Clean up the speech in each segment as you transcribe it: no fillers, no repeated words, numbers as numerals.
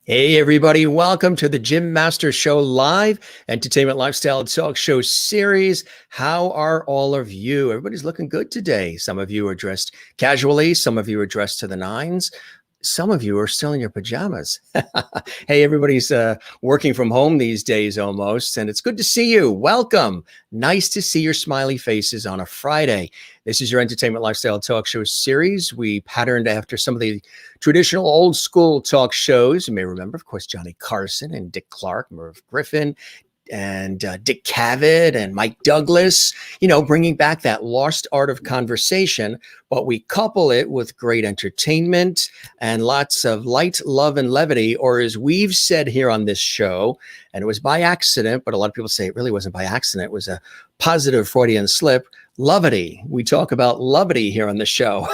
Hey, everybody. Welcome to the Jim Master Show Live Entertainment Lifestyle Talk Show Series. How are all of you? Everybody's looking good today. Some of you are dressed casually. Some of you are dressed to the nines. Some of you are still in your pajamas. Hey, everybody's working from home these days almost, and it's good to see you. Welcome. Nice to see your smiley faces on a Friday. This is your Entertainment Lifestyle Talk Show series. We patterned after some of the traditional old school talk shows. You may remember, of course, Johnny Carson and Dick Clark, Merv Griffin, and Dick Cavett and Mike Douglas, bringing back that lost art of conversation, but we couple it with great entertainment and lots of light, love, and levity, or as we've said here on this show, and it was by accident, but a lot of people say it really wasn't by accident. It was a positive Freudian slip. Lovity. We talk about lovity here on the show.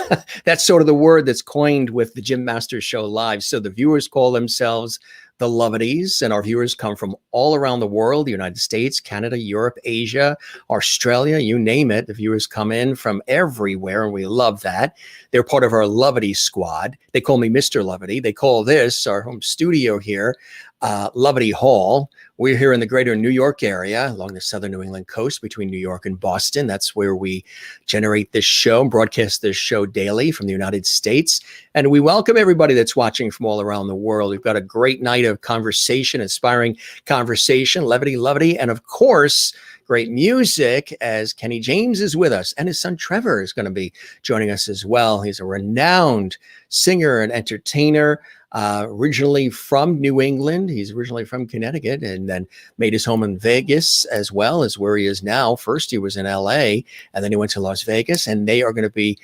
That's sort of the word that's coined with the Jim Master Show Live. So the viewers call themselves the lovities, and our viewers come from all around the world, the United States, Canada, Europe, Asia, Australia, you name it. The viewers come in from everywhere, and we love that. They're part of our Lovity squad. They call me Mr. Lovity. They call this, our home studio here, Lovity Hall. We're here in the greater New York area along the southern New England coast between New York and Boston. That's where we generate this show and broadcast this show daily from the United States. And we welcome everybody that's watching from all around the world. We've got a great night of conversation, inspiring conversation, levity, and of course, great music as Kenny James is with us, and his son Trevor is going to be joining us as well. He's a renowned singer and entertainer, originally from New England. He's originally from Connecticut and then made his home in Vegas as well as where he is now. First, he was in LA, and then he went to Las Vegas, and they are going to be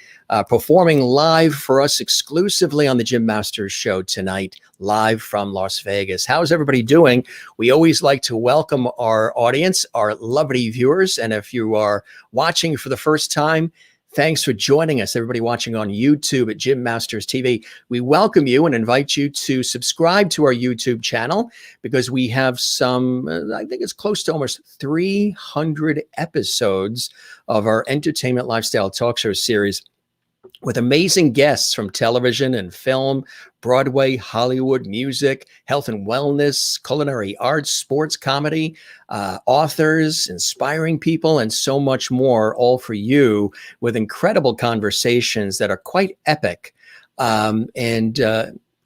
performing live for us exclusively on the Jim Masters Show tonight, live from Las Vegas. How's everybody doing? We always like to welcome our audience, our lovely viewers, and if you are watching for the first time, thanks for joining us. Everybody watching on YouTube at Jim Masters TV, we welcome you and invite you to subscribe to our YouTube channel because we have some, I think it's close to almost 300 episodes of our Entertainment Lifestyle Talk Show series with amazing guests from television and film, Broadway, Hollywood, music, health and wellness, culinary arts, sports, comedy, authors, inspiring people, and so much more, all for you with incredible conversations that are quite epic.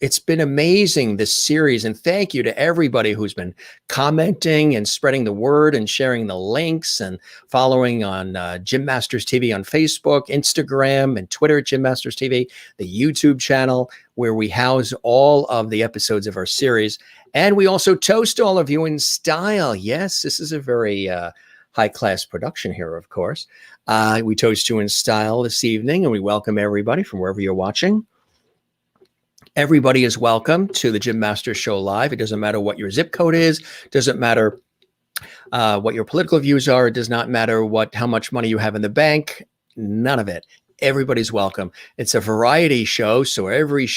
It's been amazing, this series, and thank you to everybody who's been commenting and spreading the word and sharing the links and following on Jim Masters TV on Facebook, Instagram, and Twitter, Jim Masters TV, the YouTube channel, where we house all of the episodes of our series. And we also toast all of you in style. Yes, this is a very high-class production here, of course. We toast you in style this evening, and we welcome everybody from wherever you're watching. Everybody is welcome to the Jim Master Show Live. It doesn't matter what your zip code is. Doesn't matter what your political views are. It does not matter how much money you have in the bank. None of it. Everybody's welcome. It's a variety show. So every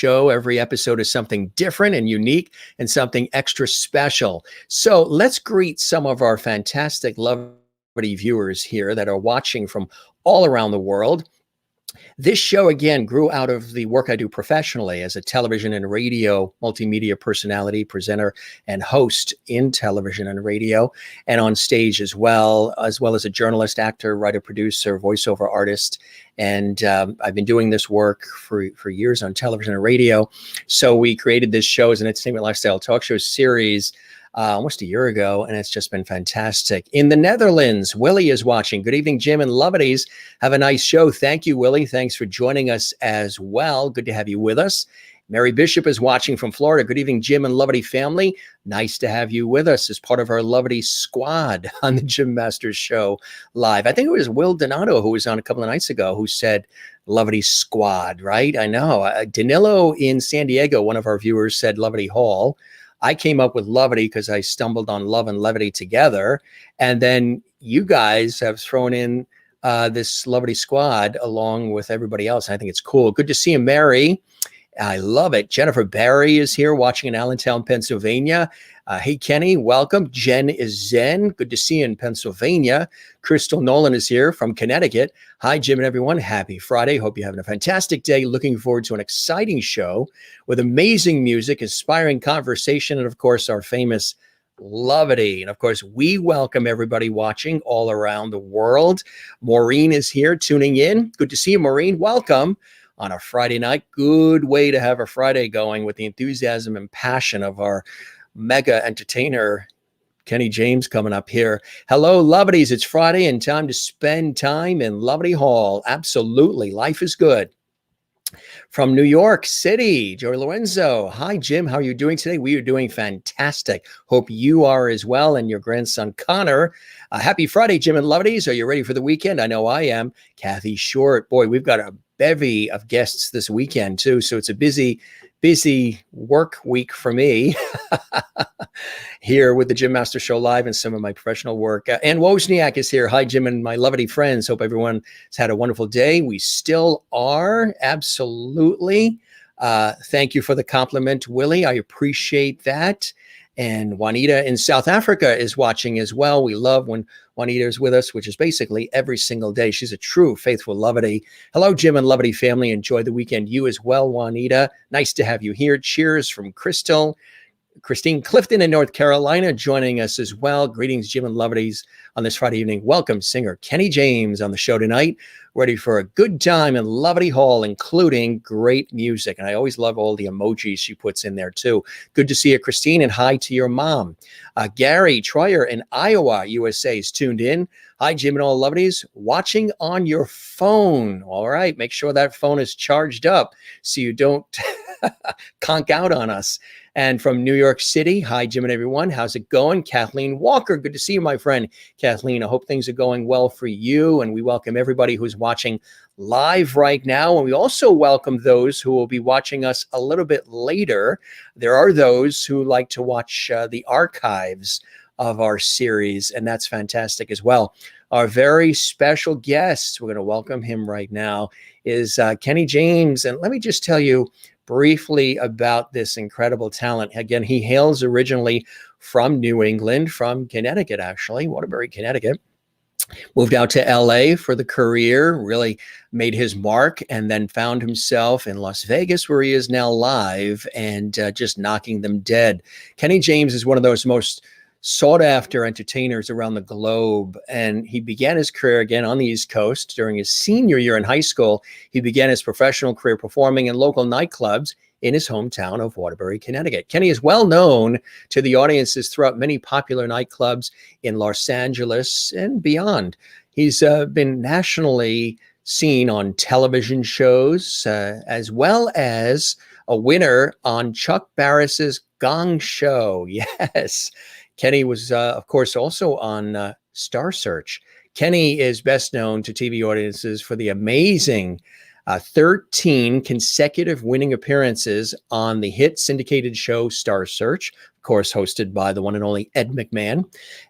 episode is something different and unique and something extra special. So let's greet some of our fantastic lovely viewers here that are watching from all around the world. This show, again, grew out of the work I do professionally as a television and radio multimedia personality, presenter, and host in television and radio, and on stage as well as a journalist, actor, writer, producer, voiceover artist. And I've been doing this work for years on television and radio. So we created this show as an entertainment lifestyle talk show series almost a year ago, and it's just been fantastic. In the Netherlands, Willie is watching. Good evening, Jim and Lovities. Have a nice show. Thank you, Willie. Thanks for joining us as well. Good to have you with us. Mary Bishop is watching from Florida. Good evening, Jim and Lovity family. Nice to have you with us as part of our Lovity squad on the Jim Masters Show Live. I think it was Will Donato who was on a couple of nights ago who said Lovity squad, right? I know. Danilo in San Diego, one of our viewers, said Lovity Hall. I came up with Lovity because I stumbled on love and levity together. And then you guys have thrown in this Lovity squad along with everybody else. I think it's cool. Good to see you, Mary. I love it. Jennifer Barry is here watching in Allentown, Pennsylvania. Hey, Kenny, welcome. Jen is Zen. Good to see you in Pennsylvania. Crystal Nolan is here from Connecticut. Hi, Jim and everyone. Happy Friday. Hope you're having a fantastic day. Looking forward to an exciting show with amazing music, inspiring conversation, and, of course, our famous Lovity. And, of course, we welcome everybody watching all around the world. Maureen is here tuning in. Good to see you, Maureen. Welcome. On a Friday night. Good way to have a Friday going with the enthusiasm and passion of our mega entertainer, Kenny James, coming up here. Hello, Lovities. It's Friday and time to spend time in Lovity Hall. Absolutely. Life is good. From New York City, Joey Lorenzo. Hi, Jim. How are you doing today? We are doing fantastic. Hope you are as well. And your grandson, Connor. Happy Friday, Jim and Lovities. Are you ready for the weekend? I know I am. Kathy Short. Boy, we've got a bevy of guests this weekend, too. So it's a busy work week for me here with the Jim Master Show Live and some of my professional work. Ann Wozniak is here. Hi, Jim and my Lovity friends. Hope everyone has had a wonderful day. We still are. Absolutely. Thank you for the compliment, Willie. I appreciate that. And Juanita in South Africa is watching as well. We love when Juanita is with us, which is basically every single day. She's a true faithful Lovity. Hello, Jim and Lovity family. Enjoy the weekend. You as well, Juanita. Nice to have you here. Cheers from Christine Clifton in North Carolina joining us as well. Greetings, Jim and Lovities on this Friday evening. Welcome, singer Kenny James on the show tonight. Ready for a good time in Lovity Hall, including great music. And I always love all the emojis she puts in there, too. Good to see you, Christine, and hi to your mom. Gary Troyer in Iowa, USA is tuned in. Hi, Jim and all Lovities. Watching on your phone. All right. Make sure that phone is charged up so you don't conk out on us. And from New York City, hi, Jim and everyone. How's it going? Kathleen Walker. Good to see you, my friend. Kathleen, I hope things are going well for you. And we welcome everybody who's watching live right now. And we also welcome those who will be watching us a little bit later. There are those who like to watch the archives of our series, and that's fantastic as well. Our very special guest, we're going to welcome him right now, is Kenny James. And let me just tell you briefly about this incredible talent. Again, he hails originally from New England, from Connecticut, actually, Waterbury, Connecticut. Moved out to LA for the career, really made his mark, and then found himself in Las Vegas, where he is now live and just knocking them dead. Kenny James is one of those most sought after entertainers around the globe. And he began his career again on the East Coast during his senior year in high school. He began his professional career performing in local nightclubs in his hometown of Waterbury, Connecticut. Kenny is well known to the audiences throughout many popular nightclubs in Los Angeles and beyond. He's been nationally seen on television shows, as well as a winner on Chuck Barris's Gong Show. Yes. Kenny was, of course, also on Star Search. Kenny is best known to TV audiences for the amazing 13 consecutive winning appearances on the hit syndicated show Star Search, of course, hosted by the one and only Ed McMahon,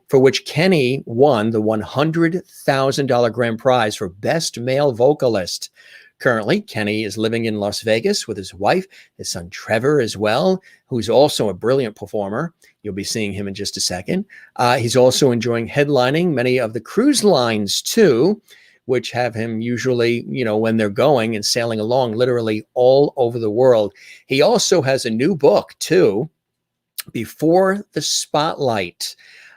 for which Kenny won the $100,000 grand prize for Best Male Vocalist. Currently, Kenny is living in Las Vegas with his wife, his son Trevor as well, who's also a brilliant performer. You'll be seeing him in just a second. He's also enjoying headlining many of the cruise lines too, which have him usually, when they're going and sailing along literally all over the world. He also has a new book too, Before the Spotlight.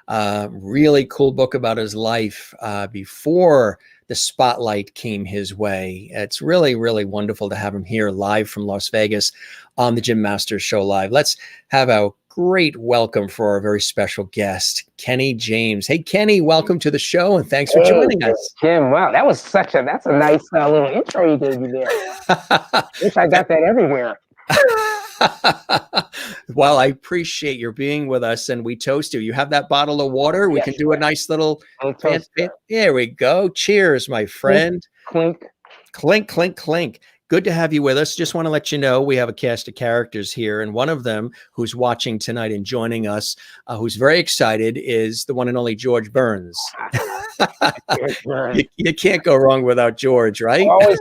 Really cool book about his life before the spotlight came his way. It's really, really wonderful to have him here live from Las Vegas on the Jim Masters Show Live. Let's have a great welcome for our very special guest, Kenny James. Hey, Kenny, welcome to the show, and thanks for joining us. Jim, wow, that's a nice little intro you gave me there. Wish I got that everywhere. Well, I appreciate your being with us, and we toast you. You have that bottle of water? We can do a nice little... There we go. Cheers, my friend. Clink. Clink, clink, clink. Good to have you with us. Just want to let you know we have a cast of characters here, and one of them who's watching tonight and joining us, who's very excited, is the one and only George Burns. George You, Burns. you can't go wrong without George, right? Always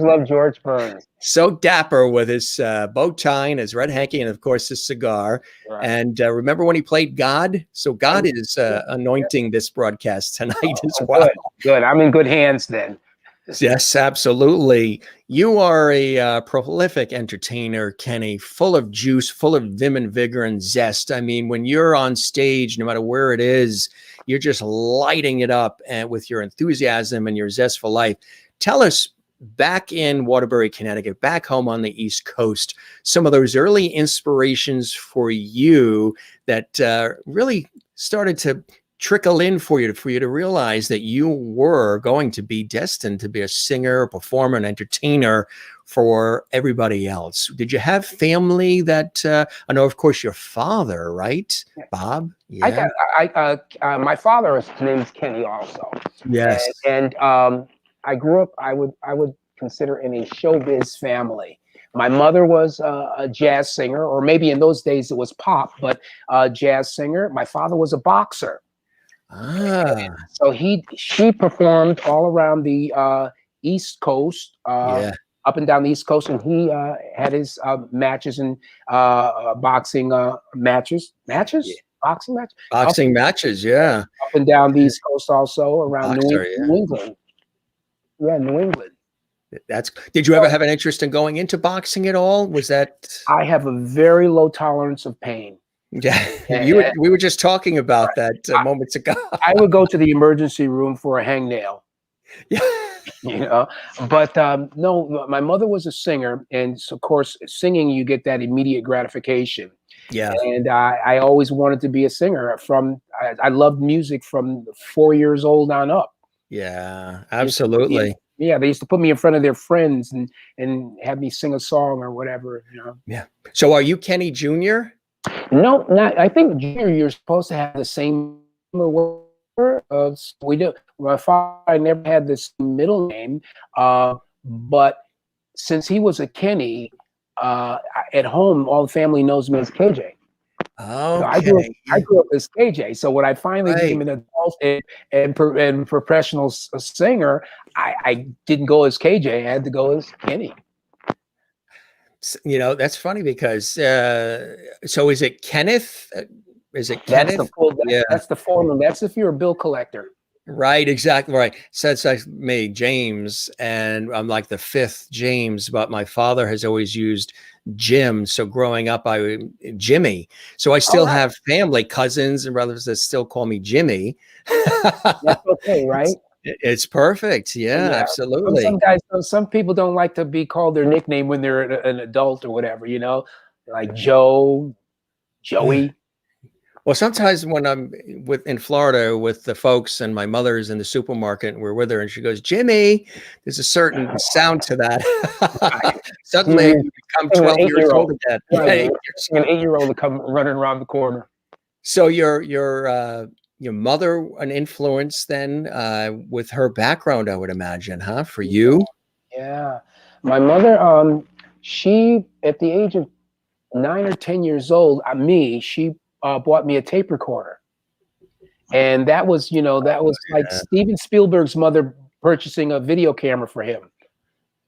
loved George Burns. So dapper with his bow tie and his red hanky, and of course his cigar. Right. And remember when he played God? So God I- is anointing this broadcast tonight as oh, well. good. I'm in good hands then. Yes, absolutely. You are a prolific entertainer, Kenny, full of juice, full of vim and vigor and zest. I mean, when you're on stage, no matter where it is, you're just lighting it up and with your enthusiasm and your zest for life. Tell us, back in Waterbury, Connecticut, back home on the East Coast, some of those early inspirations for you that really started to trickle in for you to realize that you were going to be destined to be a singer, a performer, an entertainer for everybody else. Did you have family that I know, of course, your father, right? Bob? I Yeah. got my father's name's Kenny also, Yes. and I grew up. I would consider in a showbiz family. My mother was a jazz singer, or maybe in those days it was pop, but jazz singer. My father was a boxer. Ah, So she performed all around the East Coast, yeah. up and down the East Coast, and he had his matches and boxing Yeah. boxing match Boxing matches. Yeah. up and down the East Coast, also around Boxer. New Yeah. England. Yeah, New England. Did you ever So have an interest in going into boxing at all? Was that, I have a very low tolerance of pain. yeah, And we were just talking about that moments ago. I would go to the emergency room for a hangnail. Yeah. You know, but no, my mother was a singer, and so, of course, singing, you get that immediate gratification. Yeah. And I always wanted to be a singer. I loved music from 4 years old on up. Yeah, They used to put me in- absolutely. yeah, they used to put me in front of their friends and have me sing a song or whatever. Yeah. So are you Kenny Jr.? No, not. I think junior, you're supposed to have the same word. We do. My father, I never had this middle name, but since he was a Kenny, at home, all the family knows me as KJ. So Okay. I grew up as KJ. So when I finally became Right. an adult and professional singer, I didn't go as KJ. I had to go as Kenny. You know, that's funny because so is it Kenneth? Is it That's the Kenneth? full. Yeah. That's the formal. That's if you're a bill collector. Right, exactly right. So it's like me, James, and I'm like the fifth James, but my father has always used Jim. So growing up, Jimmy. So I All still right, have family, cousins, and brothers that still call me Jimmy. that's okay, right? It's perfect. Yeah, Yeah. Some absolutely. guys, some people don't like to be called their nickname when they're an adult or whatever. Like Joe, Joey. Well, sometimes when I'm in Florida with the folks and my mother's in the supermarket and we're with her and she goes, Jimmy, there's a certain sound to that. Suddenly You you become an 12 years 8-year-old, old again. Yeah, right? 8 years An old. 8-year-old to come running around the corner. So your mother an influence then with her background, I would imagine, huh? For you? Yeah, my mother. She at the age of 9 or 10 years old, she bought me a tape recorder, and that was like Yeah, Steven Spielberg's mother purchasing a video camera for him.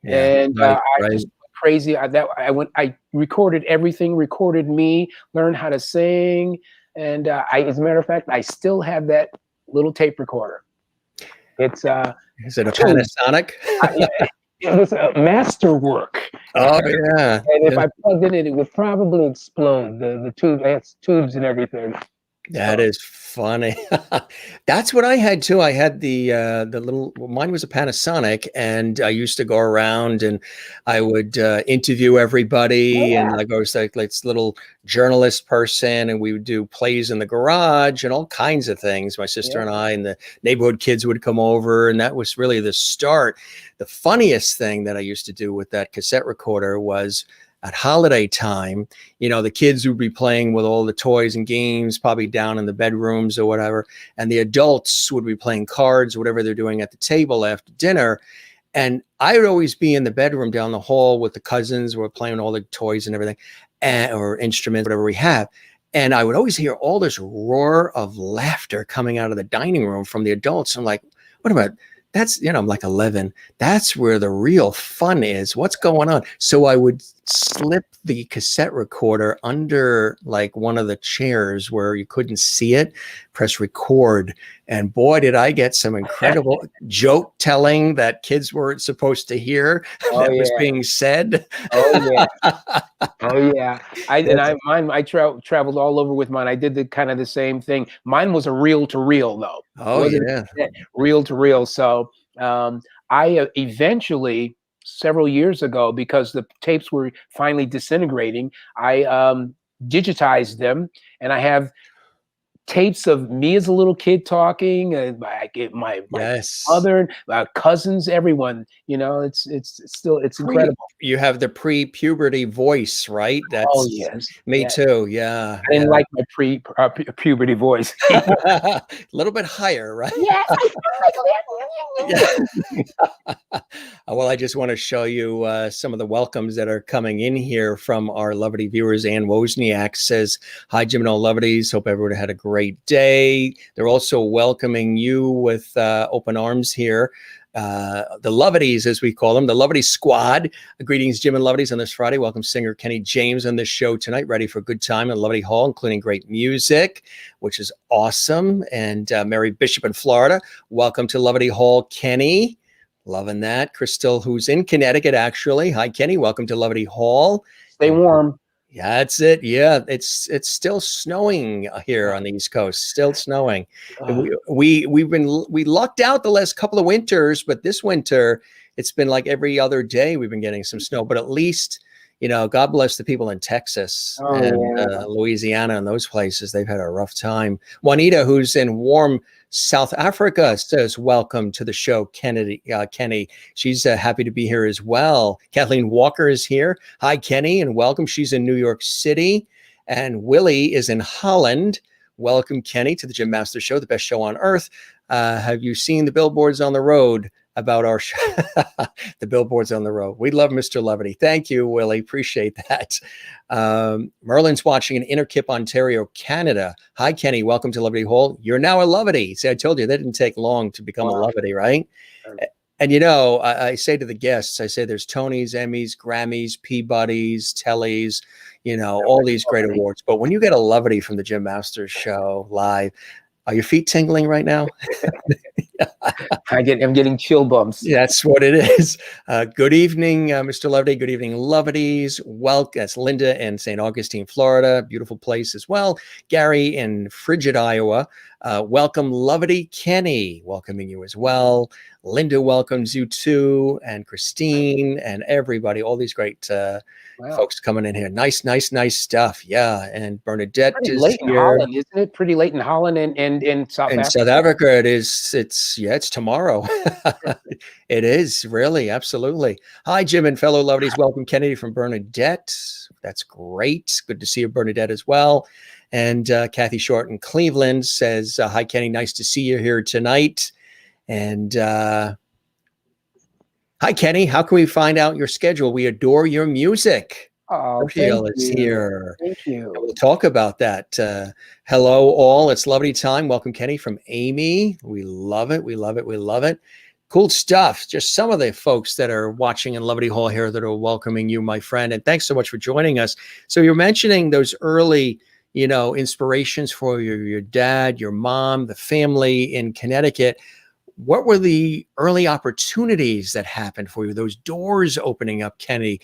yeah, And right, I right. just went crazy. I recorded everything, recorded me, learned how to sing, and as a matter of fact, I still have that little tape recorder. It's Is it a tubes. Panasonic? Yeah, it was a masterwork. Oh yeah. And if Yeah. I plugged it in, it would probably explode. The tube, it has tubes and everything. That So is funny. That's what I had too. I had the little, well, mine was a Panasonic, and I used to go around and I would interview everybody, and yeah, like I was like this little journalist person, and we would do plays in the garage and all kinds of things. My sister yeah. and I and the neighborhood kids would come over, and that was really the start. The funniest thing that I used to do with that cassette recorder was at holiday time, the kids would be playing with all the toys and games, probably down in the bedrooms or whatever. And the adults would be playing cards or whatever they're doing at the table after dinner. And I would always be in the bedroom down the hall with the cousins. We're playing all the toys and everything, or instruments, whatever we have. And I would always hear all this roar of laughter coming out of the dining room from the adults. I'm like, what about that's, I'm like 11. That's where the real fun is. What's going on? So I would slip the cassette recorder under like one of the chairs where you couldn't see it, press record. And boy, did I get some incredible joke telling that kids weren't supposed to hear that was being said. Oh yeah. Oh yeah. I traveled all over with mine. I did the kind of the same thing. Mine was a reel to reel though. It Oh wasn't yeah. reel to reel. So I eventually, several years ago, because the tapes were finally disintegrating, I digitized them, and I have tapes of me as a little kid talking, and my Yes. mother, cousins, everyone. It's still incredible. You have the pre-puberty voice, right? Oh That's yes, me yeah. too. Yeah. I didn't like my puberty voice. A little bit higher, right? Yes, I Yeah. Well, I just want to show you some of the welcomes that are coming in here from our Lovity viewers. Ann Wozniak says, hi, Jim and all Lovities. Hope everyone had a great day. They're also welcoming you with open arms here. The Lovities, as we call them, the Lovity Squad. Greetings, Jim and Lovities, on this Friday. Welcome singer Kenny James on this show tonight, ready for a good time in Lovity Hall, including great music, which is awesome. And Mary Bishop in Florida, welcome to Lovity Hall, Kenny. Loving that. Crystal, who's in Connecticut, actually. Hi, Kenny. Welcome to Lovity Hall. Stay warm. Yeah, that's it. Yeah, it's still snowing here on the East Coast. Still snowing. We lucked out the last couple of winters, but this winter it's been like every other day we've been getting some snow. But at least, God bless the people in Texas and Louisiana and those places. They've had a rough time. Juanita, who's in warm South Africa, says, welcome to the show, Kenny. She's happy to be here as well. Kathleen Walker is here. Hi, Kenny, and welcome. She's in New York City. And Willie is in Holland. Welcome, Kenny, to the Jim Master Show, the best show on earth. Have you seen the billboards on the road about our show? The billboards on the road. We love Mr. Lovity. Thank you, Willie. Appreciate that. Merlin's watching in Innerkip, Ontario, Canada. Hi, Kenny. Welcome to Lovity Hall. You're now a Lovity. See, I told you that didn't take long to become a Lovity, right? And I say to the guests, I say there's Tonys, Emmys, Grammys, Peabodys, Tellys, all these great awards. But when you get a Lovity from the Jim Masters Show live, are your feet tingling right now? I'm getting chill bumps. That's what it is. Good evening, Mr. Lovity. Good evening, Lovities. Welcome. That's Linda in St. Augustine, Florida. Beautiful place as well. Gary in Frigid, Iowa. Welcome, Lovity. Kenny, welcoming you as well. Linda welcomes you too, and Christine and everybody. All these great folks coming in here. Nice stuff. Yeah, and Bernadette pretty is late here. In Holland, isn't it? Pretty late in Holland and in South Africa. South Africa, it is. It's tomorrow. It is really, absolutely. Hi, Jim and fellow Lovities. Welcome, Kennedy from Bernadette. That's great. Good to see you, Bernadette, as well. And Kathy Short in Cleveland says, hi, Kenny. Nice to see you here tonight. And hi, Kenny. How can we find out your schedule? We adore your music. Oh, Raphael is here. Thank you. And we'll talk about that. Hello, all. It's Lovity time. Welcome, Kenny, from Amy. We love it. We love it. We love it. Cool stuff. Just some of the folks that are watching in Lovity Hall here that are welcoming you, my friend. And thanks so much for joining us. So you're mentioning those early, inspirations for your dad, your mom, the family in Connecticut. What were the early opportunities that happened for you? Those doors opening up, Kenny.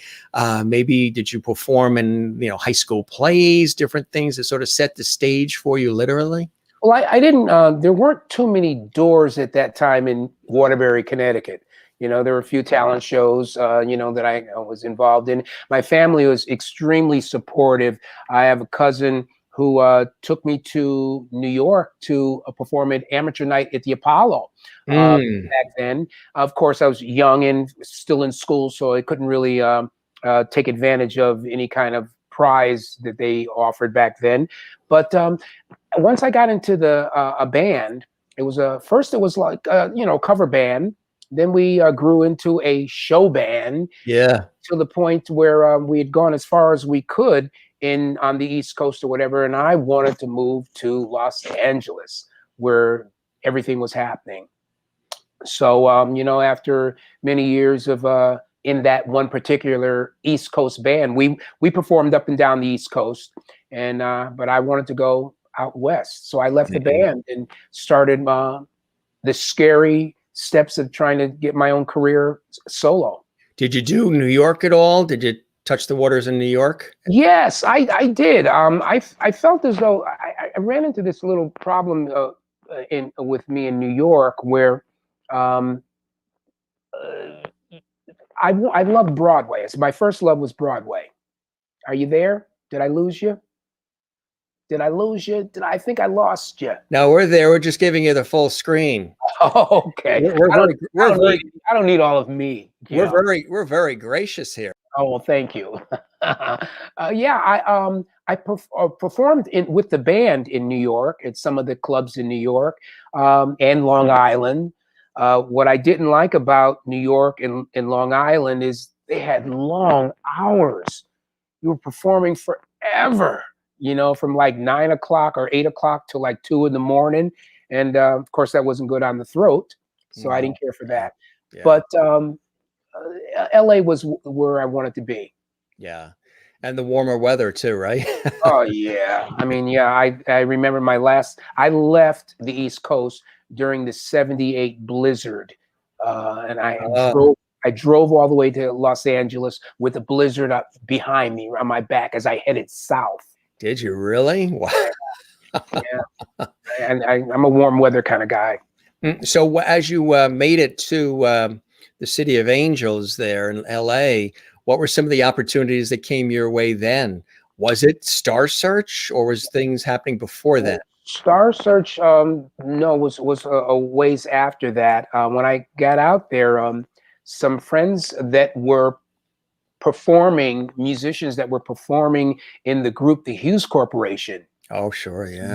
Maybe did you perform in, high school plays, different things that sort of set the stage for you, literally? Well, I didn't. There weren't too many doors at that time in Waterbury, Connecticut. There were a few talent shows, that I was involved in. My family was extremely supportive. I have a cousin who took me to New York to perform at Amateur Night at the Apollo. Back then, of course, I was young and still in school, so I couldn't really take advantage of any kind of prize that they offered back then. But once I got into a band, it was first it was like cover band, Then we grew into a show band Yeah. to the point where we had gone as far as we could in on the East Coast or whatever. And I wanted to move to Los Angeles, where everything was happening. So, after many years of in that one particular East Coast band, we performed up and down the East Coast, and but I wanted to go out west, so I left the Mhm. band and started the scary steps of trying to get my own career solo. Did you do New York at all? Did you touch the waters in New York? Yes, I did. I felt as though I ran into this little problem in with me in New York where. Um, uh, I love Broadway. My first love was Broadway. Are you there? Did I lose you? Did I lose you? I think I lost you? No, we're there. We're just giving you the full screen. Oh, okay. We're I don't, very, we're very, I don't need all of me. we're very gracious here. Oh well, thank you. Yeah, I performed with the band in New York at some of the clubs in New York and Long Island. What I didn't like about New York and Long Island is they had long hours. You were performing forever, from like 9 o'clock or 8 o'clock to like 2 in the morning. And of course, that wasn't good on the throat. So I No, didn't care for yeah, that. yeah, But LA was where I wanted to be. yeah. And the warmer weather too, right? Oh yeah. I mean, yeah, I remember I left the East Coast during the 78 blizzard. And Oh, I drove all the way to Los Angeles with a blizzard up behind me on my back as I headed south. did you really? Wow. Yeah, yeah. And I'm a warm weather kind of guy. So as you made it to the City of Angels there in LA, what were some of the opportunities that came your way then? Was it Star Search or was things happening before that? Star Search, no, was a ways after that. When I got out there, some friends that were musicians that were performing in the group, the Hughes Corporation, Oh, sure, yeah.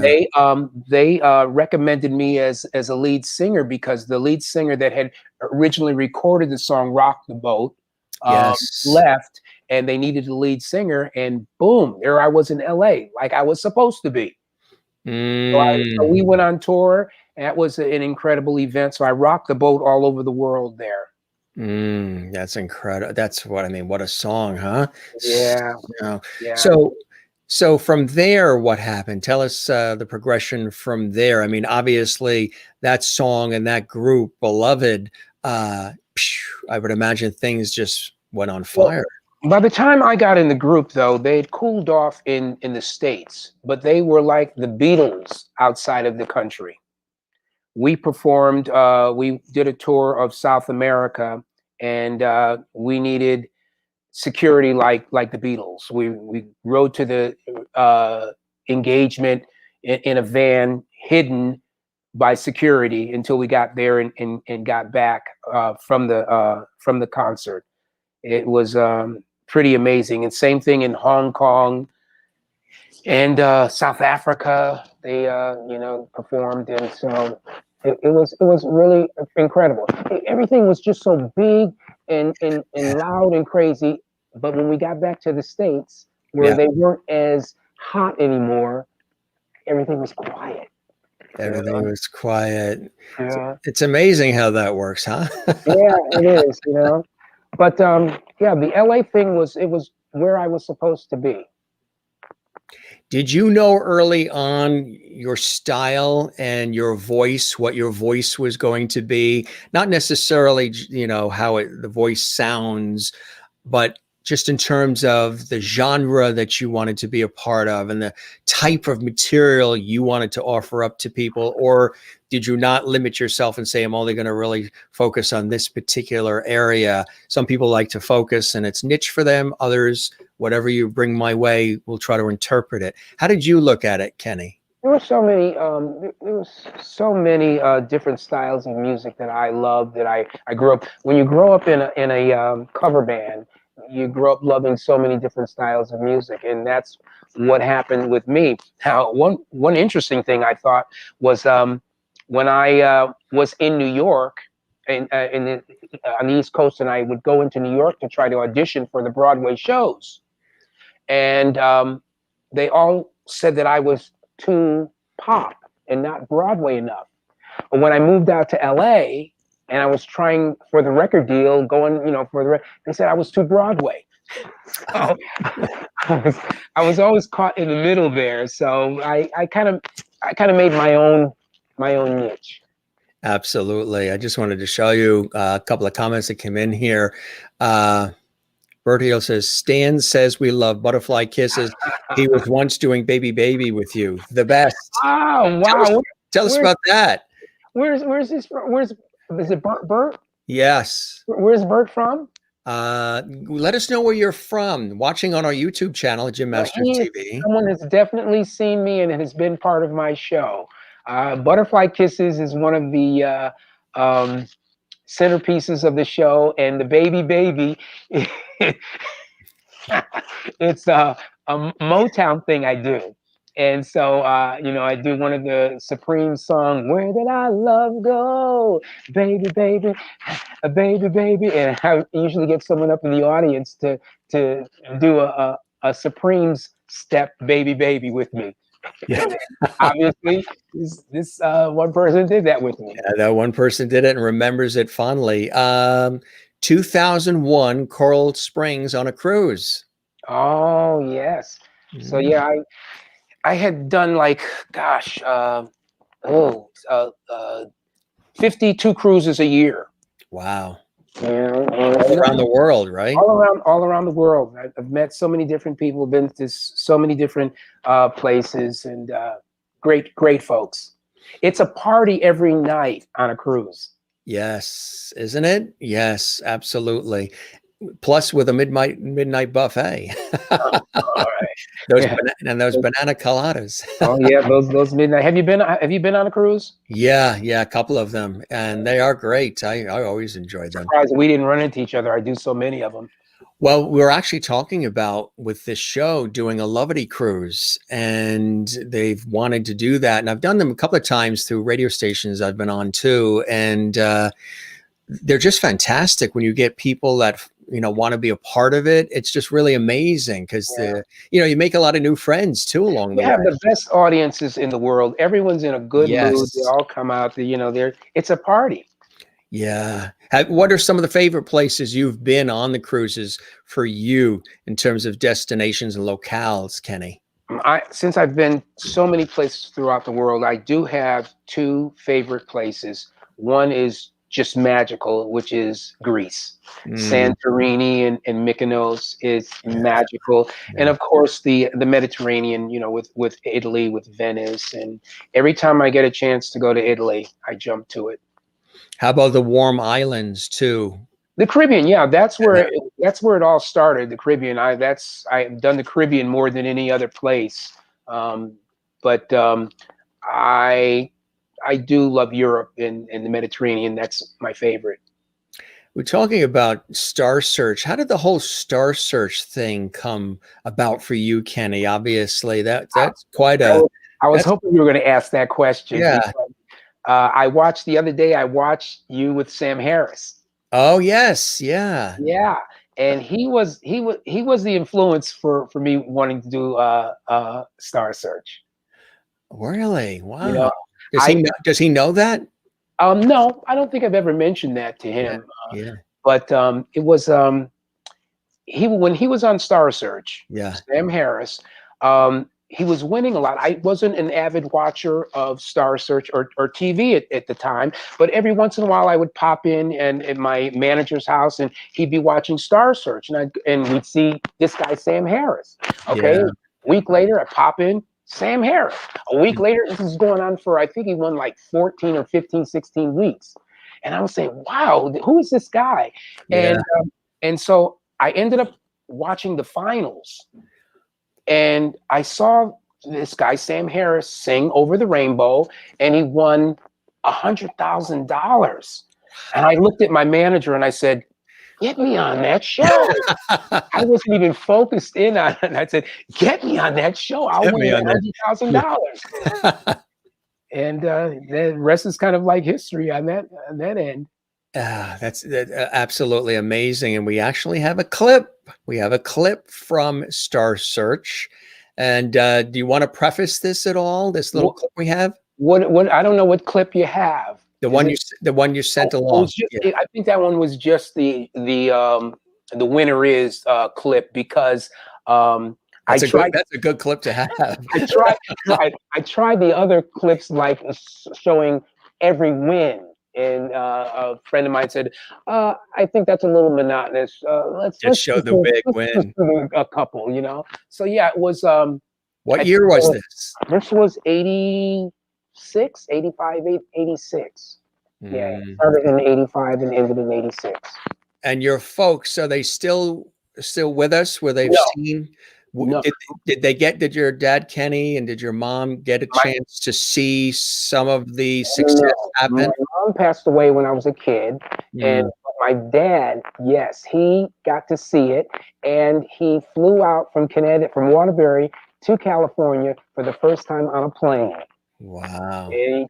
they recommended me as a lead singer because the lead singer that had originally recorded the song "Rock the Boat" Yes. left, and they needed a lead singer, and boom, there I was in LA, like I was supposed to be. So we Mm, went on tour. That was an incredible event. So I rocked the boat all over the world there. that's incredible. That's what I mean. What a song, huh? Yeah, You know, yeah. so so from there, what happened? Tell us the progression from there. I mean, obviously that song and that group, Beloved, I would imagine things just went on Well, fire. by the time I got in the group, though, they'd cooled off in the States, but they were like the Beatles outside of the country. We performed. We did a tour of South America, and we needed security like the Beatles. We rode to the engagement in a van, hidden by security until we got there and got back from the concert. It was pretty amazing. And same thing in Hong Kong and South Africa. They performed, and so it was really incredible. Everything was just so big and Yeah. loud and crazy. But when we got back to the States, where Yeah. they weren't as hot anymore, everything was quiet. You Everything know? was quiet. Yeah, It's amazing how that works, huh? yeah, it is. But yeah, the LA thing was where I was supposed to be. Did you know early on your style and your voice, what your voice was going to be? Not necessarily, how the voice sounds, but just in terms of the genre that you wanted to be a part of and the type of material you wanted to offer up to people? Or did you not limit yourself and say, I'm only going to really focus on this particular area? Some people like to focus and it's niche for them. Others, whatever you bring my way, will try to interpret it. How did you look at it, Kenny? There were so many. There was so many different styles of music that I loved. That I grew up. When you grow up in a cover band, you grow up loving so many different styles of music, and that's what happened with me. Now, one interesting thing I thought was when I was in New York. on the East Coast, and I would go into New York to try to audition for the Broadway shows. And they all said that I was too pop and not Broadway enough. But when I moved out to LA and I was trying for the record deal, going, they said I was too Broadway. So I was always caught in the middle there. So I kind of made my own niche. Absolutely. I just wanted to show you a couple of comments that came in here. Bertio says, Stan says we love butterfly kisses. He was once doing Baby Baby with you. The best. Oh, wow. Tell us about that. Where's this from? Is it Bert? Yes. Where's Bert from? Let us know where you're from. Watching on our YouTube channel, Jim Masters TV. Someone has definitely seen me and has been part of my show. Butterfly Kisses is one of the centerpieces of the show, and the Baby Baby, it's a Motown thing I do. And so, I do one of the Supreme song, Where Did Our Love Go? Baby, baby, baby, baby. And I usually get someone up in the audience to do a Supremes step, Baby, baby with me. Yeah. Obviously, this one person did that with me. Yeah, that one person did it and remembers it fondly. 2001 Coral Springs on a cruise. Oh, yes. So, yeah, I had done 52 cruises a year. Wow. All around the world, right? All around the world. I've met so many different people, been to so many different places, and great folks. It's a party every night on a cruise. Yes, isn't it? Yes, absolutely. Plus with a midnight buffet. All right. Those banana coladas. Oh yeah, those midnight. Have you been on a cruise? Yeah, a couple of them, and they are great. I always enjoy them. Surprised we didn't run into each other. I do so many of them. Well, we were actually talking about with this show doing a Lovities cruise, and they've wanted to do that, and I've done them a couple of times through radio stations I've been on too, and they're just fantastic when you get people that want to be a part of it. It's just really amazing because you make a lot of new friends too along the way. You have the best audiences in the world. Everyone's in a good mood. They all come out. It's a party. Yeah. What are some of the favorite places you've been on the cruises for you in terms of destinations and locales, Kenny? Since I've been so many places throughout the world, I do have two favorite places. One is just magical, which is Greece. Santorini and Mykonos is magical. And of course the Mediterranean, with Italy, with Venice. And every time I get a chance to go to Italy, I jump to it. How about the warm islands too? The Caribbean, yeah, that's where it all started. The Caribbean, I've done the Caribbean more than any other place. But I do love Europe and the Mediterranean. That's my favorite. We're talking about Star Search. How did the whole Star Search thing come about for you, Kenny? Obviously, that's quite a. I was hoping you were going to ask that question. Yeah. Because, I watched the other day. I watched you with Sam Harris. Oh yes, yeah. Yeah, and he was the influence for me wanting to do Star Search. Really? Wow. Does he know that? No, I don't think I've ever mentioned that to him. Yeah. But it was when he was on Star Search. Yeah. Sam Harris. He was winning a lot. I wasn't an avid watcher of Star Search or TV at the time, but every once in a while I would pop in at my manager's house and he'd be watching Star Search, and we'd see this guy Sam Harris. Okay, a week later I pop in, Sam Harris. A week later, this is going on for, I think he won like 14 or 15, 16 weeks. And I was saying, wow, who is this guy? And so I ended up watching the finals. And I saw this guy, Sam Harris, sing Over the Rainbow, and he won $100,000. And I looked at my manager and I said, get me on that show. I wasn't even focused in on it. And I said, get me on that show. I'll win $100,000. And the rest is kind of like history on that end. That's absolutely amazing. And we actually have a clip. We have a clip from Star Search. And do you want to preface this at all? This little What, clip we have, what, I don't know what clip you have. Is it, the one you sent it along. was just, Yeah, I think that one was just the winner is clip because I tried that's a good clip to have. I tried the other clips like showing every win, and a friend of mine said, "I think that's a little monotonous. Just show the big let's win. do a couple, you know." So yeah, it was. What I think year was this? this was 86, 85, 86. Yeah, it Mm. started in 85 and ended in 86. And your folks, are they still with us? Where they've No, seen? no. Did your dad Kenny and did your mom get a My chance to see some of the success No, my happen? mom passed away when I was a kid, and Mm. my dad, yes, he got to see it, and he flew out from Connecticut, from Waterbury to California for the first time on a plane. Wow. And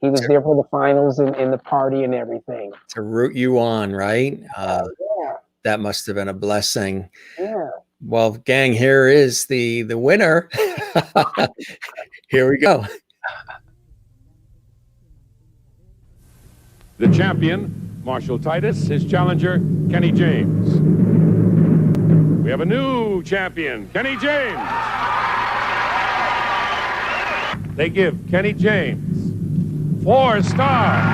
he was To, there for the finals and the party and everything. to root you on, right? Yeah, That must have been a blessing. yeah. Well, gang, here is the winner. Here we go. The champion, Marshall Titus, his challenger, Kenny James. We have a new champion, Kenny James. They give Kenny James 4 stars.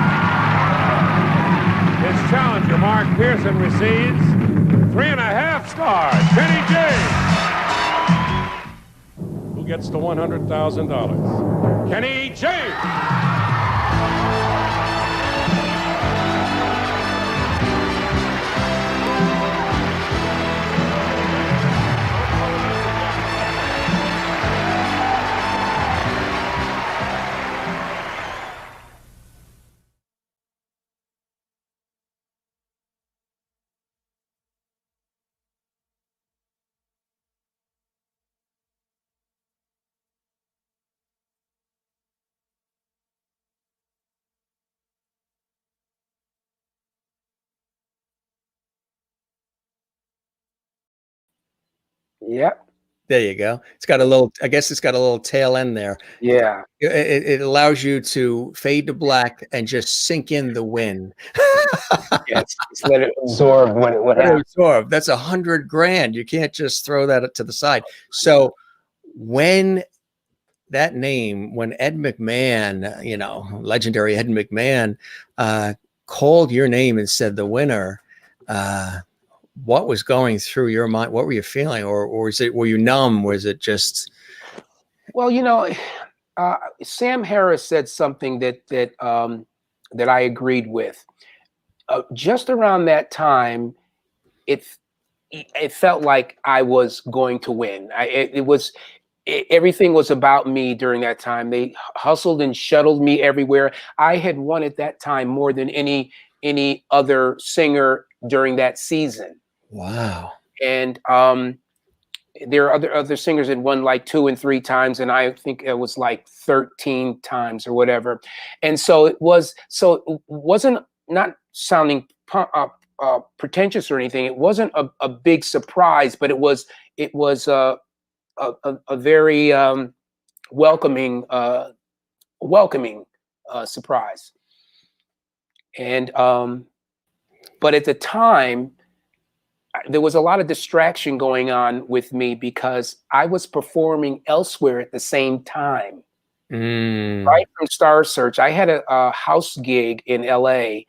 His challenger, Mark Pearson, receives 3.5 stars. Kenny James. Who gets the $100,000? Kenny James. Yep. There you go. It's got a little, I guess it's got a little tail end there. Yeah. It allows you to fade to black and just sink in the win. Yes. Just let it absorb what Let it happened. absorb. That's $100,000. You can't just throw that to the side. So when that name, when Ed McMahon, legendary Ed McMahon, called your name and said the winner, what was going through your mind? What were you feeling? Or were you numb? Was it just? Well, Sam Harris said something that I agreed with. Just around that time, it it felt like I was going to win. Everything was about me during that time. They hustled and shuttled me everywhere. I had won at that time more than any other singer during that season. Wow. And there are other singers that won like 2 and 3 times, and I think it was like 13 times or whatever. And so it wasn't, not sounding pretentious or anything. It wasn't a big surprise, but it was a very welcoming surprise. And but at the time, there was a lot of distraction going on with me because I was performing elsewhere at the same time. Right from Star Search, I had a house gig in LA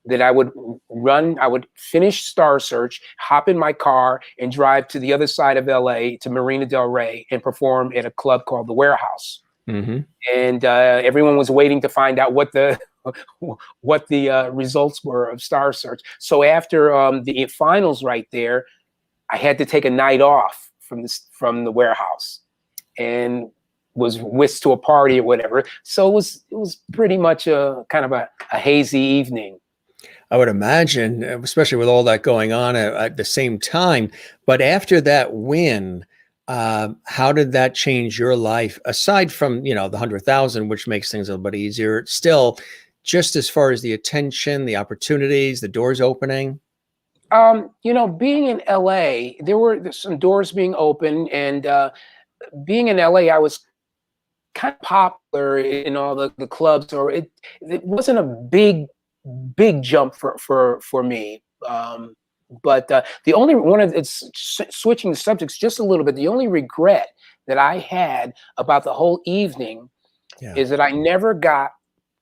that I would run. I would finish Star Search, hop in my car, and drive to the other side of LA to Marina Del Rey and perform at a club called The Warehouse. Mm-hmm. And everyone was waiting to find out what the results were of Star Search. So after the finals right there, I had to take a night off from the Warehouse and was whisked to a party or whatever. So it was pretty much a kind of a hazy evening. I would imagine, especially with all that going on at the same time. But after that win, how did that change your life? Aside from the 100,000, which makes things a little bit easier, still, just as far as the attention, the opportunities, the doors opening? Being in LA, there were some doors being open, and being in LA, I was kind of popular in all the clubs, or it wasn't a big jump for me. But the only one of it's switching the subjects just a little bit. The only regret that I had about the whole evening is that I never got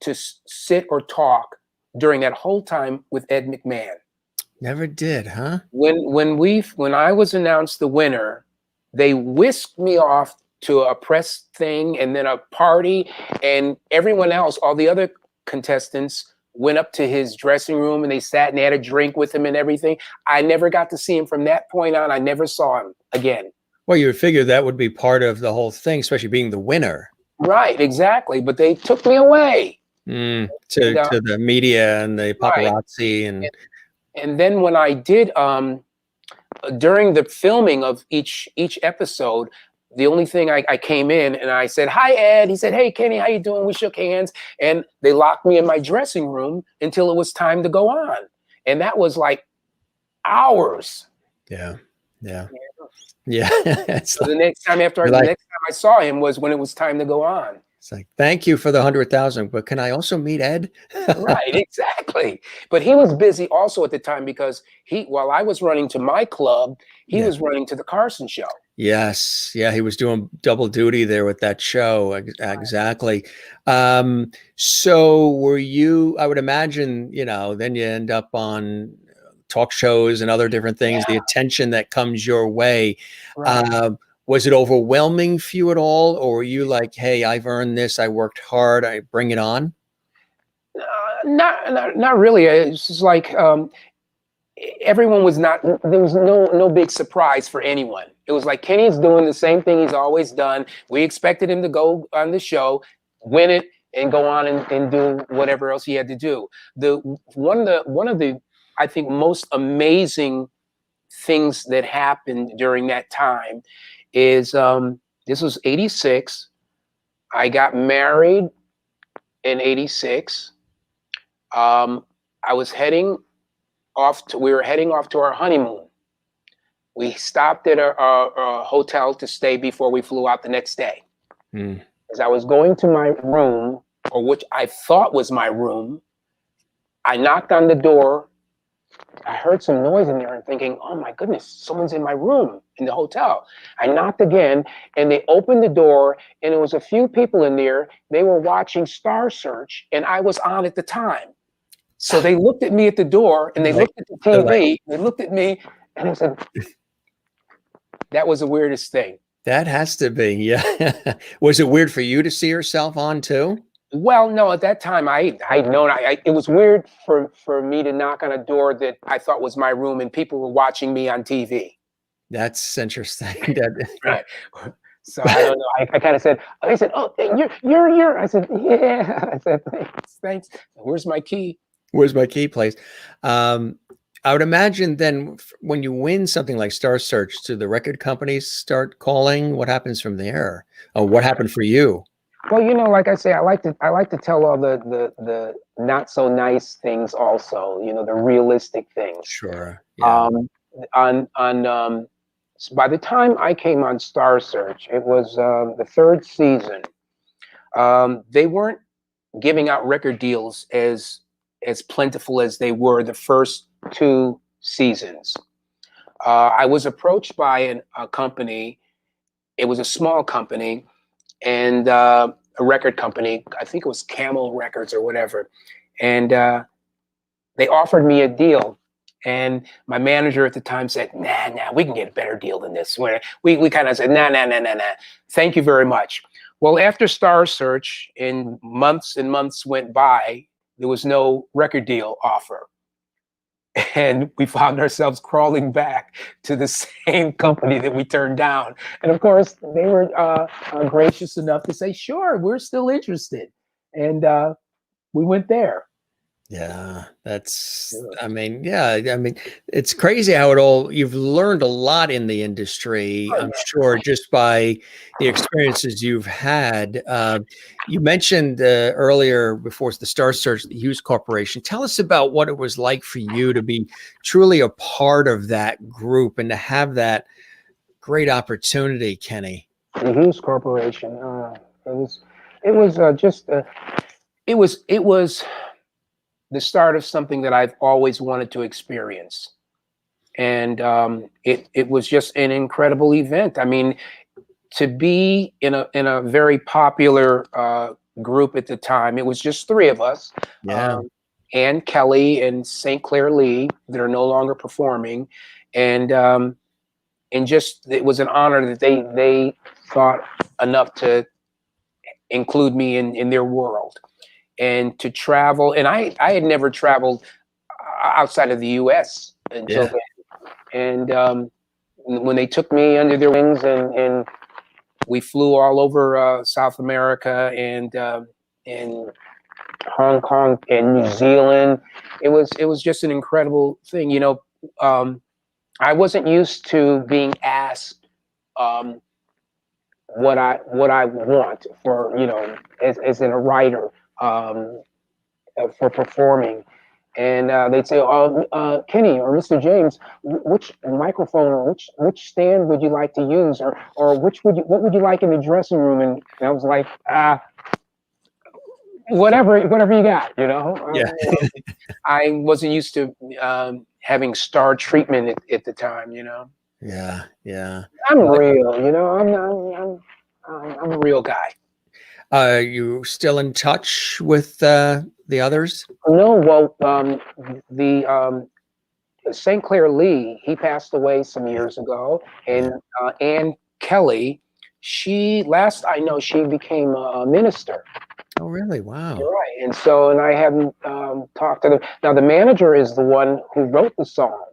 to sit or talk during that whole time with Ed McMahon. Never did, huh? When I was announced the winner, they whisked me off to a press thing and then a party, and everyone else, all the other contestants, went up to his dressing room and they sat and they had a drink with him and everything. I never got to see him from that point on. I never saw him again. Well, you would figure that would be part of the whole thing, especially being the winner. Right, exactly. But they took me away to the media and the paparazzi. Right. And then when I did, during the filming of each episode, the only thing I came in and I said, "Hi, Ed." He said, "Hey, Kenny, how you doing?" We shook hands, and they locked me in my dressing room until it was time to go on. And that was like hours. Yeah. So the next time I saw him was when it was time to go on. It's like, thank you for the 100,000, but can I also meet Ed? Right, exactly. But he was busy also at the time because while I was running to my club, he was running to the Carson show. Yes. Yeah. He was doing double duty there with that show. Exactly. So were you, I would imagine, then you end up on talk shows and other different things, the attention that comes your way. Right. Was it overwhelming for you at all? Or were you like, hey, I've earned this, I worked hard, I bring it on? Not really. It's just like everyone was there was no big surprise for anyone. It was like Kenny's doing the same thing he's always done. We expected him to go on the show, win it, and go on and do whatever else he had to do. One of the I think most amazing things that happened during that time is this was 86. I got married in 86. We were heading off to our honeymoon. We stopped at a hotel to stay before we flew out the next day. As I was going to my room, or which I thought was my room, I knocked on the door. I heard some noise in there and thinking, oh my goodness, someone's in my room in the hotel. I knocked again and they opened the door and there was a few people in there. They were watching Star Search and I was on at the time. So they looked at me at the door and they looked at the TV. They looked at me and I said, that was the weirdest thing. That has to be, yeah. Was it weird for you to see yourself on too? Well, no, at that time I'd known it was weird for me to knock on a door that I thought was my room and people were watching me on TV. That's interesting. Right. So I don't know. I kind of said, I said, oh, you're. I said, yeah. I said, thanks. Where's my key? Where's my key, please? I would imagine then when you win something like Star Search, do the record companies start calling? What happens from there? Oh, what happened for you? Well, like I say, I like to tell all the not so nice things also, the realistic things. Sure. Yeah. By the time I came on Star Search, it was the third season. They weren't giving out record deals as plentiful as they were the first two seasons. I was approached by a company. It was a small company. And a record company, I think it was Camel Records or whatever. And they offered me a deal. And my manager at the time said, nah, we can get a better deal than this. We kind of said, nah. Thank you very much. Well, after Star Search, and months went by, there was no record deal offer. And we found ourselves crawling back to the same company that we turned down. And of course, they were gracious enough to say, sure, we're still interested. And we went there. Yeah, that's, Yeah. I mean, yeah, I mean, it's crazy how it all, you've learned a lot in the industry, Oh, I'm yeah. sure, just by the experiences you've had. You mentioned earlier, before the Star Search, the Hughes Corporation. Tell us about what it was like for you to be truly a part of that group and to have that great opportunity, Kenny. The Hughes Corporation. It was just it was the start of something that I've always wanted to experience, and it was just an incredible event. I mean, to be in a very popular group at the time. It was just three of us, Yeah, um, Ann Kelly and St. Clair Lee, that are no longer performing, and just it was an honor that they thought enough to include me in their world, and to travel. And I had never traveled outside of the U.S. until yeah. then, and when they took me under their wings, and we flew all over South America, and Hong Kong and New Zealand. It was just an incredible thing. I wasn't used to being asked um, what I want for, as in a writer, um, for performing. And they'd say, "Oh, Kenny or Mr. James, which microphone or which stand would you like to use, or what would you like in the dressing room?" And I was like, whatever you got, Yeah. I wasn't used to having star treatment at the time. Yeah. Yeah. I'm Well, real. I'm a real guy. are you still in touch with the others? No, well, the St. Clair Lee, he passed away some Yeah. years ago, Yeah. and Ann Kelly, last I know, she became a minister. Oh, really? You're Wow. right, and I haven't talked to them. Now, the manager is the one who wrote the song,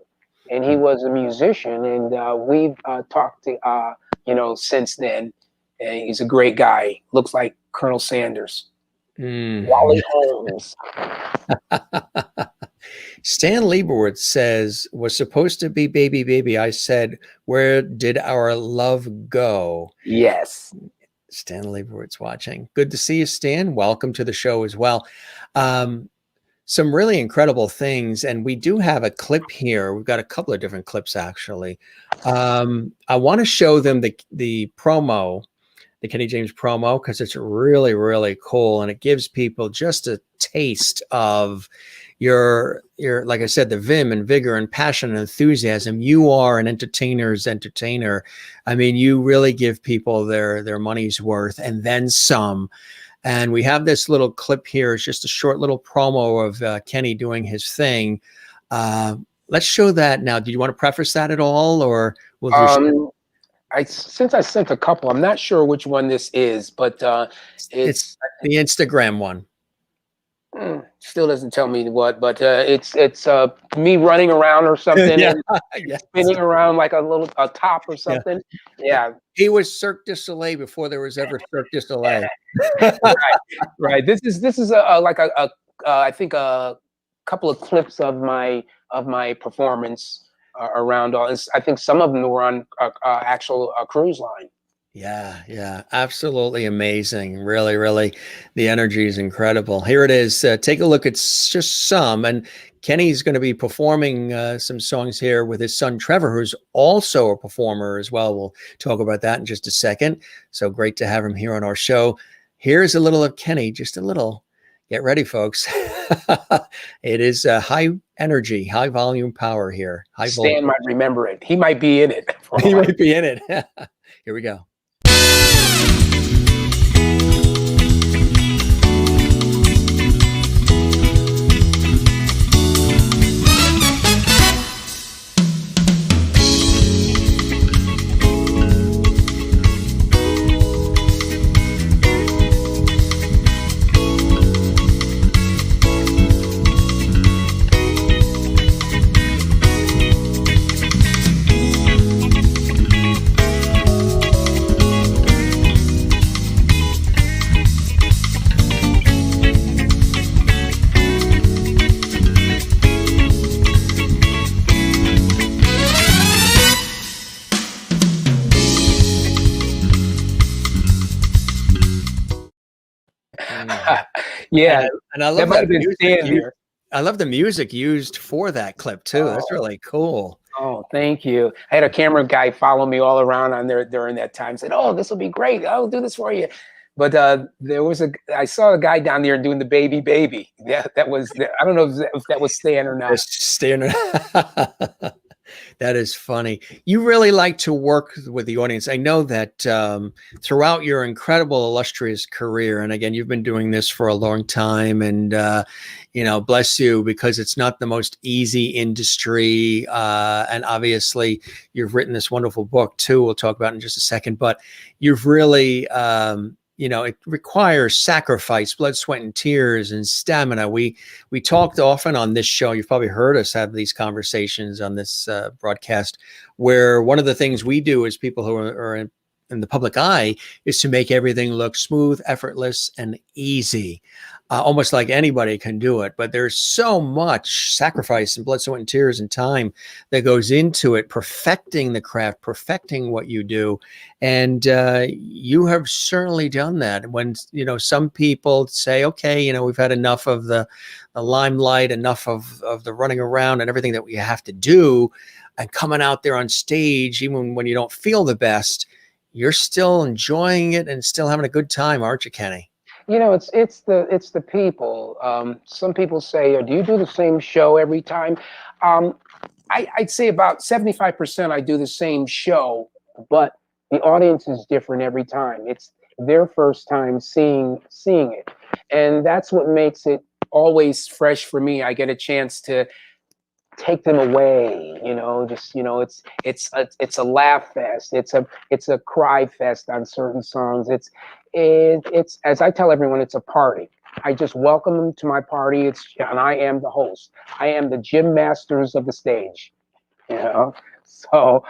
and he was a musician, and we've talked to since then. And he's a great guy. Looks like Colonel Sanders, Mm. Wally Holmes. Stan Lieberwitz says, was supposed to be Baby Baby. I said, where did our love go? Yes. Stan Lieberwitz watching. Good to see you, Stan. Welcome to the show as well. Um, some really incredible things. And we do have a clip here. We've got a couple of different clips, actually. I want to show them the promo, the Kenny James promo, because it's really, really cool. And it gives people just a taste of your, like I said, the vim and vigor and passion and enthusiasm. You are an entertainer's entertainer. I mean, you really give people their money's worth and then some. And we have this little clip here. It's just a short little promo of Kenny doing his thing. Let's show that now. Do you want to preface that at all, or will you? Since I sent a couple, I'm not sure which one this is, but It's the Instagram one. Still doesn't tell me what, but it's me running around or something, Yeah, and yes. spinning around like a top or Yeah. something. Yeah, He was Cirque du Soleil before there was ever Cirque du Soleil. right. This is like I think a couple of clips of my performance around all this. I think some of them were on actual cruise line. Yeah, absolutely amazing. Really, really, the energy is incredible. Here it is. Take a look. It's just some, and Kenny's going to be performing some songs here with his son Trevor, who's also a performer as well. We'll talk about that in just a second. So great to have him here on our show. Here's a little of Kenny, just a little. Get ready, folks. It is high energy, high volume power here. High Stan voltage. might remember it. He might be in it. He might be in it. Here we go. Yeah, And I that love might that have been music staying used. there. I love the music used for that clip too. That's Oh, really cool. oh, thank you. I had a camera guy follow me all around on there during that time. Said, "Oh, this will be great. I'll do this for you." But I saw a guy down there doing the baby baby. Yeah, I don't know if that was staying or not. Just standing. That is funny. You really like to work with the audience. I know that throughout your incredible, illustrious career, and again, you've been doing this for a long time, and bless you, because it's not the most easy industry. And obviously, you've written this wonderful book too. We'll talk about it in just a second, but you've really. It requires sacrifice, blood, sweat, and tears, and stamina. We talked often on this show. You've probably heard us have these conversations on this broadcast, where one of the things we do as people who are in the public eye is to make everything look smooth, effortless, and easy. Almost like anybody can do it, but there's so much sacrifice and blood, sweat, and tears and time that goes into it, perfecting the craft, perfecting what you do. And you have certainly done that. When, some people say, okay, we've had enough of the limelight, enough of the running around and everything that we have to do, and coming out there on stage, even when you don't feel the best, you're still enjoying it and still having a good time, aren't you, Kenny? It's the people. Some people say, "Do you do the same show every time?" Um, I'd say about 75% I do the same show, but the audience is different every time. It's their first time seeing it, and that's what makes it always fresh for me. I get a chance to take them away, it's a laugh fest, it's a cry fest on certain songs. It's as I tell everyone, it's a party. I just welcome them to my party. And I am the host. I am the Jim Masters of the stage, so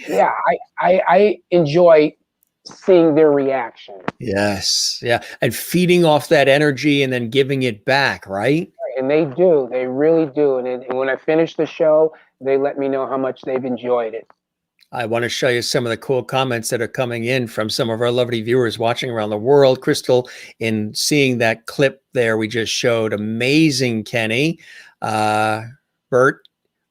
yeah, I enjoy seeing their reaction. Yes. Yeah. And feeding off that energy and then giving it back, right? And they really do. And when I finish the show, they let me know how much they've enjoyed it. I want to show you some of the cool comments that are coming in from some of our lovely viewers watching around the world. Crystal, in seeing that clip there we just showed, amazing, Kenny. Bert,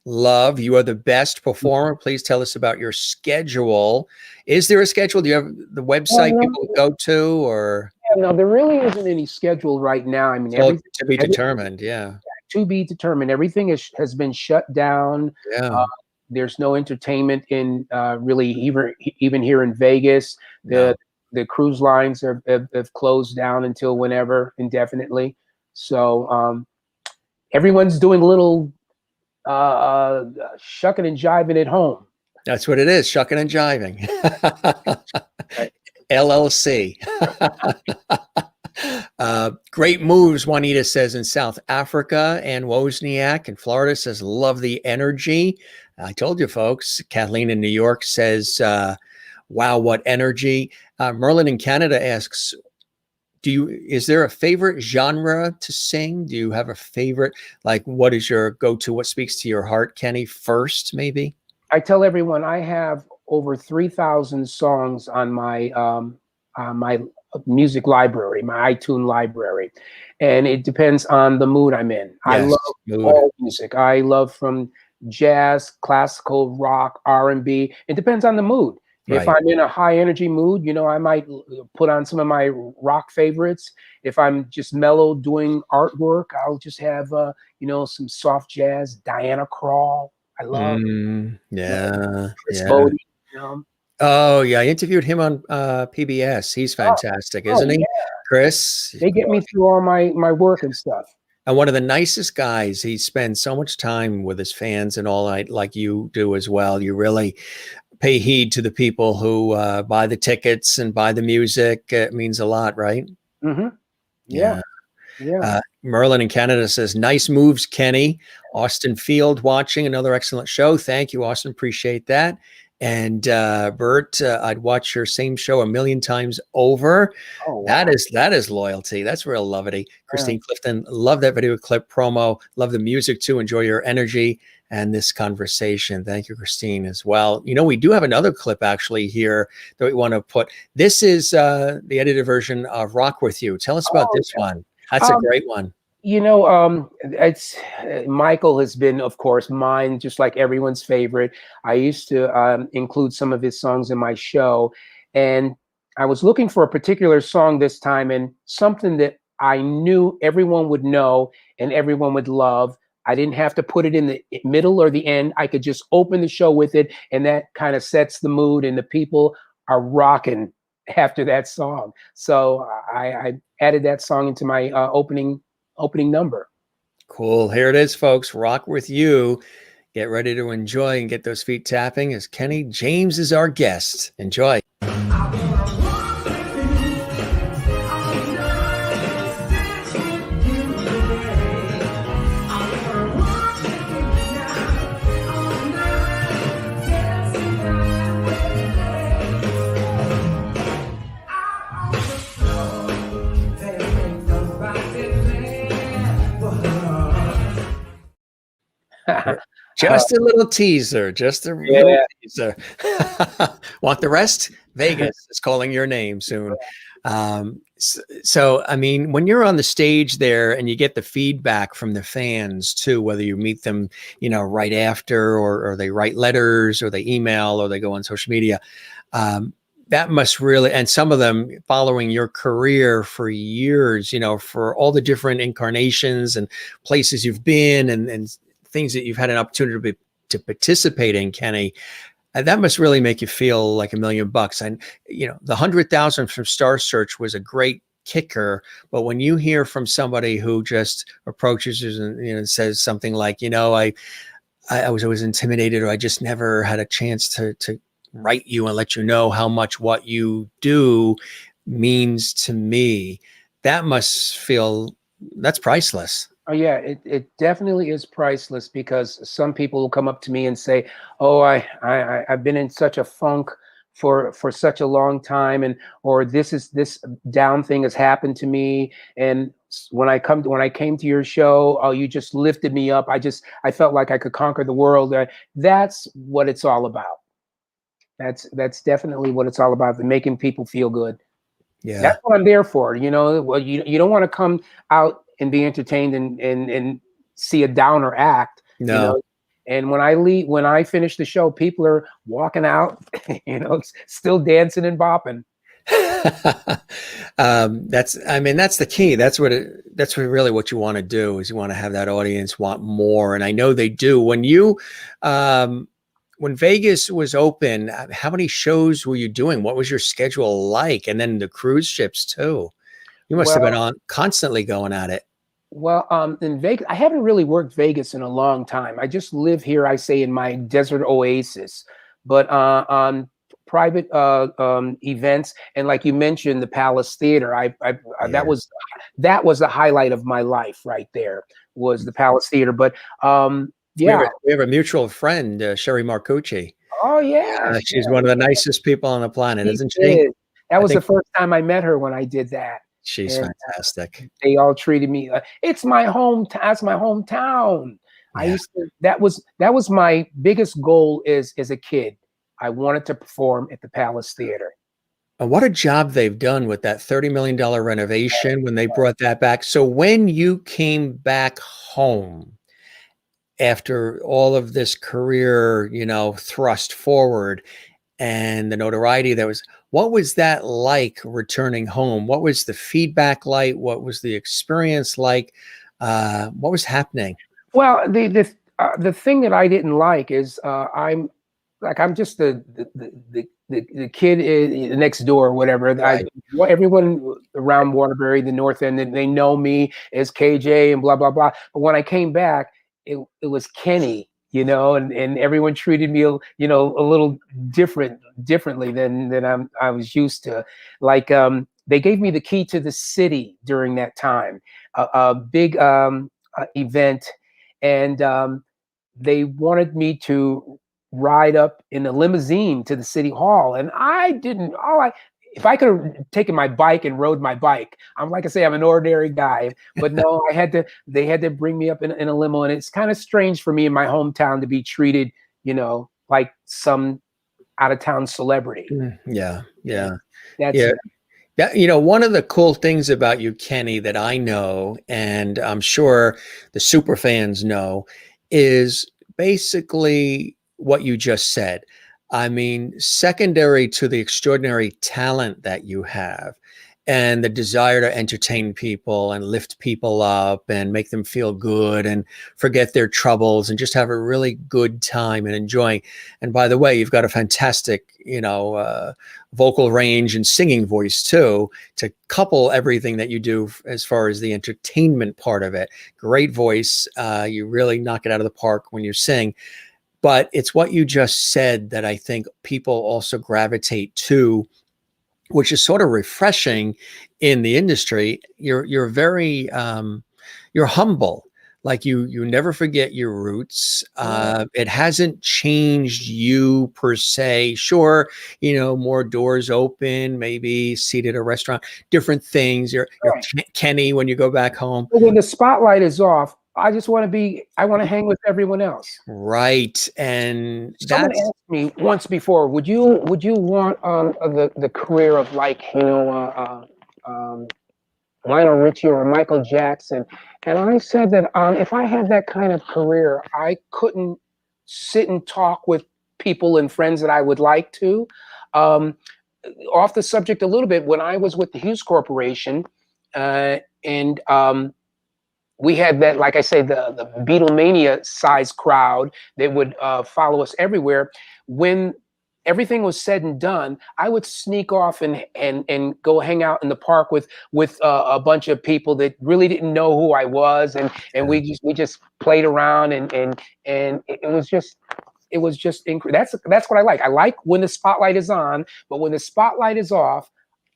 love, you are the best performer. Please tell us about your schedule. Is there a schedule? Do you have the website people go to, or? Yeah, no, there really isn't any schedule right now. I mean, So to be determined, yeah. To be determined. Everything has been shut down. Yeah. There's no entertainment in really even here in Vegas. No. The cruise lines have closed down until whenever, indefinitely. So everyone's doing a little shucking and jiving at home. That's what it is, shucking and jiving. LLC. Great moves, Juanita says, in South Africa. And Wozniak in Florida says, love the energy. I told you, folks. Kathleen in New York says, wow, what energy. Merlin in Canada asks, is there a favorite genre to sing? Do you have a favorite? Like, what is your go-to? What speaks to your heart, Kenny, first, maybe? I tell everyone I have over 3,000 songs on my music library, my iTunes library, and it depends on the mood I'm in. Yes, I love all music. I love from jazz, classical, rock, R&B. It depends on the mood. Right. If I'm in a high energy mood, I might put on some of my rock favorites. If I'm just mellow doing artwork, I'll just have some soft jazz. Diana Krall, I love. Chris Bodie, Oh yeah, I interviewed him on PBS. He's fantastic, isn't he? Yeah. Chris. They get me through all my work and stuff. And one of the nicest guys. He spends so much time with his fans and all that, like you do as well. You really pay heed to the people who buy the tickets and buy the music. It means a lot, right? Mm-hmm. Yeah. Merlin in Canada says, nice moves, Kenny. Austin Field watching, another excellent show. Thank you, Austin. Appreciate that. And Bert, I'd watch your same show a million times over. Oh, wow. That is loyalty. That's real lovity. Christine Clifton, love that video clip promo. Love the music too. Enjoy your energy and this conversation. Thank you, Christine, as well. You know, we do have another clip actually here that we want to put. This is the edited version of Rock With You. Tell us about this one. That's a great one. You know, it's Michael has been, of course, mine, just like everyone's favorite. I used to include some of his songs in my show, and I was looking for a particular song this time, and something that I knew everyone would know and everyone would love. I didn't have to put it in the middle or the end. I could just open the show with it, and that kind of sets the mood, and the people are rocking after that song. So I added that song into my opening number. Cool. Here it is, folks. Rock With You. Get ready to enjoy and get those feet tapping as Kenny James is our guest. Enjoy. Just a little teaser, just a little teaser. Want the rest? Vegas is calling your name soon. So, I mean, when you're on the stage there and you get the feedback from the fans too, whether you meet them, you know, right after, or they write letters, or they email, or they go on social media, that must really, and some of them following your career for years, you know, for all the different incarnations and places you've been, and things that you've had an opportunity to participate in, Kenny, that must really make you feel like $1 million. And, you know, the 100,000 from Star Search was a great kicker. But when you hear from somebody who just approaches you and, you know, says something like, you know, I was always intimidated, or I just never had a chance to write you and let you know how much what you do means to me, that must feel, that's priceless. Oh yeah, it definitely is priceless, because some people will come up to me and say, "Oh, I've been in such a funk for such a long time, and or this down thing has happened to me, and when I came to your show, oh, you just lifted me up. I felt like I could conquer the world." That's what it's all about. That's definitely what it's all about, making people feel good. Yeah. That's what I'm there for. You know, well, you don't want to come out and be entertained and see a downer act. No. You know, and when I finish the show, people are walking out, you know, still dancing and bopping. That's the key. That's really what you want to do, is you want to have that audience want more. And I know they do. When you, when Vegas was open, how many shows were you doing? What was your schedule like? And then the cruise ships too. You must have been on constantly going at it. Well, in Vegas, I haven't really worked Vegas in a long time. I just live here, I say, in my desert oasis. But on private events, and like you mentioned, the Palace Theater, that was the highlight of my life right there, was the Palace Theater. But yeah, we have a mutual friend, Sherry Marcucci. Oh yeah, she's one of the nicest people on the planet, isn't she? That was the first time I met her, when I did that. She's fantastic. They all treated me. It's my home. That's my hometown. Yeah. I used to. That was my biggest goal as a kid. I wanted to perform at the Palace Theater. And what a job they've done with that $30 million renovation when they brought that back. So when you came back home after all of this career, you know, thrust forward, and the notoriety that was, what was that like returning home? What was the feedback like? What was the experience like? What was happening? Well, the thing that I didn't like is I'm just the kid next door or whatever. Right. Everyone around Waterbury, the North End, they know me as KJ and blah blah blah. But when I came back, it was Kenny. You know, and everyone treated me, you know, a little differently than I was used to. Like, they gave me the key to the city during that time, a big event, and they wanted me to ride up in a limousine to the city hall, and I didn't. if I could have taken my bike and rode my bike, I'm like I say, I'm an ordinary guy, but no, they had to bring me up in a limo. And it's kind of strange for me in my hometown to be treated, like some out of town celebrity. Yeah. That's it. Yeah, one of the cool things about you, Kenny, that I know, and I'm sure the super fans know, is basically what you just said. I mean, secondary to the extraordinary talent that you have and the desire to entertain people and lift people up and make them feel good and forget their troubles and just have a really good time and enjoying. And by the way, you've got a fantastic, vocal range and singing voice too, to couple everything that you do as far as the entertainment part of it. Great voice. You really knock it out of the park when you sing. But it's what you just said that I think people also gravitate to, which is sort of refreshing in the industry. You're very you're humble. Like you never forget your roots. It hasn't changed you per se. Sure, more doors open, maybe seated at a restaurant, different things. You're Kenny when you go back home. But when the spotlight is off, I want to hang with everyone else. Right. And someone asked me once before, would you want the career of like, Lionel Richie or Michael Jackson? And I said that if I had that kind of career, I couldn't sit and talk with people and friends that I would like to. Off the subject a little bit, when I was with the Hughes Corporation, and we had that, like I say, the Beatlemania size crowd that would follow us everywhere. When everything was said and done, I would sneak off and go hang out in the park with a bunch of people that really didn't know who I was, and we just played around, and it was just that's what I like. I like when the spotlight is on, but when the spotlight is off,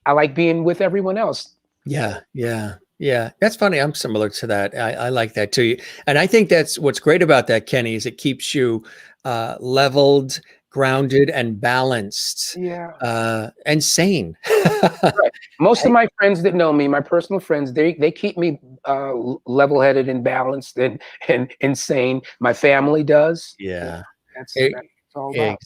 I like being with everyone else. Yeah, that's funny. I'm similar to that. I like that too. And I think that's what's great about that, Kenny, is it keeps you leveled, grounded, and balanced. And sane. Right. Most of my friends that know me, my personal friends, they keep me level-headed and balanced and insane. My family does. Yeah. That's all about.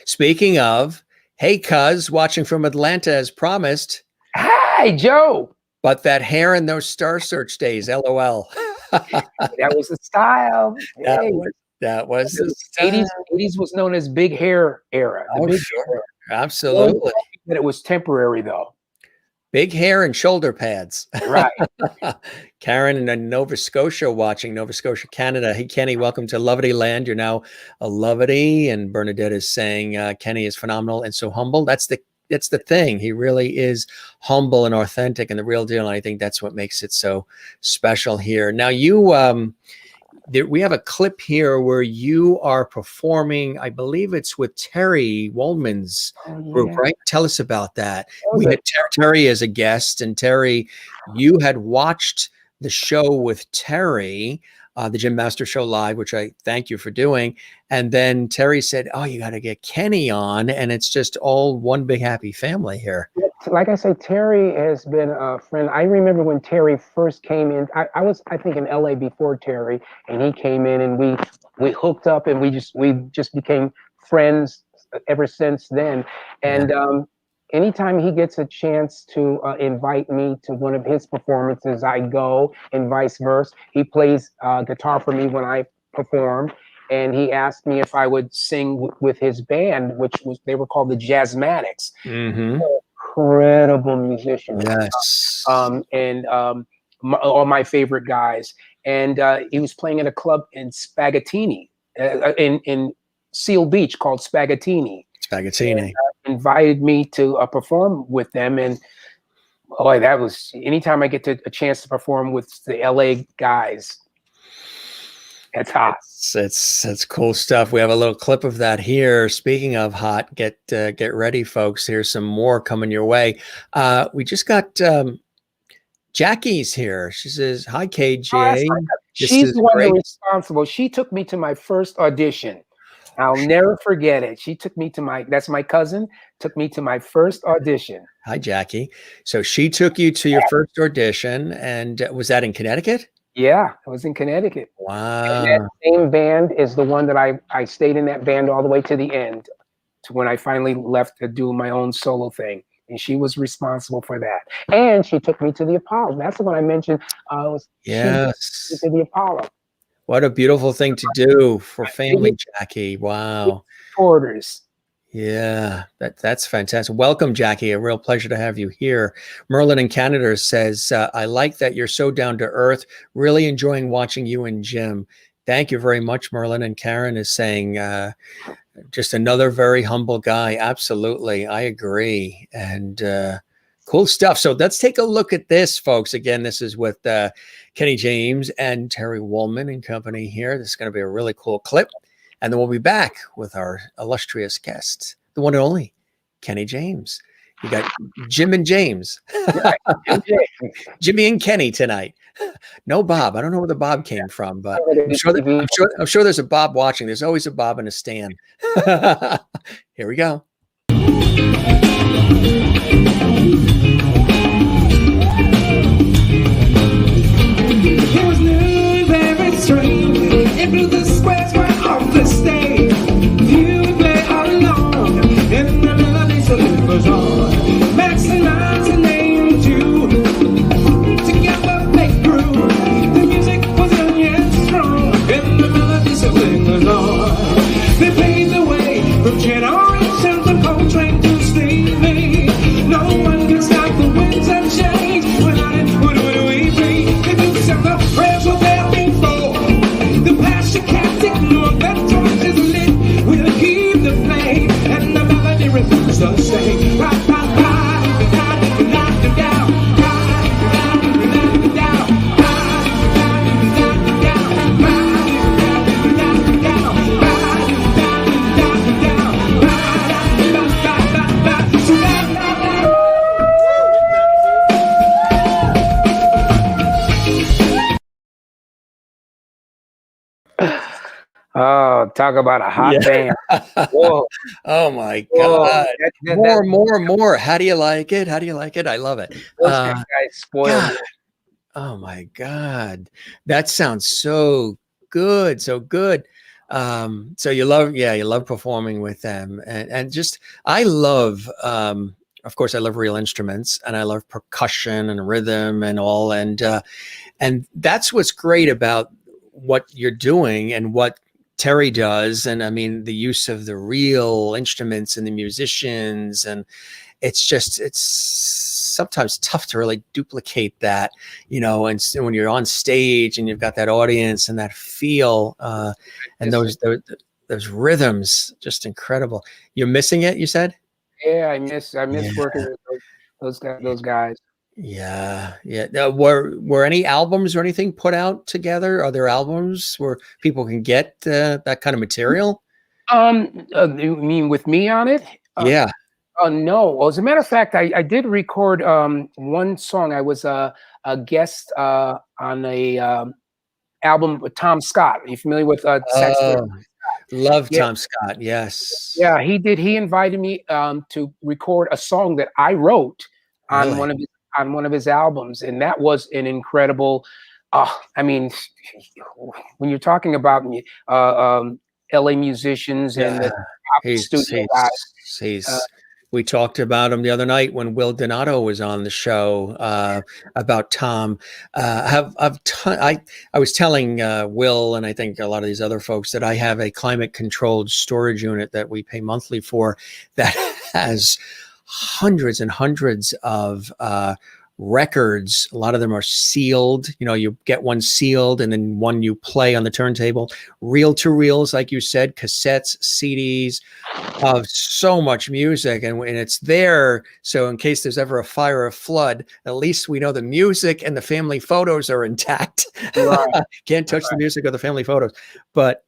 Speaking of, hey, cuz, watching from Atlanta as promised. Hi, Joe. But that hair in those Star Search days, LOL. That was the style. That was the style. 80s was known as big hair era. Sure. Absolutely. That it was temporary though. Big hair and shoulder pads. Right. Karen in Nova Scotia watching, Nova Scotia, Canada. Hey, Kenny, welcome to Lovity Land. You're now a Lovity. And Bernadette is saying Kenny is phenomenal and so humble. That's the thing. He really is humble and authentic and the real deal. And I think that's what makes it so special here. Now we have a clip here where you are performing, I believe it's with Terry Wollman's group, right? Tell us about that. We had Terry as a guest, and Terry, you had watched the show with Terry, the Jim Master Show Live, which I thank you for doing. And then Terry said, oh, you got to get Kenny on. And it's just all one big happy family here. Like I say, Terry has been a friend. I remember when Terry first came in, I was, I think, in LA before Terry, and he came in and we hooked up and we just became friends ever since then. And anytime he gets a chance to invite me to one of his performances, I go, and vice versa. He plays guitar for me when I perform, and he asked me if I would sing with his band, they were called the Jazzmatics. Incredible musicians. Yes. All my favorite guys. And he was playing at a club in Spagattini, in Seal Beach, called Spagattini. Spagattini. And, invited me to perform with them, and boy, that was, anytime I get a chance to perform with the LA guys, that's hot. It's cool stuff. We have a little clip of that here. Speaking of hot, get ready, folks. Here's some more coming your way. We just got Jackie's here. She says, "Hi, KJ." She's the one responsible. She took me to my first audition. I'll never forget it. She took me to that's my cousin, took me to my first audition. Hi, Jackie. So she took you to your first audition, and was that in Connecticut? Yeah, I was in Connecticut. And that Wow. same band is the one that I stayed in that band all the way to the end, to when I finally left to do my own solo thing. And she was responsible for that. And she took me to the Apollo. That's the one I mentioned. She took me Yes. to the Apollo. What a beautiful thing to do for family, Jackie. Wow. Orders. Yeah, that's fantastic. Welcome, Jackie. A real pleasure to have you here. Merlin in Canada says, I like that you're so down to earth. Really enjoying watching you and Jim. Thank you very much, Merlin. And Karen is saying, just another very humble guy. Absolutely. I agree. And cool stuff. So let's take a look at this, folks. Again, this is with Kenny James and Terry Woolman and company here. This is going to be a really cool clip. And then we'll be back with our illustrious guest, the one and only Kenny James. You got Jim and James. Jimmy and Kenny tonight. No Bob. I don't know where the Bob came from, but I'm sure there's a Bob watching. There's always a Bob in a stand. Here we go. It was new, very strange. It blew the squares right off the stage. You play all alone, and the melody so it goes on. Max and I's a name too. Together they grew. The music was young and strong, and the melody so it goes on. They paved the way from generations of Coltrane to Stevie. No one can stop the winds of change. Without it, what would we be? If you set the prayers were there before, the past you can't ignore. That torch is lit. We'll keep the flame, and the melody remains the same. Rock, rock, rock, knock it down. Oh, talk about a hot band. Whoa. Oh my Whoa. God. More. How do you like it? How do you like it? I love it. Those guys spoiled God. me. Oh my God. That sounds so good. So good. So you love performing with them. And just, I love, of course, I love real instruments and I love percussion and rhythm and all. And that's what's great about what you're doing and what Terry does. And I mean, the use of the real instruments and the musicians, and it's sometimes tough to really duplicate that, and when you're on stage and you've got that audience and that feel, and those rhythms, just incredible. You're missing it, you said? Yeah, I miss working with those guys. Yeah. Now, were any albums or anything put out together? Are there albums where people can get that kind of material? You mean with me on it? Yeah. No. Well, as a matter of fact, I did record one song. I was a guest on a album with Tom Scott. Are you familiar with saxophone? Love Tom Scott. Yes. Yeah, he did. He invited me to record a song that I wrote on Really? one of his albums, and that was an incredible. I mean, when you're talking about LA musicians and the top studio guys. We talked about him the other night when Will Donato was on the show about Tom. I was telling Will, and I think a lot of these other folks, that I have a climate-controlled storage unit that we pay monthly for that has hundreds and hundreds of records. A lot of them are sealed. You get one sealed and then one you play on the turntable. Reel to reels, like you said, cassettes, CDs of so much music, and it's there. So in case there's ever a fire or flood, at least we know the music and the family photos are intact. Right. Can't touch the music or the family photos. But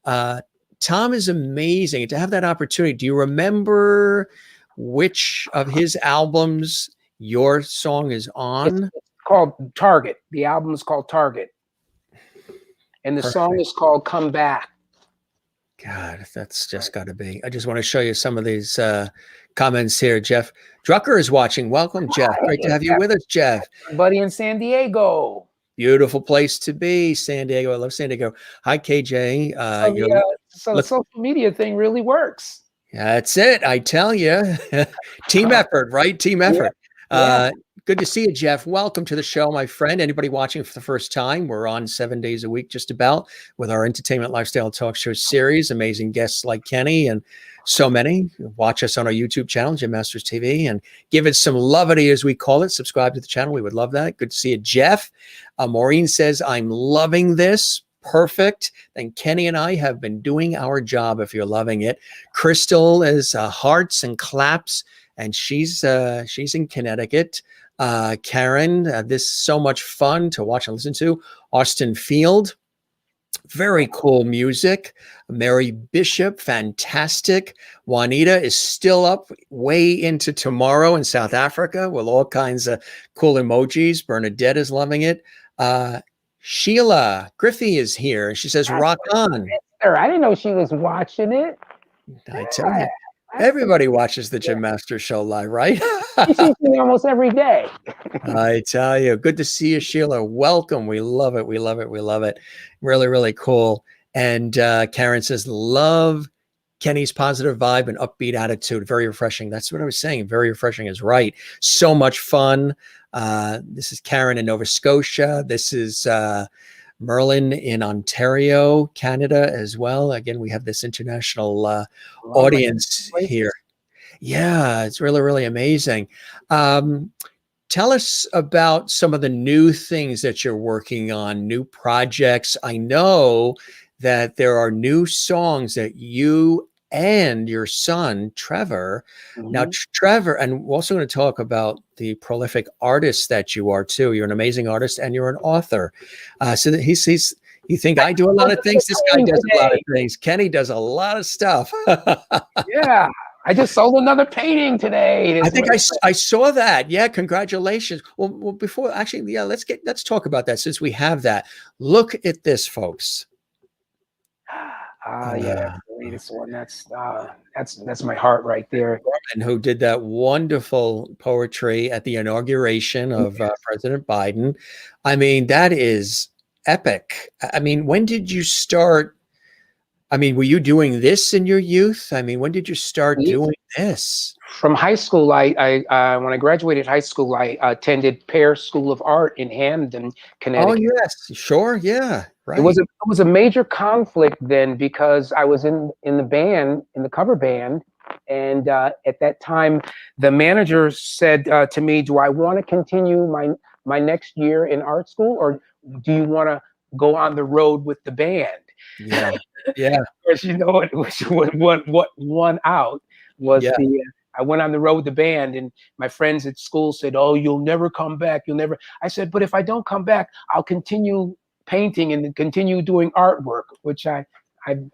Tom is amazing to have that opportunity. Do you remember which of his albums your song is on? It's called Target. The album is called Target. And the song is called Come Back. God, that's just got to be. I just want to show you some of these comments here. Jeff Drucker is watching. Welcome, Jeff. Great to have you with us, Jeff. Buddy in San Diego. Beautiful place to be, San Diego. I love San Diego. Hi, KJ. So the social media thing really works. That's it. I tell you, team effort, right? Team effort. Yeah. Good to see you, Jeff. Welcome to the show, my friend. Anybody watching for the first time, we're on 7 days a week, just about, with our entertainment lifestyle talk show series. Amazing guests like Kenny and so many. Watch us on our YouTube channel, Jim Masters TV, and give it some lovity, as we call it. Subscribe to the channel. We would love that. Good to see you, Jeff. Maureen says, I'm loving this. Perfect. Then Kenny and I have been doing our job if you're loving it. Crystal is hearts and claps, and she's in Connecticut. Karen, this is so much fun to watch and listen to. Austin Field, very cool music. Mary Bishop, fantastic. Juanita is still up way into tomorrow in South Africa with all kinds of cool emojis. Bernadette is loving it. Sheila Griffey is here, and she says, rock on. I didn't know she was watching it. I tell you, everybody watches the Jim Masters Show live, right? She sees me almost every day. I tell you, good to see you, Sheila. Welcome. We love it. We love it. We love it. Really, really cool. And Karen says, love Kenny's positive vibe and upbeat attitude. Very refreshing. That's what I was saying. Very refreshing is right. So much fun. This is Karen in Nova Scotia. This is Merlin in Ontario, Canada as well. Again, we have this international audience here. Yeah, it's really, really amazing. Tell us about some of the new things that you're working on, new projects. I know that there are new songs that you and your son, Trevor. Now, Trevor, and we're also going to talk about the prolific artist that you are too. You're an amazing artist and you're an author. So that he's you think I do a lot of things? This guy does a lot of things. Kenny does a lot of stuff. Yeah. I just sold another painting today. I think I saw that. Yeah, congratulations. Well, before actually, yeah, let's talk about that since we have that. Look at this, folks. Yeah, the latest one. That's my heart right there. And who did that wonderful poetry at the inauguration of President Biden? I mean, that is epic. I mean, when did you start? I mean, were you doing this in your youth? I mean, when did you start doing this? From high school, I when I graduated high school, I attended Pear School of Art in Hamden, Connecticut. Oh yes, sure, yeah, right. It was a major conflict then because I was in the band, in the cover band, and at that time, the manager said to me, "Do I want to continue my next year in art school, or do you want to go on the road with the band?" Yeah, yeah. Because you know what won out was I went on the road with the band, and my friends at school said, "Oh, you'll never come back. You'll never." I said, "But if I don't come back, I'll continue painting and continue doing artwork," which I've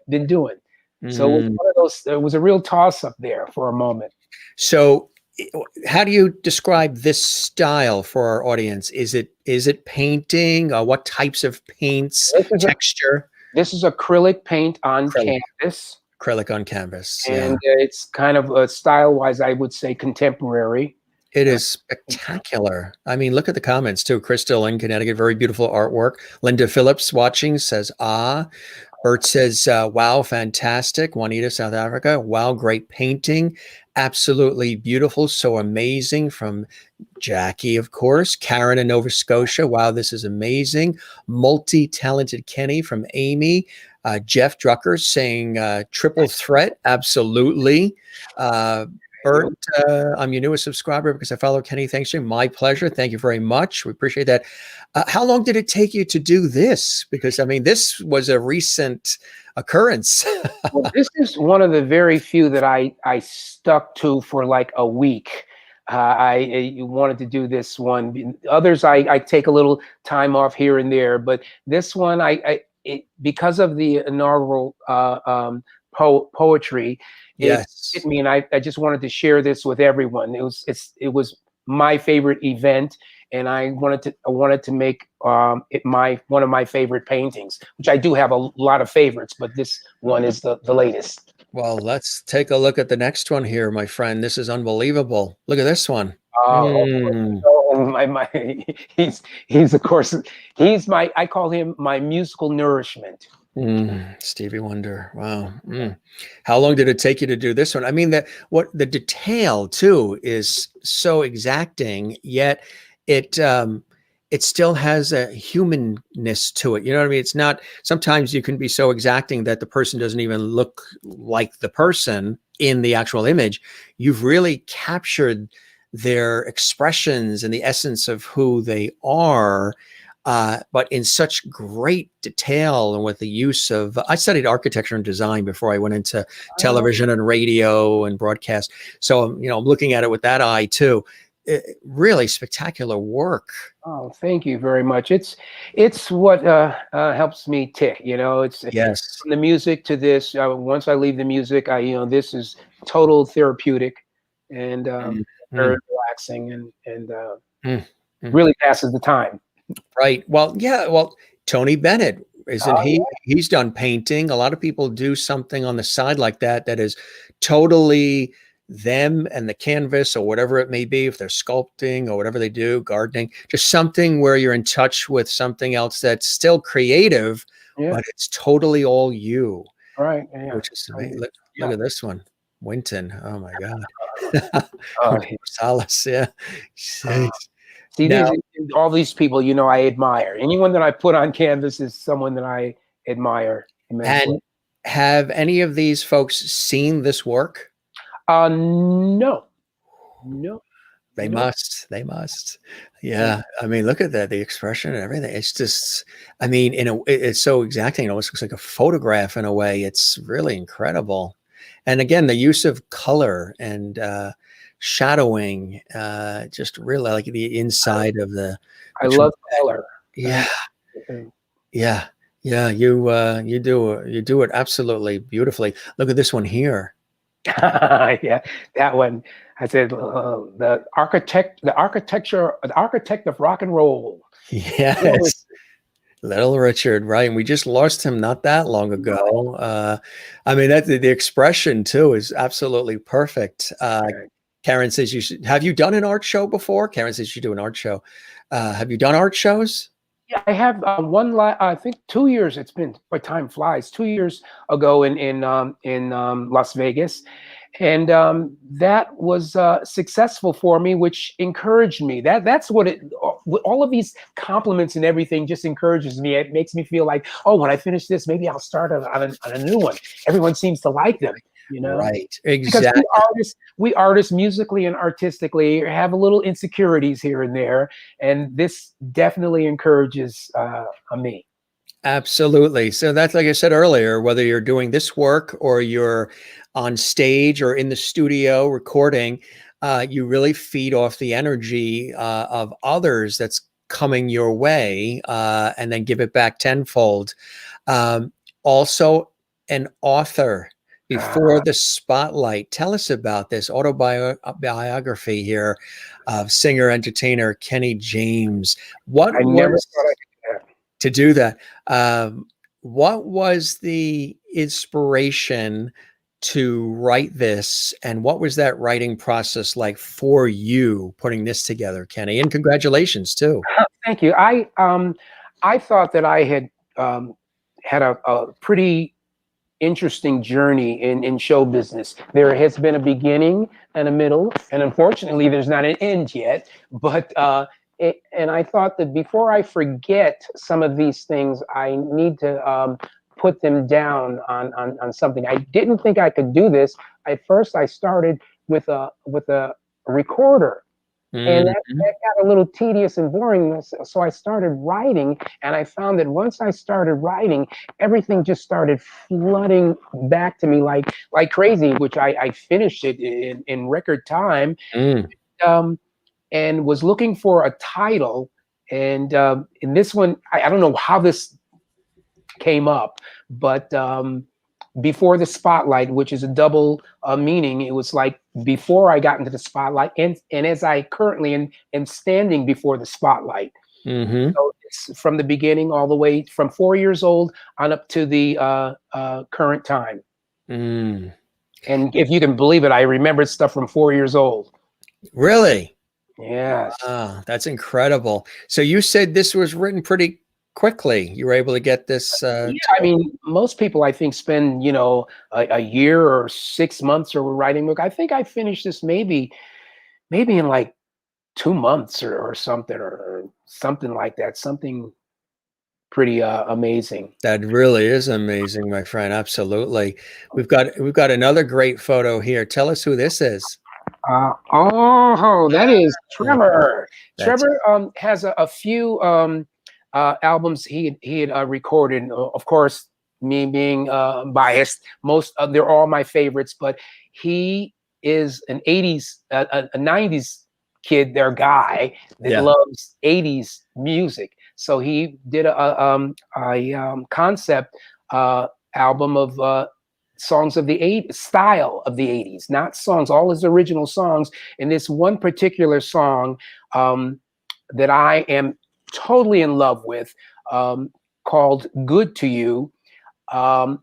been doing. So it was one of those. It was a real toss up there for a moment. So, how do you describe this style for our audience? Is it painting? What types of paints? Texture? This is acrylic paint on canvas. Acrylic on canvas. And it's kind of style-wise, I would say contemporary. It is spectacular. I mean, look at the comments too. Crystal in Connecticut, very beautiful artwork. Linda Phillips watching says, Bert says, wow, fantastic. Juanita, South Africa. Wow, great painting. Absolutely beautiful. So amazing. From Jackie, of course. Karen in Nova Scotia. Wow, this is amazing. Multi-talented Kenny from Amy. Jeff Drucker saying triple threat. Absolutely. Bert, I'm your newest subscriber because I follow Kenny. Thanks, Jim. My pleasure. Thank you very much. We appreciate that. How long did it take you to do this? Because, I mean, this was a recent occurrence. Well, this is one of the very few that I stuck to for like a week. I wanted to do this one. Others, I take a little time off here and there. But this one, because of the inaugural poetry, yes, it hit me, and I just wanted to share this with everyone. It was my favorite event, and I wanted to make one of my favorite paintings, which I do have a lot of favorites, but this one is the latest. Well, let's take a look at the next one here, my friend. This is unbelievable. Look at this one. Oh, Mm, my he's of course I call him my musical nourishment. Stevie Wonder. Wow. How long did it take you to do this one? I mean, the detail too is so exacting, yet it still has a humanness to it. You know what I mean? It's not, sometimes you can be so exacting that the person doesn't even look like the person in the actual image. You've really captured their expressions and the essence of who they are, but in such great detail and with the use of, I studied architecture and design before I went into television and radio and broadcast. So, I'm looking at it with that eye too. Really spectacular work. Oh, thank you very much. It's what helps me tick. It's Yes. from the music to this. Once I leave the music, this is total therapeutic and very relaxing and really passes the time. Right. Well, yeah. Well, Tony Bennett, isn't he? Yeah. He's done painting. A lot of people do something on the side like that is totally them and the canvas or whatever it may be, if they're sculpting or whatever they do, gardening, just something where you're in touch with something else that's still creative, but it's totally all you. Right. Yeah. Which is amazing. Look at this one. Winton. Oh my God. Solace. Yeah. See, Now, all these people, I admire. Anyone that I put on canvas is someone that I admire immensely. and have any of these folks seen this work? No. They must. Yeah. I mean, look at that, the expression and everything. It's just, I mean, it's so exacting. It almost looks like a photograph in a way. It's really incredible. And again, the use of color and shadowing, just really like the inside of the. I love color. Yeah. Yeah. You do it absolutely beautifully. Look at this one here. Yeah, that one. I said the architect of rock and roll. Yes. Little Richard, right? And we just lost him not that long ago. I mean, that the expression too is absolutely perfect. Karen says have you done an art show before? Karen says you do an art show. Have you done art shows? Yeah, I have I think 2 years. It's been, boy, time flies. 2 years ago in Las Vegas, and that was successful for me, which encouraged me. That's what all of these compliments and everything just encourages me. It makes me feel like, oh, when I finish this, maybe I'll start on a new one. Everyone seems to like them. Right, exactly. Because we artists musically and artistically have a little insecurities here and there, and this definitely encourages me. Absolutely. So that's, like I said earlier, whether you're doing this work or you're on stage or in the studio recording, you really feed off the energy of others that's coming your way, and then give it back tenfold. Also, an author. Before the Spotlight, tell us about this autobiography here of singer-entertainer Kenny James. I never thought I could do that. What was the inspiration to write this, and what was that writing process like for you putting this together, Kenny? And congratulations too. Thank you. I thought that I had had a pretty interesting journey in show business. There has been a beginning and a middle, and unfortunately there's not an end yet, but and I thought that before I forget some of these things, I need to put them down on something. I didn't think I could do this. At first I started with a recorder. And that got a little tedious and boring. So I started writing, and I found that once I started writing, everything just started flooding back to me like crazy, which I finished it in record time, and was looking for a title. And in this one, I don't know how this came up, but Before the Spotlight, which is a double meaning. It was like before I got into the spotlight, and as I currently am standing before the spotlight. So from the beginning all the way from 4 years old on up to the current time. Mm. And if you can believe it, I remembered stuff from 4 years old. Really? Yes. Ah, that's incredible. So you said this was written pretty quickly. You were able to get this. Yeah, I mean, most people I think spend, you know, a year or 6 months or writing a book. I think I finished this maybe in like 2 months or something like that. Something pretty amazing. That really is amazing, my friend. Absolutely. We've got another great photo here. Tell us who this is. That is Trevor. That's- Trevor has a few albums he had recorded. Of course, me being biased, they're all my favorites. But he is an a 90s kid, their guy that loves 80s music. So he did a concept album of songs of the 80s, style of the 80s, not songs, all his original songs. And this one particular song that I am totally in love with, called Good to You.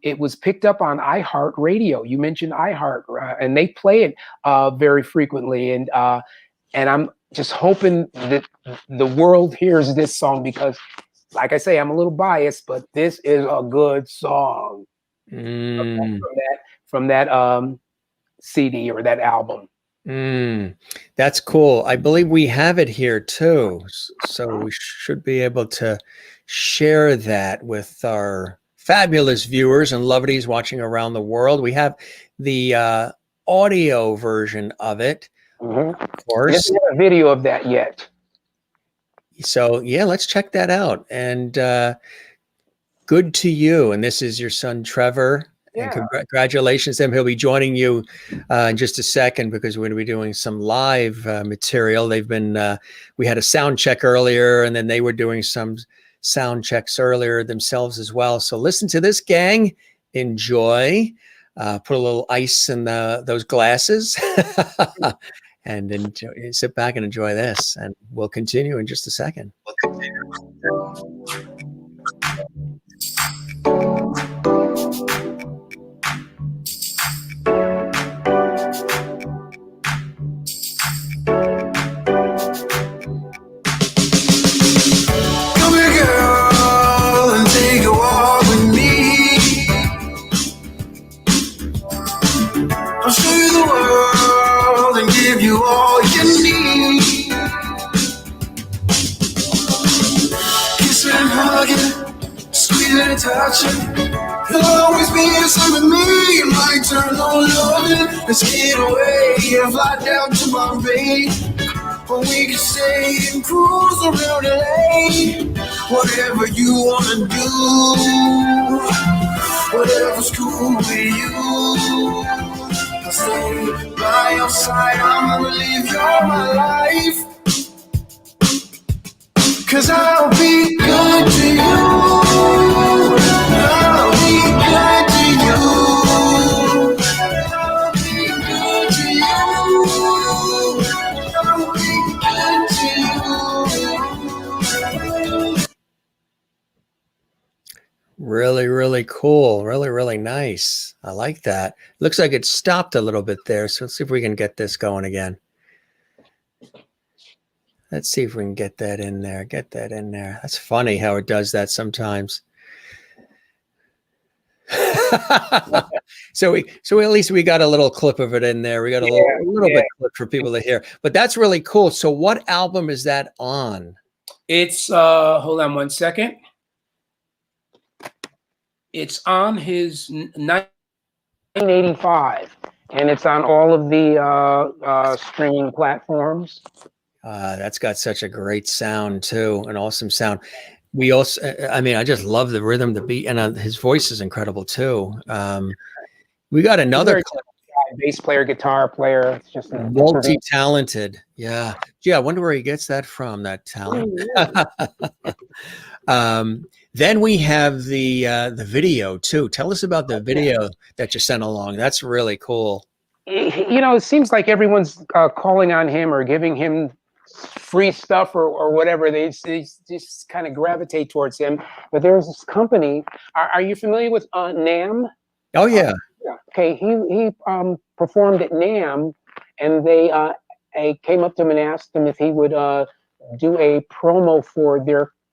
It was picked up on iHeartRadio. You mentioned iHeart, and they play it very frequently. And I'm just hoping that the world hears this song because, like I say, I'm a little biased, but this is a good song from that CD or that album. That's cool. I believe we have it here too. So we should be able to share that with our fabulous viewers and lovities watching around the world. We have the audio version of it, of course. I didn't have a video of that yet. So yeah, let's check that out. And Good to You. And this is your son, Trevor. Yeah. And congratulations to him. He'll be joining you in just a second because we're going to be doing some live material. They've been, we had a sound check earlier, and then they were doing some sound checks earlier themselves as well. So listen to this, gang. Enjoy. Put a little ice in those glasses and enjoy, sit back and enjoy this. And we'll continue in just a second. I'll show you the world and give you all you need. Kissing and hugging, squeezing and touching. You'll always be inside with me. My turn on loving. Let's get away and fly down to Bombay. Or we can stay and cruise around LA. Whatever you wanna do, whatever's cool with you. I'll stay by your side, I'm gonna live your my life. 'Cause I'll be good to you. I'll be good to you. I'll be good to you. I'll be good to you. Really, really cool. Really, really nice. I like that. Looks like it stopped a little bit there. So let's see if we can get this going again. Let's see if we can get that in there. Get that in there. That's funny how it does that sometimes. So at least we got a little clip of it in there. We got a little bit clip for people to hear. But that's really cool. So what album is that on? It's hold on one second. It's on his 1985, and it's on all of the streaming platforms. That's got such a great sound too, an awesome sound. We also, I mean, I just love the rhythm, the beat, and his voice is incredible too. We got another bass player, guitar player. It's just multi-talented. Yeah. I wonder where he gets that from, that talent. Then we have the video too. Tell us about the video that you sent along. That's really cool. You know, it seems like everyone's calling on him or giving him free stuff or whatever, they just kind of gravitate towards him. But there's this company. Are you familiar with NAMM? Oh yeah. Yeah. Okay, he performed at NAMM, and they came up to him and asked him if he would do a promo for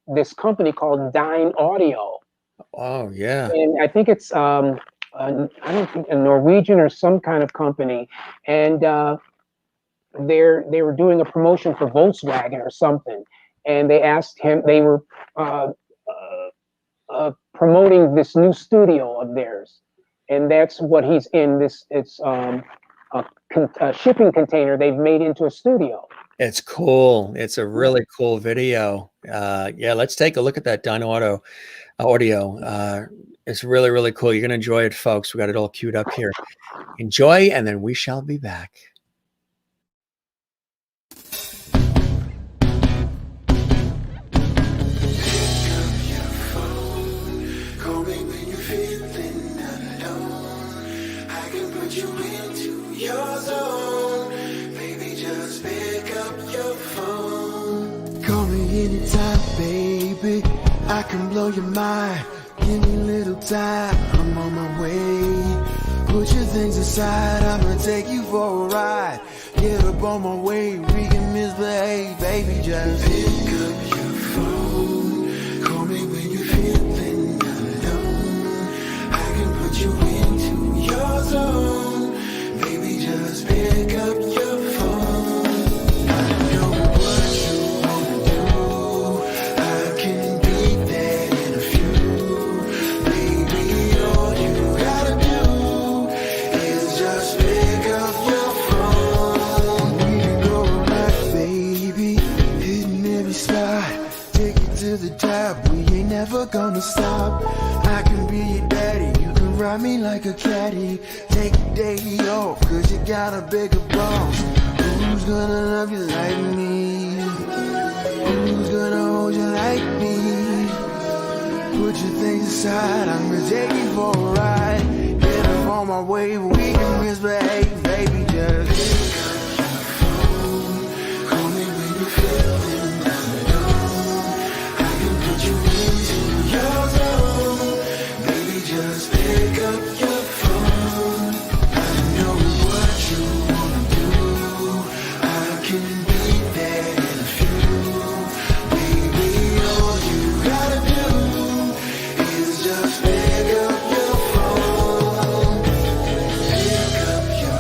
this company called Dine Audio. Oh yeah. And I think it's I don't think a Norwegian or some kind of company, and they were doing a promotion for Volkswagen or something, and they asked him. They were promoting this new studio of theirs, and that's what he's in. It's a shipping container they've made into a studio. It's cool. It's a really cool video. Yeah, let's take a look at that Dine Audio. It's really, really cool. You're going to enjoy it, folks. We got it all queued up here. Enjoy, and then we shall be back. Your zone, baby, just pick up your phone. Call me anytime, baby. I can blow your mind. Give me a little time. I'm on my way. Put your things aside. I'ma take you for a ride. Get up on my way. We can misbehave, baby. Just pick up your phone. Call me when you're feeling alone. I can put you into your zone. Just pick up your phone. I know what you wanna do. I can be there in a few. Baby, all you gotta do is just pick up your phone. We can go right, baby, hitting every spot. Take it to the top. We ain't never gonna stop. I can be your daddy. You can ride me like a caddy. Take a day off, cause you got a bigger boss. Who's gonna love you like me? Who's gonna hold you like me? Put your things aside, I'm gonna take you for a ride. Get up on my way, we can misbehave, baby, just pick up your phone. Call me when you're feeling alone. I can put you into your zone. Baby, just pick up your phone. I know what you wanna do. I can be there in a few. Baby, all you gotta do is just pick up your phone. Pick up your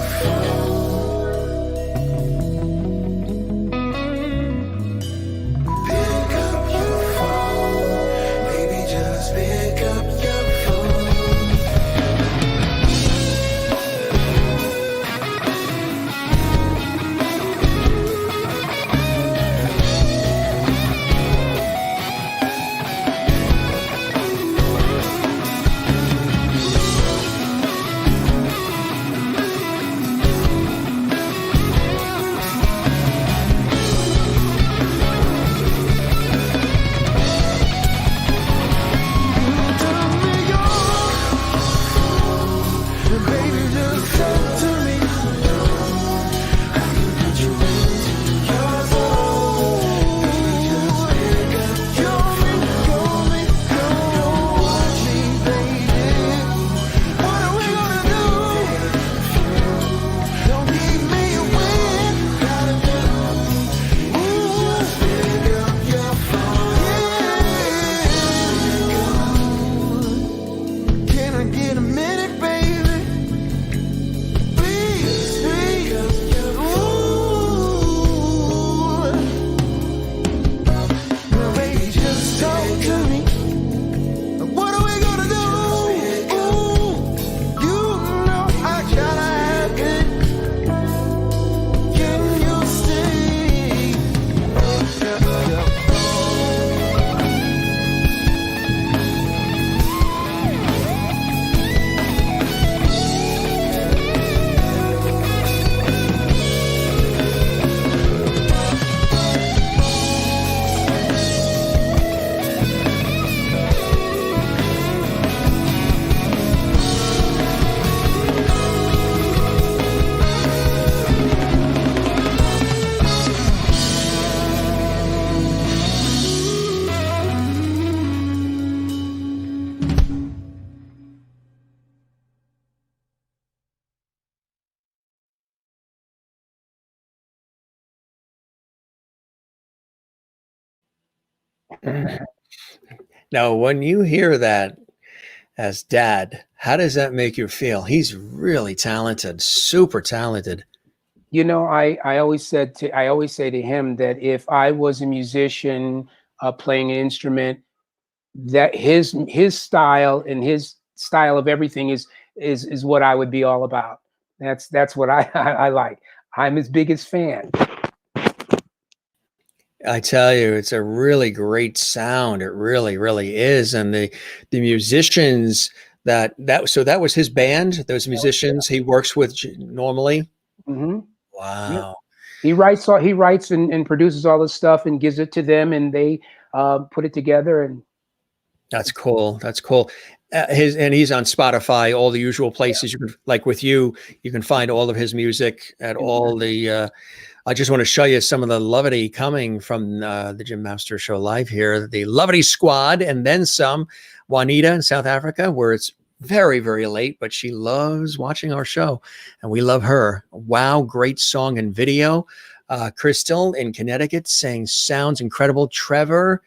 Now, when you hear that as dad, how does that make you feel? He's really talented, super talented. You know, I always I always say to him that if I was a musician playing an instrument, that his style and his style of everything is what I would be all about. That's what I like. I'm his biggest fan. I tell you, it's a really great sound. It really, really is. And the musicians so that was his band, those musicians he works with normally. Hmm. Yeah. Wow. He writes and produces all this stuff and gives it to them, and they put it together. And That's cool. That's cool. He's on Spotify, all the usual places you can, like with you can find all of his music at all the. I just want to show you some of the levity coming from the Jim Master Show live here. The Levity Squad, and then some. Juanita in South Africa, where it's very, very late, but she loves watching our show, and we love her. Wow, great song and video. Crystal in Connecticut saying sounds incredible. Trevor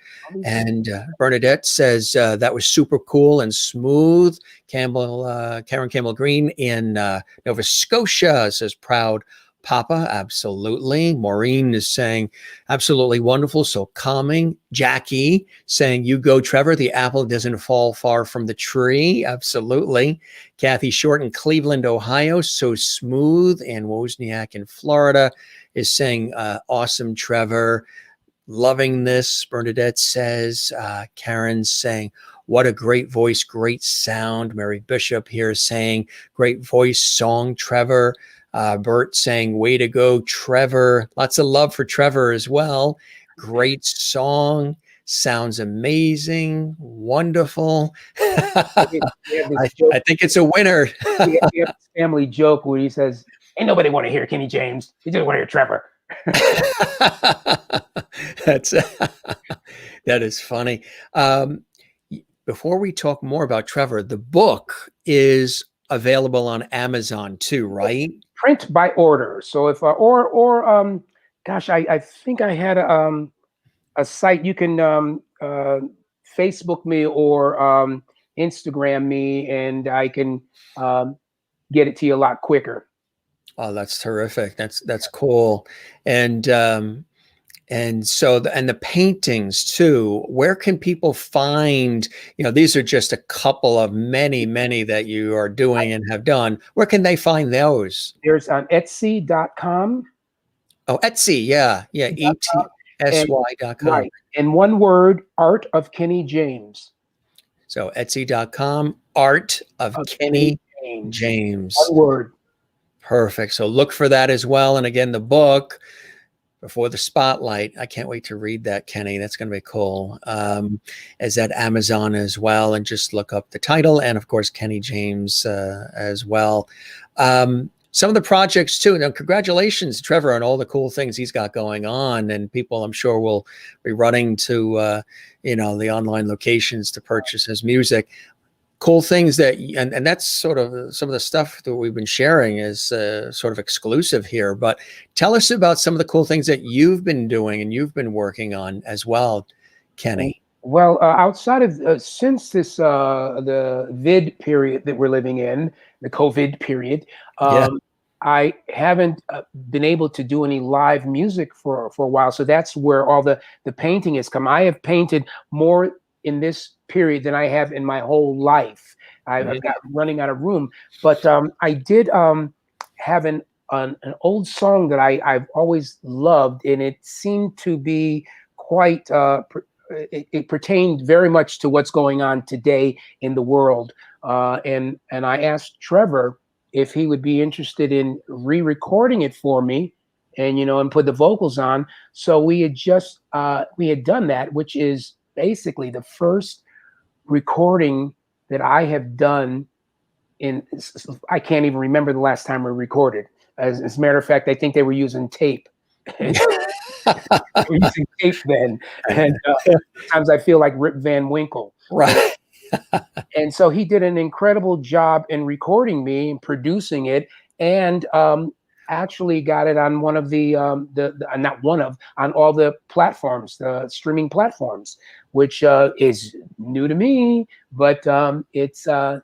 and Bernadette says that was super cool and smooth. Karen Campbell Green in Nova Scotia says proud Papa, absolutely. Maureen is saying absolutely wonderful, so calming. Jackie saying you go Trevor, the apple doesn't fall far from the tree. Absolutely. Kathy Short in Cleveland, Ohio, so smooth. And Wozniak in Florida is saying awesome Trevor, loving this. Bernadette says, Karen's saying what a great voice, great sound. Mary Bishop here saying great voice, song Trevor. Bert saying, way to go, Trevor. Lots of love for Trevor as well. Great song. Sounds amazing. Wonderful. I think it's a winner. We have this family joke where he says, ain't nobody want to hear Kenny James. You just want to hear Trevor. That is funny. Before we talk more about Trevor, the book is available on Amazon too, right? Print by order. So if gosh, I think I had a site you can Facebook me or Instagram me, and I can get it to you a lot quicker. Oh, that's terrific. That's cool. And so the paintings too, where can people find, these are just a couple of many that you are doing and have done. Where can they find those? There's on Etsy.com. Oh, Etsy. Yeah. ETSY.com. Right. And one word, Art of Kenny James. So Etsy.com, Art of Kenny James. One word. Perfect. So look for that as well. And again, the book, Before the Spotlight. I can't wait to read that, Kenny. That's going to be cool. Is at Amazon as well. And just look up the title and, of course, Kenny James as well. Some of the projects, too. Now, congratulations, Trevor, on all the cool things he's got going on. And people, I'm sure, will be running to, the online locations to purchase his music. Cool things that, and that's sort of some of the stuff that we've been sharing is sort of exclusive here, but tell us about some of the cool things that you've been doing and you've been working on as well, Kenny. Well, outside of, since this, the vid period that we're living in, the COVID period, I haven't been able to do any live music for a while. So that's where all the painting has come. I have painted more in this period than I have in my whole life. I've got running out of room, but I did have an old song that I've always loved, and it seemed to be quite, it pertained very much to what's going on today in the world. And I asked Trevor if he would be interested in re-recording it for me and, and put the vocals on. So we had just, we had done that, which is basically the first recording that I have done I can't even remember the last time we recorded. As a matter of fact, I think they were using tape. They were using tape then. And sometimes I feel like Rip Van Winkle. Right. And so he did an incredible job in recording me and producing it. And actually got it on one of the not one of, on all the platforms, the streaming platforms, which is new to me, but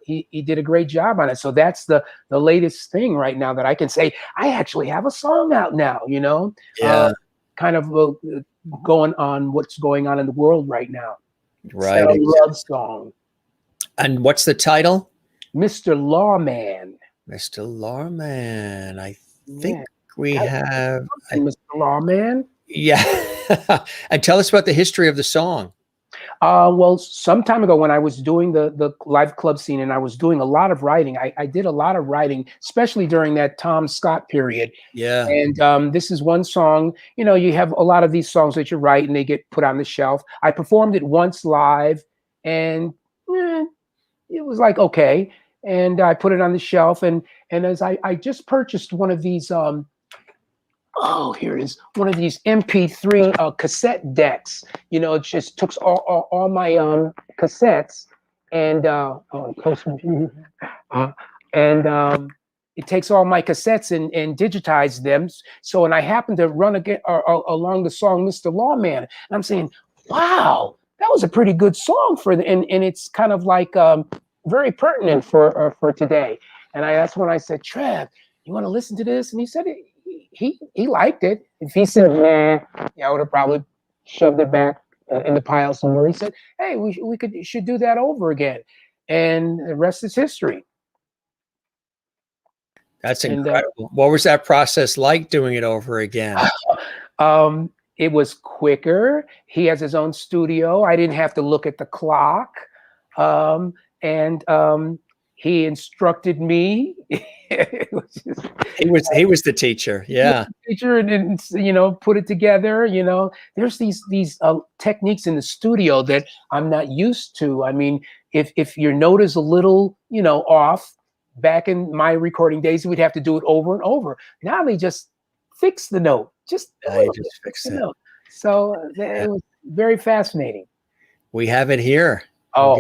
he did a great job on it. So that's the latest thing right now that I can say I actually have a song out now, Yeah. kind of going on what's going on in the world right now. Right. It's a love song. And what's the title? Mr. Lawman. Mr. Lawman. I think Yeah. we have. Mr. Lawman. Yeah. And tell us about the history of the song. Well, some time ago when I was doing the live club scene and I was doing a lot of writing, I did a lot of writing, especially during that Tom Scott period. Yeah. And this is one song, you have a lot of these songs that you write and they get put on the shelf. I performed it once live and it was like, okay. And I put it on the shelf. And as I just purchased one of these, here it is, one of these MP3 cassette decks. It just took all my cassettes and it takes all my cassettes and digitizes them. So when I happened to run along the song Mr. Lawman, and I'm saying, wow, that was a pretty good song and it's kind of like very pertinent for today. And that's when I said, Trev, you want to listen to this? And he said he liked it. If he said, nah, I would have probably shoved it back in the pile somewhere. He said, hey, we should do that over again. And the rest is history. That's incredible. What was that process like doing it over again? It was quicker. He has his own studio. I didn't have to look at the clock. And he instructed me. He was the teacher. Yeah. Teacher and put it together. There's these techniques in the studio that I'm not used to. I mean, if your note is a little off, back in my recording days, we'd have to do it over and over. Now they just fix the note. Just fix it. So it was very fascinating. We have it here. Oh,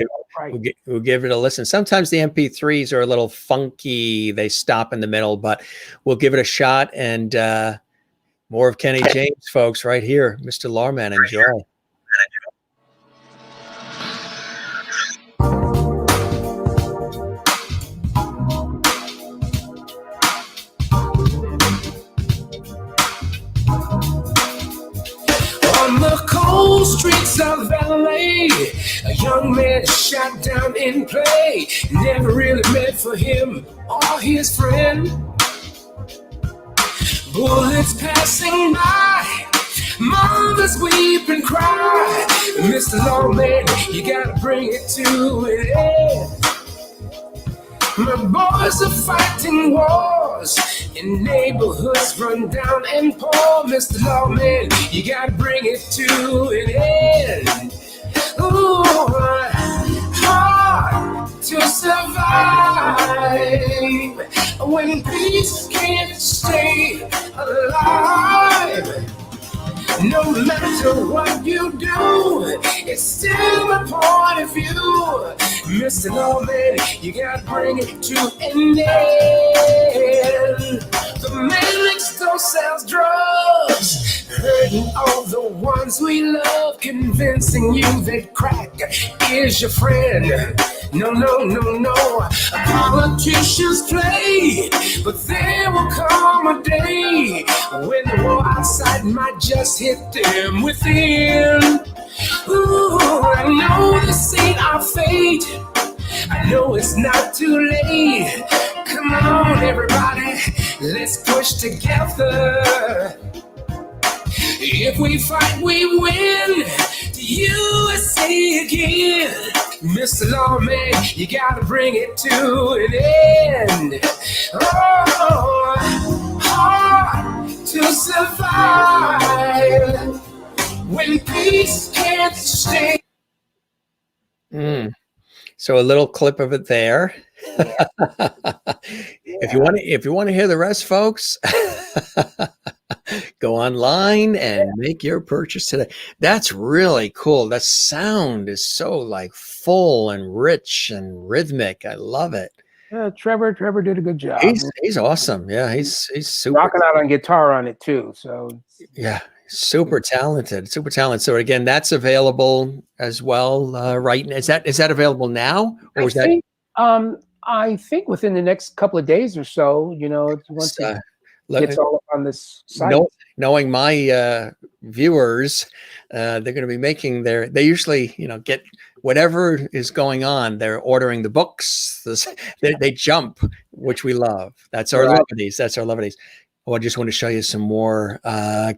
we'll give it a listen. Sometimes the MP3s are a little funky. They stop in the middle, but we'll give it a shot. And more of Kenny James, folks, right here. Mr. Lawman, enjoy. On the cold streets of LA, a young man shot down in play. Never really meant for him or his friend. Bullets passing by, mothers weep and cry. Mr. Lawman, you gotta bring it to an end. My boys are fighting wars in neighborhoods run down and poor. Mr. Lawman, you gotta bring it to an end. Ooh, hard to survive when peace can't stay alive. No matter what you do, it's still my point of view. Mr. Lawman, you gotta bring it to an end. The man next door sells drugs, hurting all the ones we love, convincing you that crack is your friend. No, no, no, no. Politicians play, but there will come a day when the war outside might just hit them within. Ooh, I know this ain't our fate. I know it's not too late. Come on, everybody, let's push together. If we fight, we win. The USA again. Mr. Lawman, you gotta bring it to an end. Oh, hard to survive when peace can't stay. So a little clip of it there. Yeah. If you want to hear the rest, folks, go online and make your purchase today. That's really cool. That sound is so like full and rich and rhythmic. I love it. Trevor did a good job. He's awesome. Yeah, he's super. Rocking out on guitar on it too. So Yeah, super talented. Super talented. So again, that's available as well. Right? Is that available now, or is that? I think within the next couple of days or so, once it gets all up on this site. Knowing my viewers, they're going to be making they usually, get whatever is going on. They're ordering the books. They jump, which we love. That's our lovities. That's our lovities. Oh, I just want to show you some more.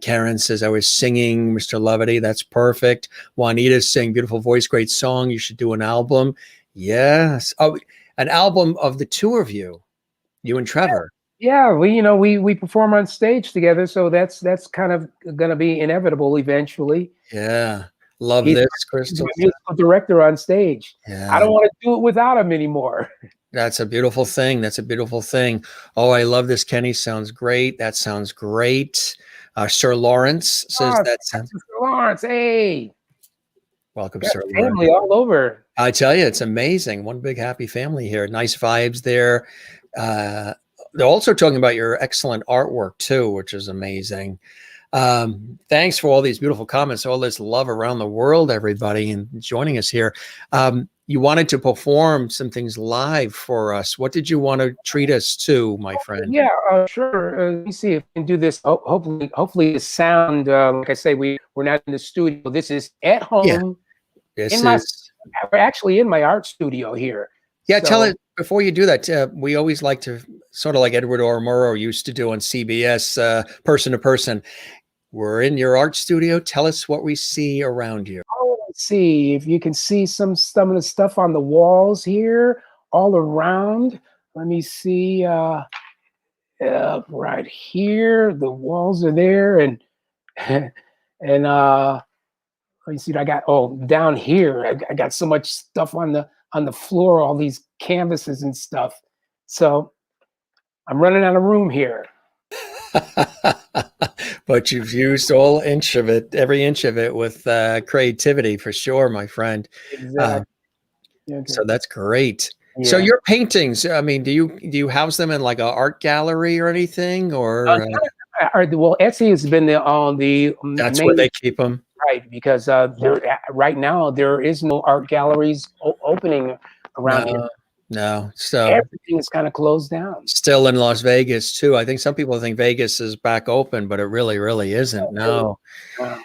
Karen says, I was singing Mr. Levity. That's perfect. Juanita's saying, beautiful voice, great song. You should do an album. Yes. Oh, an album of the two of you and Trevor. Yeah, we perform on stage together, so that's kind of going to be inevitable eventually. Yeah, love this, Crystal. He's a director on stage. Yeah. I don't want to do it without him anymore. That's a beautiful thing. That's a beautiful thing. Oh, I love this. Kenny sounds great. That sounds great. Sir Lawrence says that sounds. Sir Lawrence, hey. Welcome, Sir Lawrence. Family all over. I tell you, it's amazing. One big happy family here. Nice vibes there. They're also talking about your excellent artwork too, which is amazing. Thanks for all these beautiful comments, all this love around the world, everybody, and joining us here. You wanted to perform some things live for us. What did you want to treat us to, my friend? Yeah, sure. Let me see if we can do this. Hopefully the sound, like I say, we're not in the studio. This is at home. Yeah. We're actually in my art studio here. Yeah, tell it before you do that. We always like to, sort of like Edward R. Murrow used to do on CBS, person to person. We're in your art studio. Tell us what we see around you. Oh, let's see if you can see some of the stuff on the walls here, all around. Let me see. Right here, the walls are there, and let me see what I got. Oh, down here, I got so much stuff on the floor, all these canvases and stuff. So I'm running out of room here. But you've used every inch of it with creativity for sure, my friend. Exactly. So that's great. Yeah. So your paintings, I mean, do you house them in like an art gallery or anything, or? Well, Etsy has been the that's main, where they keep them. Right, because right now there is no art galleries opening around here. No, so everything is kind of closed down. Still in Las Vegas too. I think some people think Vegas is back open, but it really isn't. No. Wow.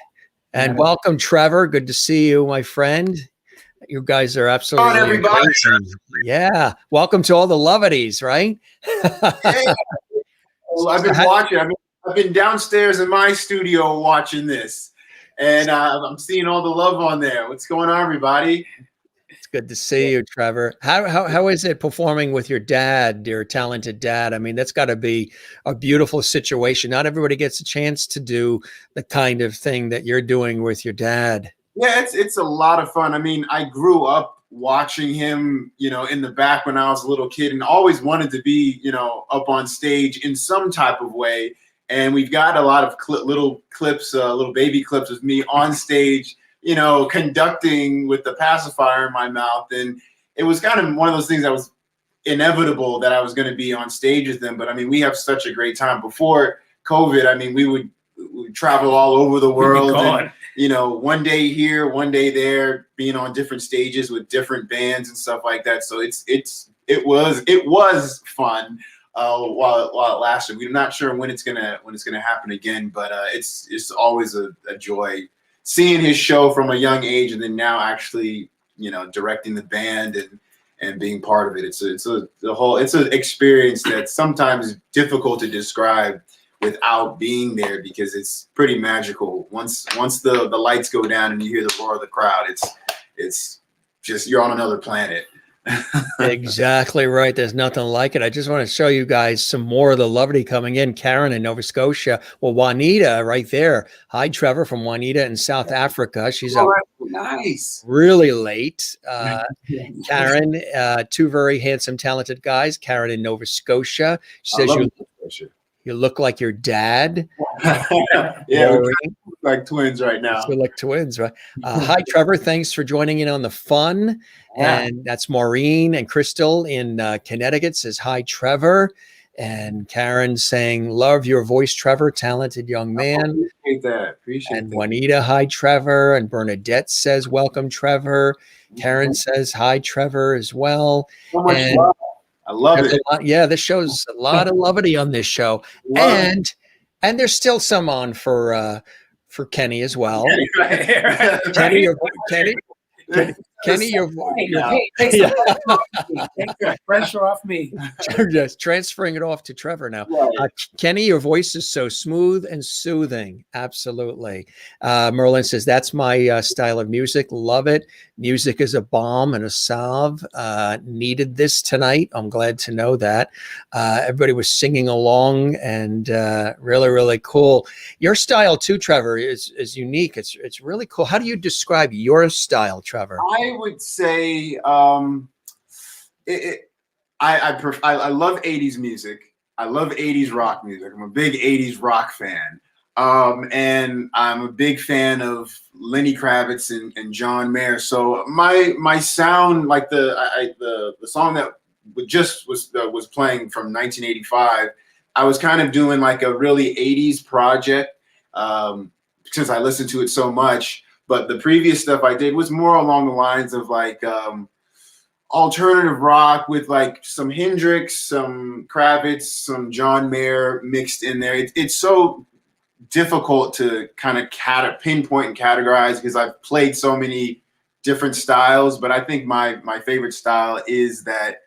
And welcome, Trevor. Good to see you, my friend. You guys are absolutely everybody. amazing. Yeah. Welcome to all the lovities, right? Hey. Well, I've been watching. I've been downstairs in my studio watching this, and I'm seeing all the love on there. What's going on, everybody? It's good to see you, Trevor. How is it performing with your dad, your talented dad? I mean, that's got to be a beautiful situation. Not everybody gets a chance to do the kind of thing that you're doing with your dad. Yeah, it's a lot of fun. I mean, I grew up watching him, in the back when I was a little kid, and always wanted to be, up on stage in some type of way. And we've got a lot of little clips, little baby clips of me on stage, conducting with the pacifier in my mouth. And it was kind of one of those things that was inevitable that I was going to be on stage with them. But I mean, we have such a great time. Before COVID, I mean, we would travel all over the world. And, one day here, one day there, being on different stages with different bands and stuff like that. So it was fun while it lasted. We're not sure when it's gonna happen again, but it's always a joy seeing his show from a young age, and then now actually directing the band and being part of it. It's an experience that's sometimes difficult to describe without being there, because it's pretty magical. Once the lights go down and you hear the roar of the crowd, it's just, you're on another planet. Exactly right. There's nothing like it. I just want to show you guys some more of the lovely coming in. Karen in Nova Scotia. Well, Juanita right there. Hi, Trevor from Juanita in South Africa. She's up nice, really late. Karen, two very handsome, talented guys. Karen in Nova Scotia. She says You look like your dad. Yeah, we Maureen. look like twins right now. You look twins, right? Hi, Trevor. Thanks for joining in on the fun. Yeah. And that's Maureen and Crystal in Connecticut says, hi, Trevor. And Karen saying, love your voice, Trevor, talented young man. Appreciate that. Appreciate And that. Juanita, hi, Trevor. And Bernadette says, welcome, Trevor. Karen says, hi, Trevor, as well. So much And love. I love there's it. a lot, yeah, this shows a lot of levity on this show. Love it. And there's still some on for Kenny as well. Kenny, Kenny, your Hey, take Yeah. the pressure off me. just transferring it off to Trevor now. Right. Kenny, your voice is so smooth and soothing. Absolutely. Merlin says, that's my style of music. Love it. Music is a balm and a salve. Needed this tonight. I'm glad to know that. Everybody was singing along and really, really cool. Your style too, Trevor, is unique. It's really cool. How do you describe your style, Trevor? I would say I love 80s music. I love 80s rock music. I'm a big 80s rock fan. And I'm a big fan of Lenny Kravitz and John Mayer. So my sound, like the song that just was playing from 1985, I was kind of doing like a really 80s project since I listened to it so much. But the previous stuff I did was more along the lines of like alternative rock with like some Hendrix, some Kravitz, some John Mayer mixed in there. It's so difficult to kind of pinpoint and categorize because I've played so many different styles. But I think my favorite style is that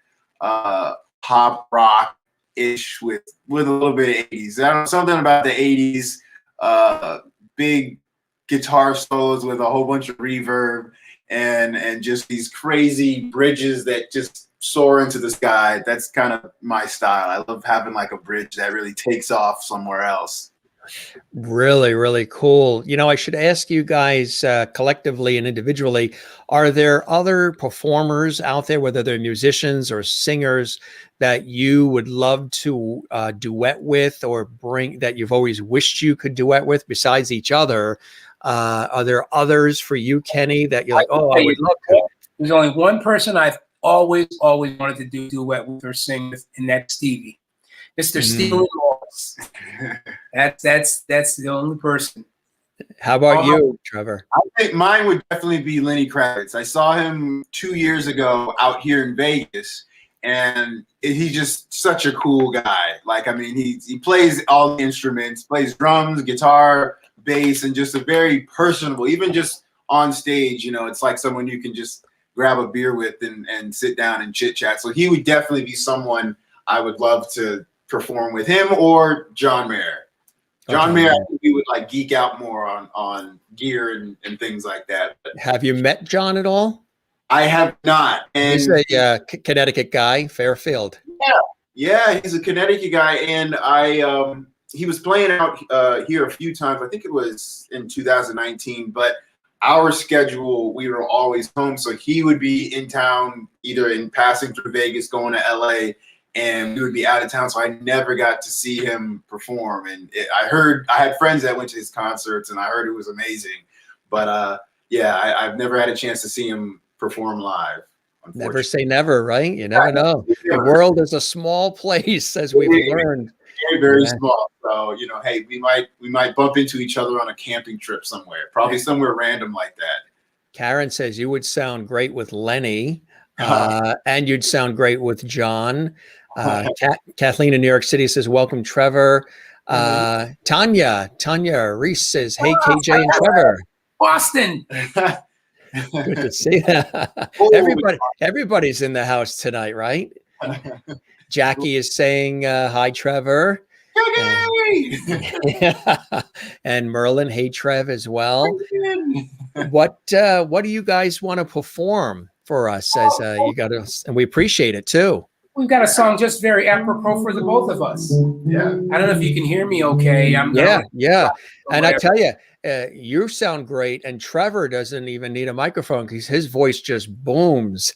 pop rock ish with a little bit of 80s. I don't know, something about the 80s, big guitar solos with a whole bunch of reverb and just these crazy bridges that just soar into the sky. That's kind of my style. I love having like a bridge that really takes off somewhere else. Really, really cool. You know, I should ask you guys collectively and individually, are there other performers out there, whether they're musicians or singers, that you would love to duet with or bring that you've always wished you could duet with besides each other? Are there others for you, Kenny, that you're like, oh, I would love to? There's only one person I've always wanted to do duet with or sing with, and that's Stevie. Mr. Stevie Lawrence. That's the only person. How about you, Trevor? I think mine would definitely be Lenny Kravitz. I saw him 2 years ago out here in Vegas, and he's just such a cool guy. Like, I mean, he plays all the instruments, plays drums, guitar, bass, and just a very personable, even just on stage, you know, it's like someone you can just grab a beer with and sit down and chit chat. So he would definitely be someone I would love to perform with, him or John Mayer. John Mayer, I think we would like geek out more on gear and things like that. But Have you met John at all? I have not. And He's a Connecticut guy, Fairfield. yeah, he's a Connecticut guy, and he was playing out here a few times. I think it was in 2019, but our schedule, we were always home. So he would be in town, either in passing through Vegas, going to LA, and we would be out of town. So I never got to see him perform. And I had friends that went to his concerts, and I heard it was amazing. But yeah, I've never had a chance to see him perform live. Never say never, right? You never know. The world is a small place, as we've learned. Very, very small. So, you know, hey, we might bump into each other on a camping trip somewhere, probably somewhere random like that. Karen says you would sound great with Lenny, and you'd sound great with John. Kathleen in New York City says, welcome, Trevor. Tanya Reese says, hey, KJ and Trevor. Boston. Good to see that. Everybody's in the house tonight, right? Jackie is saying, hi, Trevor. And Merlin, hey, Trev, as well. What do you guys want to perform for us? As you got us, and we appreciate it too. We've got a song just very apropos for the both of us. Yeah. I don't know if you can hear me okay. Yeah. And I tell you, you sound great, and Trevor doesn't even need a microphone because his voice just booms.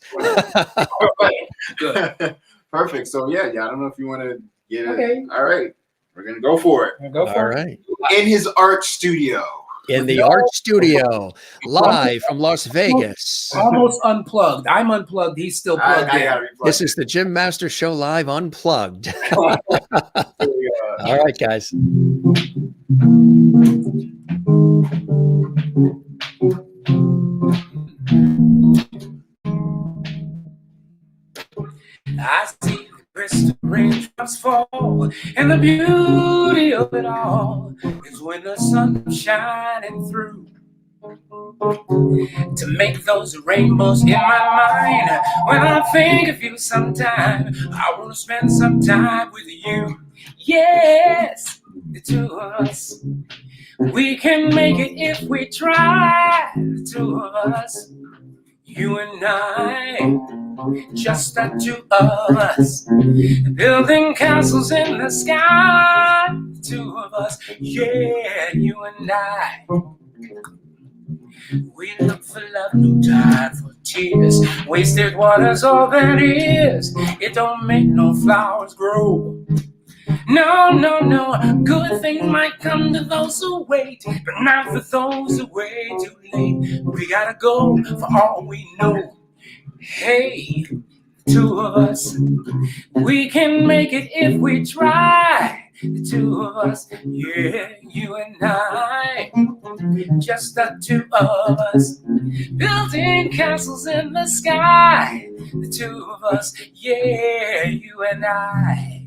Good. Perfect. So yeah. I don't know if you want to get it. Okay. All right. We're gonna go for it. Go All for it. right. In his art studio. In the art studio, live from Las Vegas. Almost unplugged. I'm unplugged. He's still plugged I in. gotta be plugged This is the Jim Master Show live unplugged. in. All right, guys. I see the crystal raindrops fall, and the beauty of it all is when the sun comes shining through to make those rainbows in my mind. When I think of you sometime, I want to spend some time with you. Yes, the two of us. We can make it if we try, the two of us. You and I, just the two of us, building castles in the sky, the two of us, yeah, you and I. We look for love, no time for tears. Wasted water's all that is. It don't make no flowers grow. No, no, no. Good things might come to those who wait, but not for those who wait too late. We gotta go for all we know. Hey, two of us, we can make it if we try. The two of us, yeah, you and I, just the two of us, building castles in the sky. The two of us, yeah, you and I.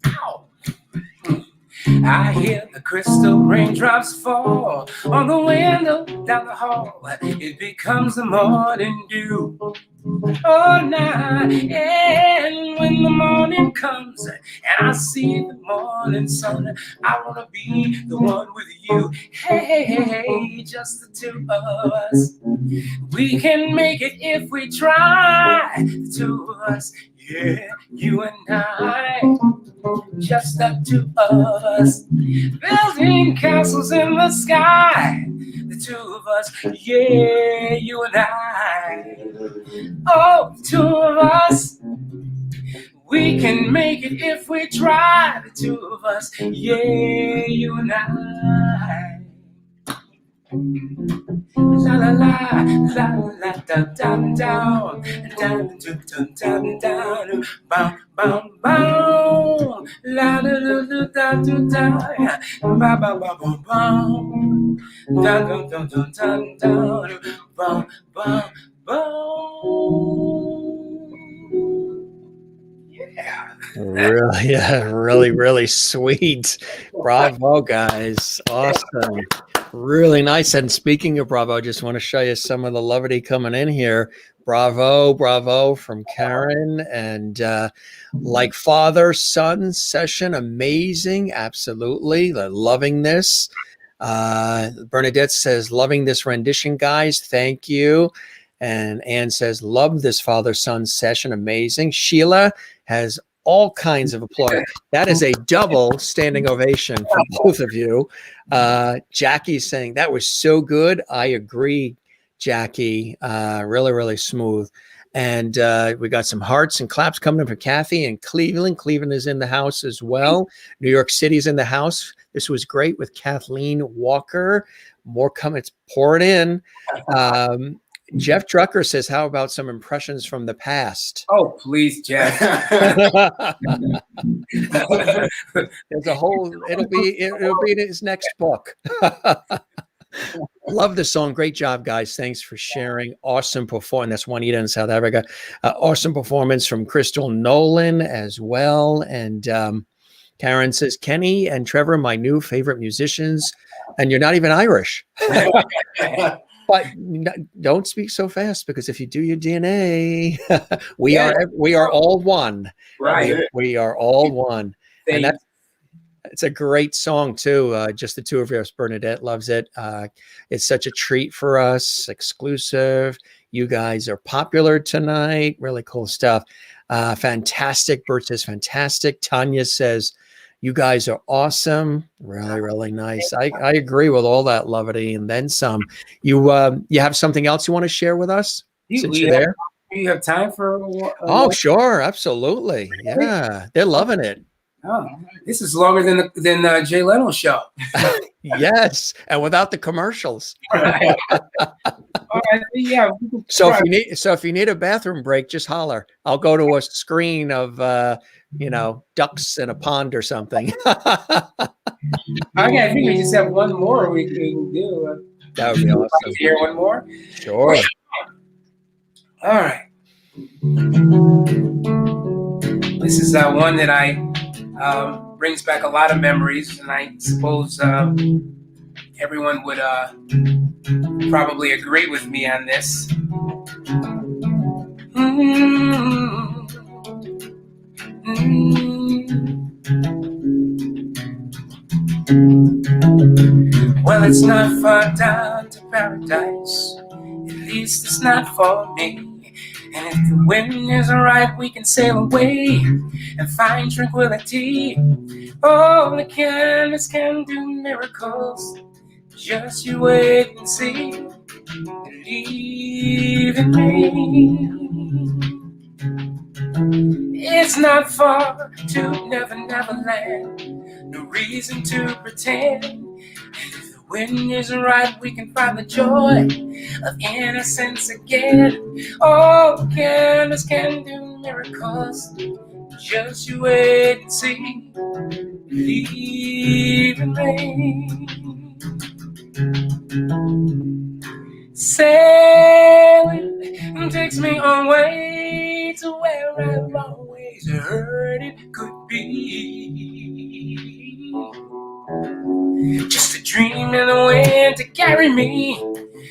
Ow. I hear the crystal raindrops fall on the window down the hall. It becomes the morning dew. Oh, now, and when the morning comes and I see the morning sun, I wanna be the one with you. Hey, hey, hey, hey, just the two of us. We can make it if we try. The two of us, yeah, you and I, just the two of us, building castles in the sky. The two of us, yeah, you and I. Oh, the two of us, we can make it if we try. The two of us, yeah, you and I. La la la, la la da da da, da da da da, bam bam bam, la da da da da da, ba ba ba ba bam, da da da da da, bam bam bam. Yeah. Really, yeah, really sweet. Bravo, guys. Awesome. Really nice. And speaking of bravo, I just want to show you some of the levity coming in here. Bravo from Karen. And like father son session, amazing. Absolutely. They're loving this. Bernadette says, loving this rendition, guys. Thank you. And Anne says, love this father son session. Amazing. Sheila has all kinds of applause. That is a double standing ovation for both of you. Jackie's saying that was so good. I agree, Jackie. Really smooth. And we got some hearts and claps coming in for Kathy in Cleveland. Cleveland is in the house as well. New York City's in the house. This was great with Kathleen Walker. More comments pouring in. Jeff Drucker says, how about some impressions from the past? Oh, please, Jeff. There's a whole, it'll be in his next book. Love the song. Great job, guys. Thanks for sharing. Awesome performance. That's Juanita in South Africa. Awesome performance from Crystal Nolan as well. And Karen says, Kenny and Trevor, my new favorite musicians. And you're not even Irish. But don't speak so fast, because if you do your DNA, we are all one. Right. We are all one. And it's a great song too. Just the two of us. Bernadette loves it. It's such a treat for us. Exclusive. You guys are popular tonight. Really cool stuff. Fantastic. Bert says fantastic. Tanya says, you guys are awesome. Really, really nice. I agree with all that, Lovity, and then some. You have something else you want to share with us since you're there? Do you have time for Oh, sure. Absolutely. Yeah. They're loving it. Oh, this is longer than Jay Leno's show. Yes. And without the commercials. Right. All right, yeah. So if you need a bathroom break, just holler. I'll go to a screen of ducks in a pond or something. I think we just have one more we can do. That would be awesome. Hear one more? Sure. All right. This is one that brings back a lot of memories, and I suppose everyone would probably agree with me on this. Well, it's not far down to paradise. At least it's not for me. And if the wind is right, we can sail away and find tranquility. Oh, the canvas can do miracles. Just you wait and see. Believe in me. It's not far to Never Land. No reason to pretend. And if the wind is right, we can find the joy of innocence again. Oh, canvas can do miracles. Just you wait and see. Believe in me. Sailing takes me away to where I've always heard it could be. Just a dream in the wind to carry me,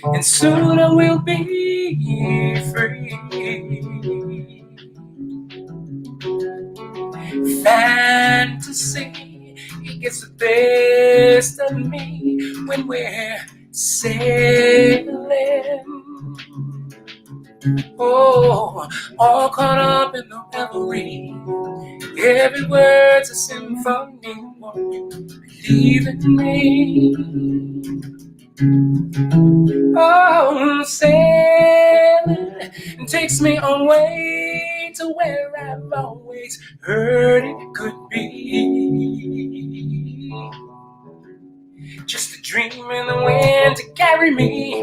and soon I will be free. Fantasy, it gets the best of me when we're sailing. Oh, all caught up in the revelry. Every word's a symphony. Won't you believe in me? Oh, sailing takes me away to where I've always heard it could be. Just a dream in the wind to carry me,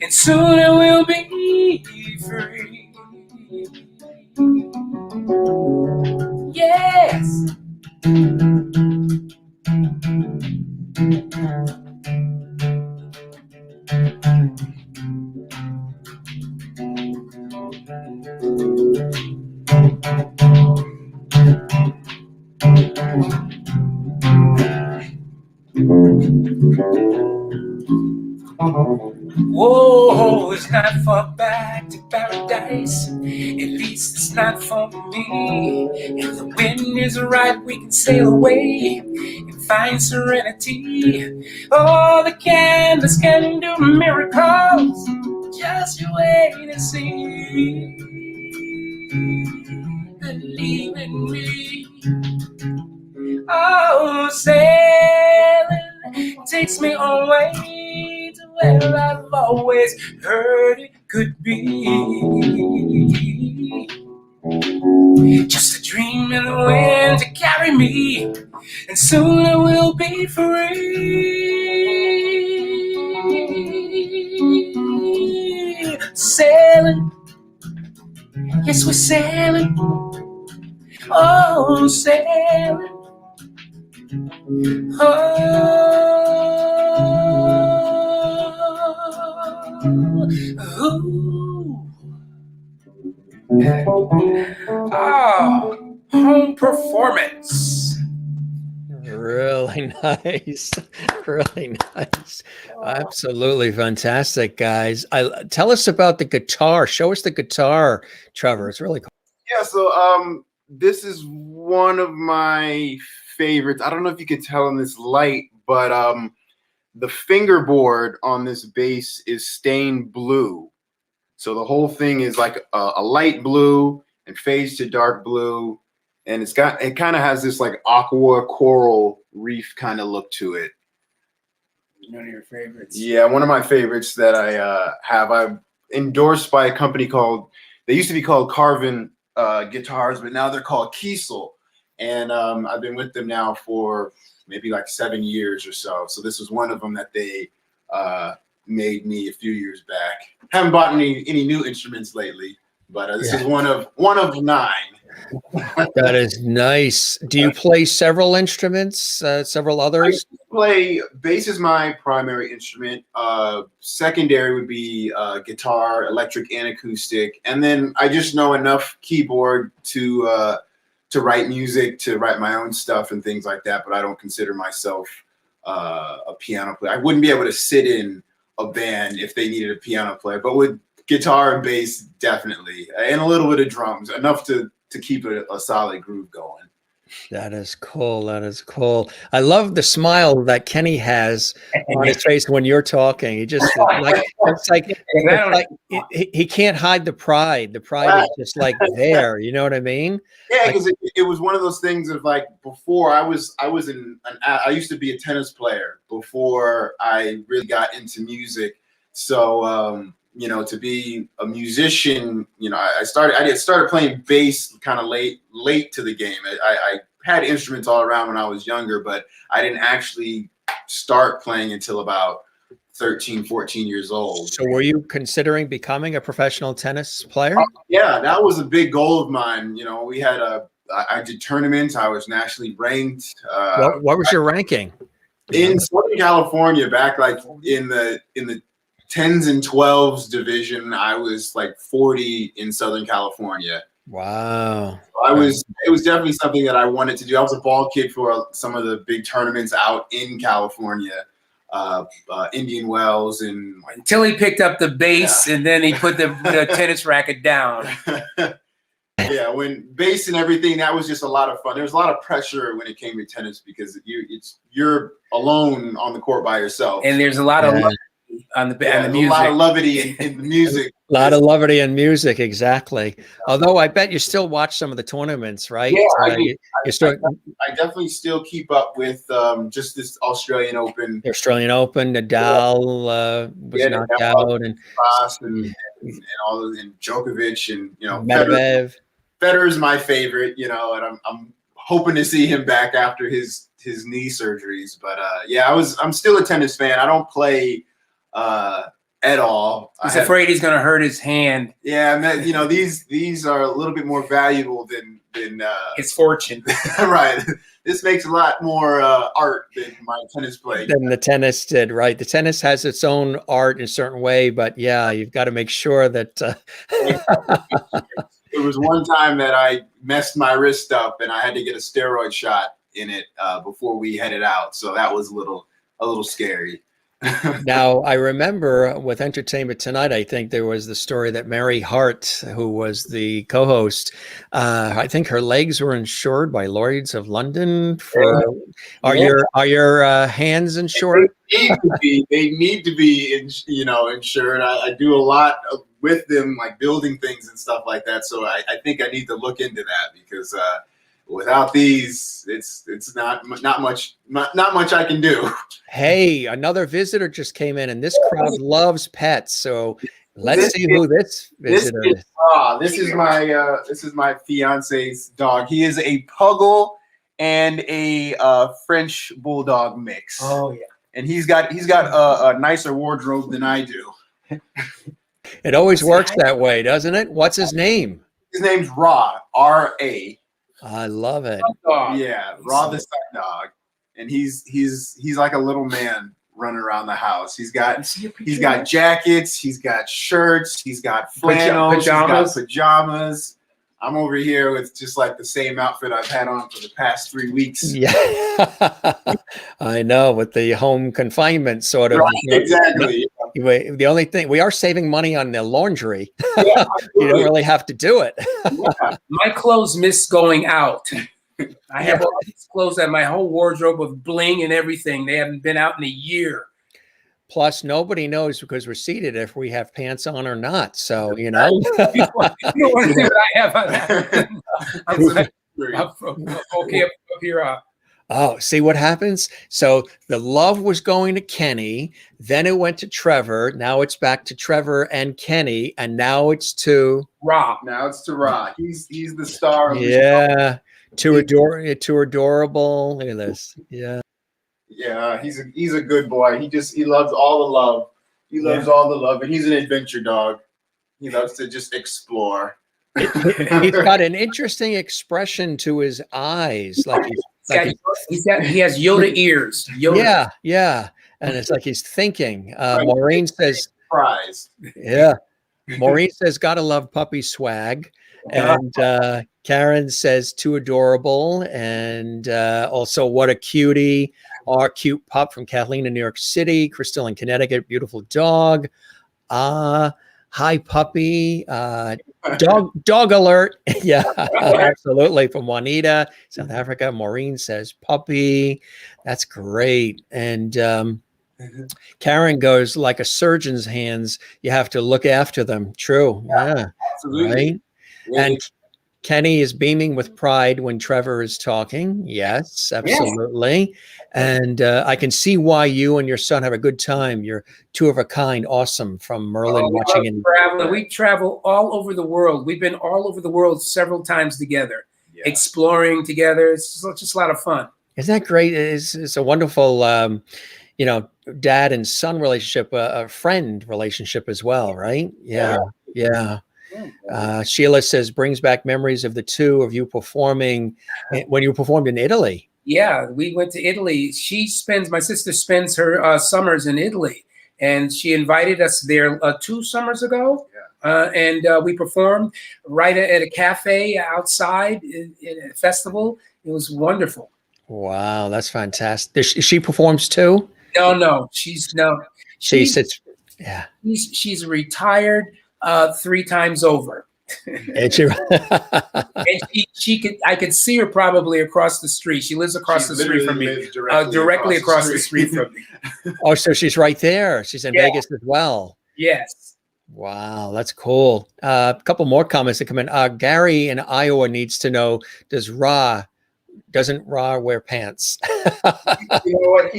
and soon I will be free. Yes. Whoa, it's not far back to paradise. At least it's not for me. If the wind is right, we can sail away and find serenity. Oh, the canvas can do miracles. Just you wait and see. Believe in me. Oh, sailing takes me away to where I've always heard it could be. Just a dream in the wind to carry me, and soon I will be free. Sailing, yes, we're sailing. Oh, sailing. Home performance. Really nice. Really nice. Absolutely fantastic, guys. Tell us about the guitar. Show us the guitar, Trevor. It's really cool. Yeah, so this is one of my favorites. I don't know if you could tell in this light, but the fingerboard on this bass is stained blue. So the whole thing is like a light blue, and fades to dark blue, and it kind of has this like aqua coral reef kind of look to it. One of your favorites. Yeah, one of my favorites that I have. I'm endorsed by a company they used to be called Carvin Guitars, but now they're called Kiesel. And I've been with them now for maybe like 7 years or so. So this was one of them that they made me a few years back. Haven't bought any new instruments lately, but this is one of 9. That is nice. Do you play several instruments, several others? Bass is my primary instrument. Secondary would be guitar, electric and acoustic. And then I just know enough keyboard to write music, to write my own stuff and things like that. But I don't consider myself a piano player. I wouldn't be able to sit in a band if they needed a piano player. But with guitar and bass, definitely. And a little bit of drums, enough to keep a solid groove going. That is cool. That is cool. I love the smile that Kenny has on his face when you're talking. He just he can't hide the pride. The pride is just like there. You know what I mean? Yeah, because it was one of those things of like before I used to be a tennis player before I really got into music. So to be a musician, I started playing bass kind of late to the game. I had instruments all around when I was younger, but I didn't actually start playing until about 13, 14 years old. So were you considering becoming a professional tennis player? Yeah, that was a big goal of mine. We had I did tournaments. I was nationally ranked. What was your ranking? In Southern California, back like in the 10s and 12s division, I was like 40 in Southern California. Wow. It was definitely something that I wanted to do. I was a ball kid for some of the big tournaments out in California, Indian Wells, and until he picked up the bass and then he put the tennis racket down. Yeah, when bass and everything, that was just a lot of fun. There was a lot of pressure when it came to tennis because you're alone on the court by yourself, and there's a lot of love on the music. A lot of levity in the music. A lot of levity in music, exactly. Although I bet you still watch some of the tournaments, right? Yeah, I I definitely still keep up with just this Australian Open. The Australian Open, Nadal was knocked out, and all those, and Djokovic, and Medvedev. Federer's my favorite, and I'm hoping to see him back after his knee surgeries. But I'm still a tennis fan. I don't play at all. He's afraid he's going to hurt his hand. Yeah, and these are a little bit more valuable than his fortune. Right. This makes a lot more art than my tennis play. Than the tennis did, right? The tennis has its own art in a certain way, but yeah, you've got to make sure that. There was one time that I messed my wrist up and I had to get a steroid shot in it before we headed out, so that was a little scary. Now, I remember with Entertainment Tonight, I think there was the story that Mary Hart, who was the co-host, I think her legs were insured by Lloyd's of London. Are your hands insured? They need to be insured. I do a lot with them, like building things and stuff like that. So I think I need to look into that because without these, it's not much I can do. Hey, another visitor just came in, and this crowd loves pets. So let's see who this visitor is. This is my fiance's dog. He is a Puggle and a French Bulldog mix. Oh yeah, and he's got a nicer wardrobe than I do. It always works that way, doesn't it? What's his name? His name's Ra, R-A. I love it. Yeah, Ra the sun dog, and he's like a little man running around the house. He's got jackets, he's got shirts, he's got flannels, he's got pajamas. I'm over here with just like the same outfit I've had on for the past 3 weeks. Yeah, I know, with the home confinement sort of. Right, exactly. The only thing, we are saving money on the laundry. Yeah, you don't really have to do it. Yeah. My clothes miss going out. I have all these clothes that my whole wardrobe of bling and everything. They haven't been out in a year. Plus, nobody knows because we're seated if we have pants on or not. So, you know. You don't want to see what I have on that. Okay, up here. Oh, see what happens? So the love was going to Kenny, then it went to Trevor. Now it's back to Trevor and Kenny, and now it's to Rob. Now it's to Rob. He's the star of the show. yeah, too adorable. Look at this. Yeah. Yeah, he's a good boy. He loves all the love. He loves all the love, and he's an adventure dog. He loves to just explore. He's got an interesting expression to his eyes, like he has Yoda ears. Yoda. yeah, and it's like he's thinking. Maureen says, Surprise. yeah. Maureen says, gotta love puppy swag. And Karen says, too adorable. And also, what a cutie. Our cute pup from Kathleen in New York City. Crystal in Connecticut, beautiful dog. Hi, puppy. Dog alert. Yeah, absolutely. From Juanita, South Africa. Maureen says, puppy. That's great. And Karen goes, like a surgeon's hands, you have to look after them. True. Yeah. Absolutely. Right. And Kenny is beaming with pride when Trevor is talking. Yes, absolutely. And I can see why you and your son have a good time. You're two of a kind. Awesome. From Merlin watching in travel. We travel all over the world. We've been all over the world several times together, exploring together. It's just a lot of fun. Isn't that great? It's a wonderful, dad and son relationship, a friend relationship as well, right? Yeah. Sheila says, brings back memories of the two of you performing when you performed in Italy. Yeah, we went to Italy. My sister spends her summers in Italy, and she invited us there 2 summers ago. And we performed right at a cafe outside in a festival. It was wonderful. Wow, that's fantastic. She performs too? No, she's retired 3 times over. And she, I could see her probably across the street. She lives across the street from me, directly across the street from me. Oh, so she's right there. She's in Vegas as well. Yes. Wow, that's cool. A couple more comments that come in. Gary in Iowa needs to know, doesn't Ra wear pants? You know what?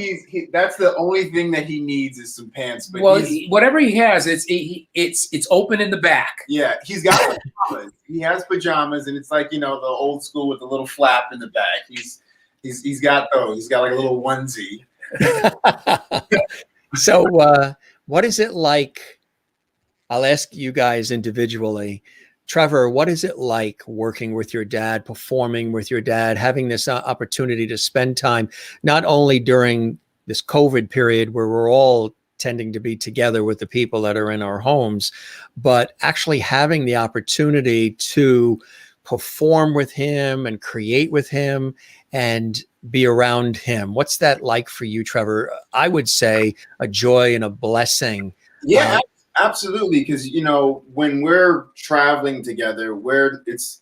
That's the only thing that he needs is some pants. But whatever he has, it's open in the back. Yeah, he's got pajamas. He has pajamas, and it's like, the old school with the little flap in the back. He's got those. He's got like a little onesie. So, what is it like? I'll ask you guys individually. Trevor, what is it like working with your dad, performing with your dad, having this opportunity to spend time, not only during this COVID period where we're all tending to be together with the people that are in our homes, but actually having the opportunity to perform with him and create with him and be around him? What's that like for you, Trevor? I would say a joy and a blessing. Yeah. Absolutely, because when we're traveling together, it's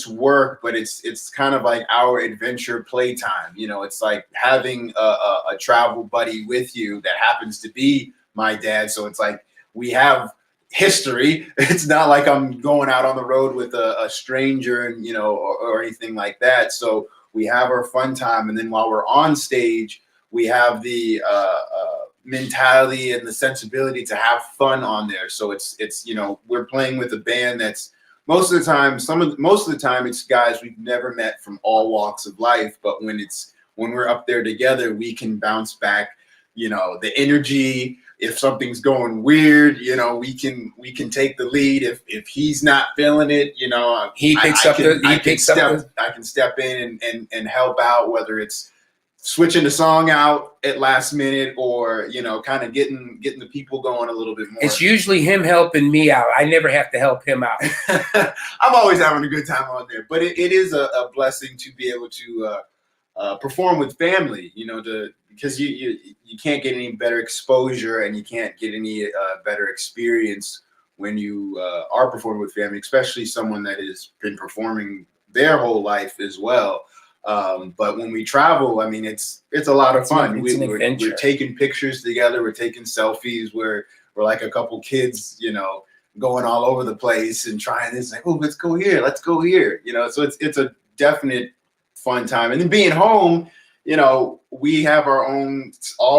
work, but it's kind of like our adventure playtime. It's like having a travel buddy with you that happens to be my dad. So it's like we have history. It's not like I'm going out on the road with a stranger and or anything like that. So we have our fun time, and then while we're on stage, we have the mentality and the sensibility to have fun on there. So it's we're playing with a band that's most of the time it's guys we've never met from all walks of life, but when we're up there together, we can bounce back the energy. If something's going weird, we can take the lead. If he's not feeling it, I can step in and help out, whether it's switching the song out at last minute or, kind of getting the people going a little bit more. It's usually him helping me out. I never have to help him out. I'm always having a good time on there, but it is a blessing to be able to perform with family, because you can't get any better exposure and you can't get any better experience when you are performing with family, especially someone that has been performing their whole life as well. But when we travel, I mean, it's a lot of fun. It's an adventure. We're taking pictures together. We're taking selfies. We're like a couple kids, you know, going all over the place and trying this. Like, oh, let's go here. Let's go here. You know, so it's a definite fun time. And then being home, you know, we have our own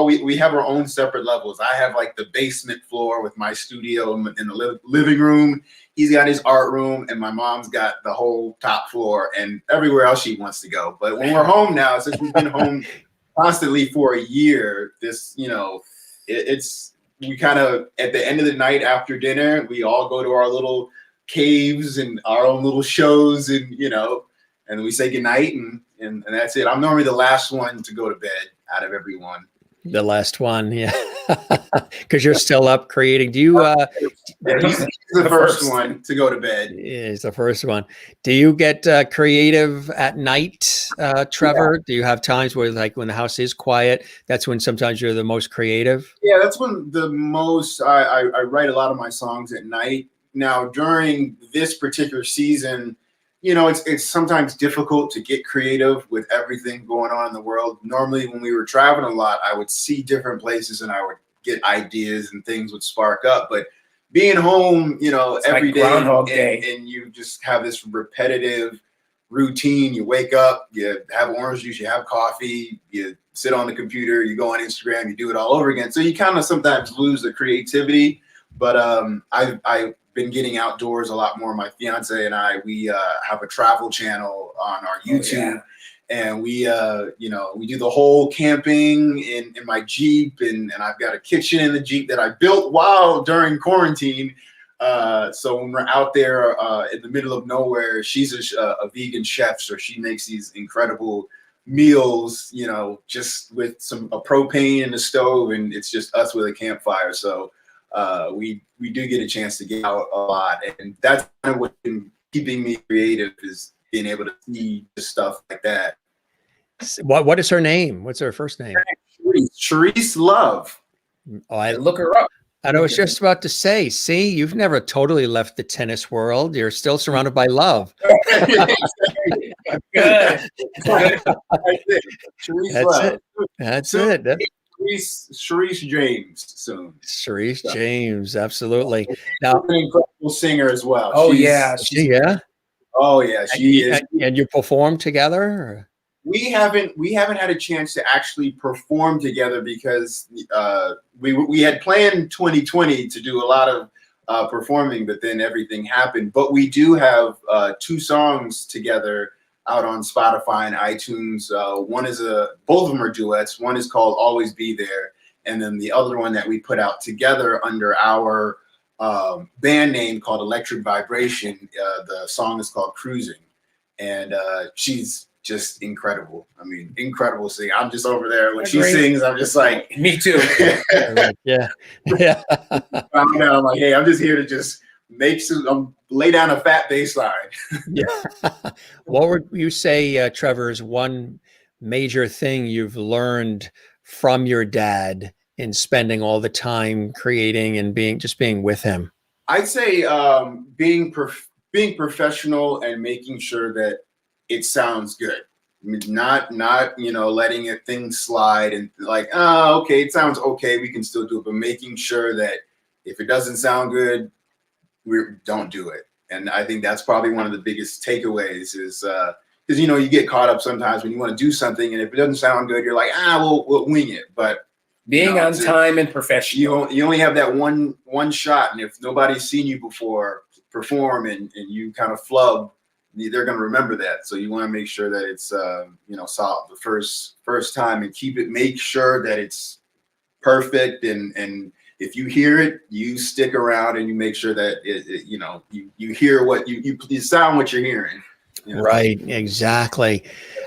we have our own separate levels. I have like the basement floor with my studio in the living room. He's got his art room, and my mom's got the whole top floor and everywhere else she wants to go. But when we're home now, since we've been home constantly for a year, this, you know, we kind of, at the end of the night after dinner, we all go to our little caves and our own little shows, and, you know, and we say goodnight, and that's it. I'm normally the last one to go to bed out of everyone. The last one, yeah, because you're still up creating. Do you? He's the first one to go to bed. Is the first one. Do you get creative at night, Trevor? Yeah. Do you have times where, like, when the house is quiet, that's when sometimes you're the most creative? Yeah, that's when the most. I write a lot of my songs at night. Now, during this particular season, you know, it's sometimes difficult to get creative with everything going on in the world. Normally, when we were traveling a lot, I would see different places and I would get ideas and things would spark up. But being home, you know, it's every like day, and you just have this repetitive routine. You wake up, you have orange juice, you have coffee, you sit on the computer, you go on Instagram, you do it all over again. So you kind of sometimes lose the creativity. But I've been getting outdoors a lot more. My fiance and we have a travel channel on our YouTube, and we you know, we do the whole camping in my Jeep, and I've got a kitchen in the Jeep that I built during quarantine. So when we're out there in the middle of nowhere, she's a vegan chef, so she makes these incredible meals, you know, just with a propane in the stove, and it's just us with a campfire. So we do get a chance to get out a lot, and that's kind of what's been keeping me creative, is being able to see stuff like that. What is her name? What's her first name? Charisse Love. Oh, I look her up. And I was just about to say, see, you've never totally left the tennis world. You're still surrounded by love. Good. That's it. Charisse James soon. Charisse James, absolutely. Now, an incredible singer as well. Oh, she is. And you perform together? Or? We haven't had a chance to actually perform together because we had planned 2020 to do a lot of performing, but then everything happened. But we do have 2 songs together out on Spotify and iTunes. Both of them are duets. One is called Always Be There, and then the other one that we put out together under our band name called Electric Vibration. The song is called Cruising, and she's just incredible. I mean, incredible singer. I'm just over there when she sings. I'm just like, me too. yeah. I'm like, hey, I'm just here to just lay down a fat bass line. Yeah. What would you say, Trevor, is one major thing you've learned from your dad in spending all the time creating and being with him? I'd say being professional and making sure that it sounds good. I mean, not you know, letting things slide and like, oh, okay, it sounds okay, we can still do it, but making sure that if it doesn't sound good, we don't do it. And I think that's probably one of the biggest takeaways is because, you know, you get caught up sometimes when you want to do something, and if it doesn't sound good, you're like, we'll wing it. But being on time and professional, you only have that one shot, and if nobody's seen you before perform and you kind of flub, they're going to remember that. So you want to make sure that it's you know, solid the first time, and make sure that it's perfect, and if you hear it, you stick around and you make sure that you know, you hear what you sound what you're hearing. You know? Right, exactly.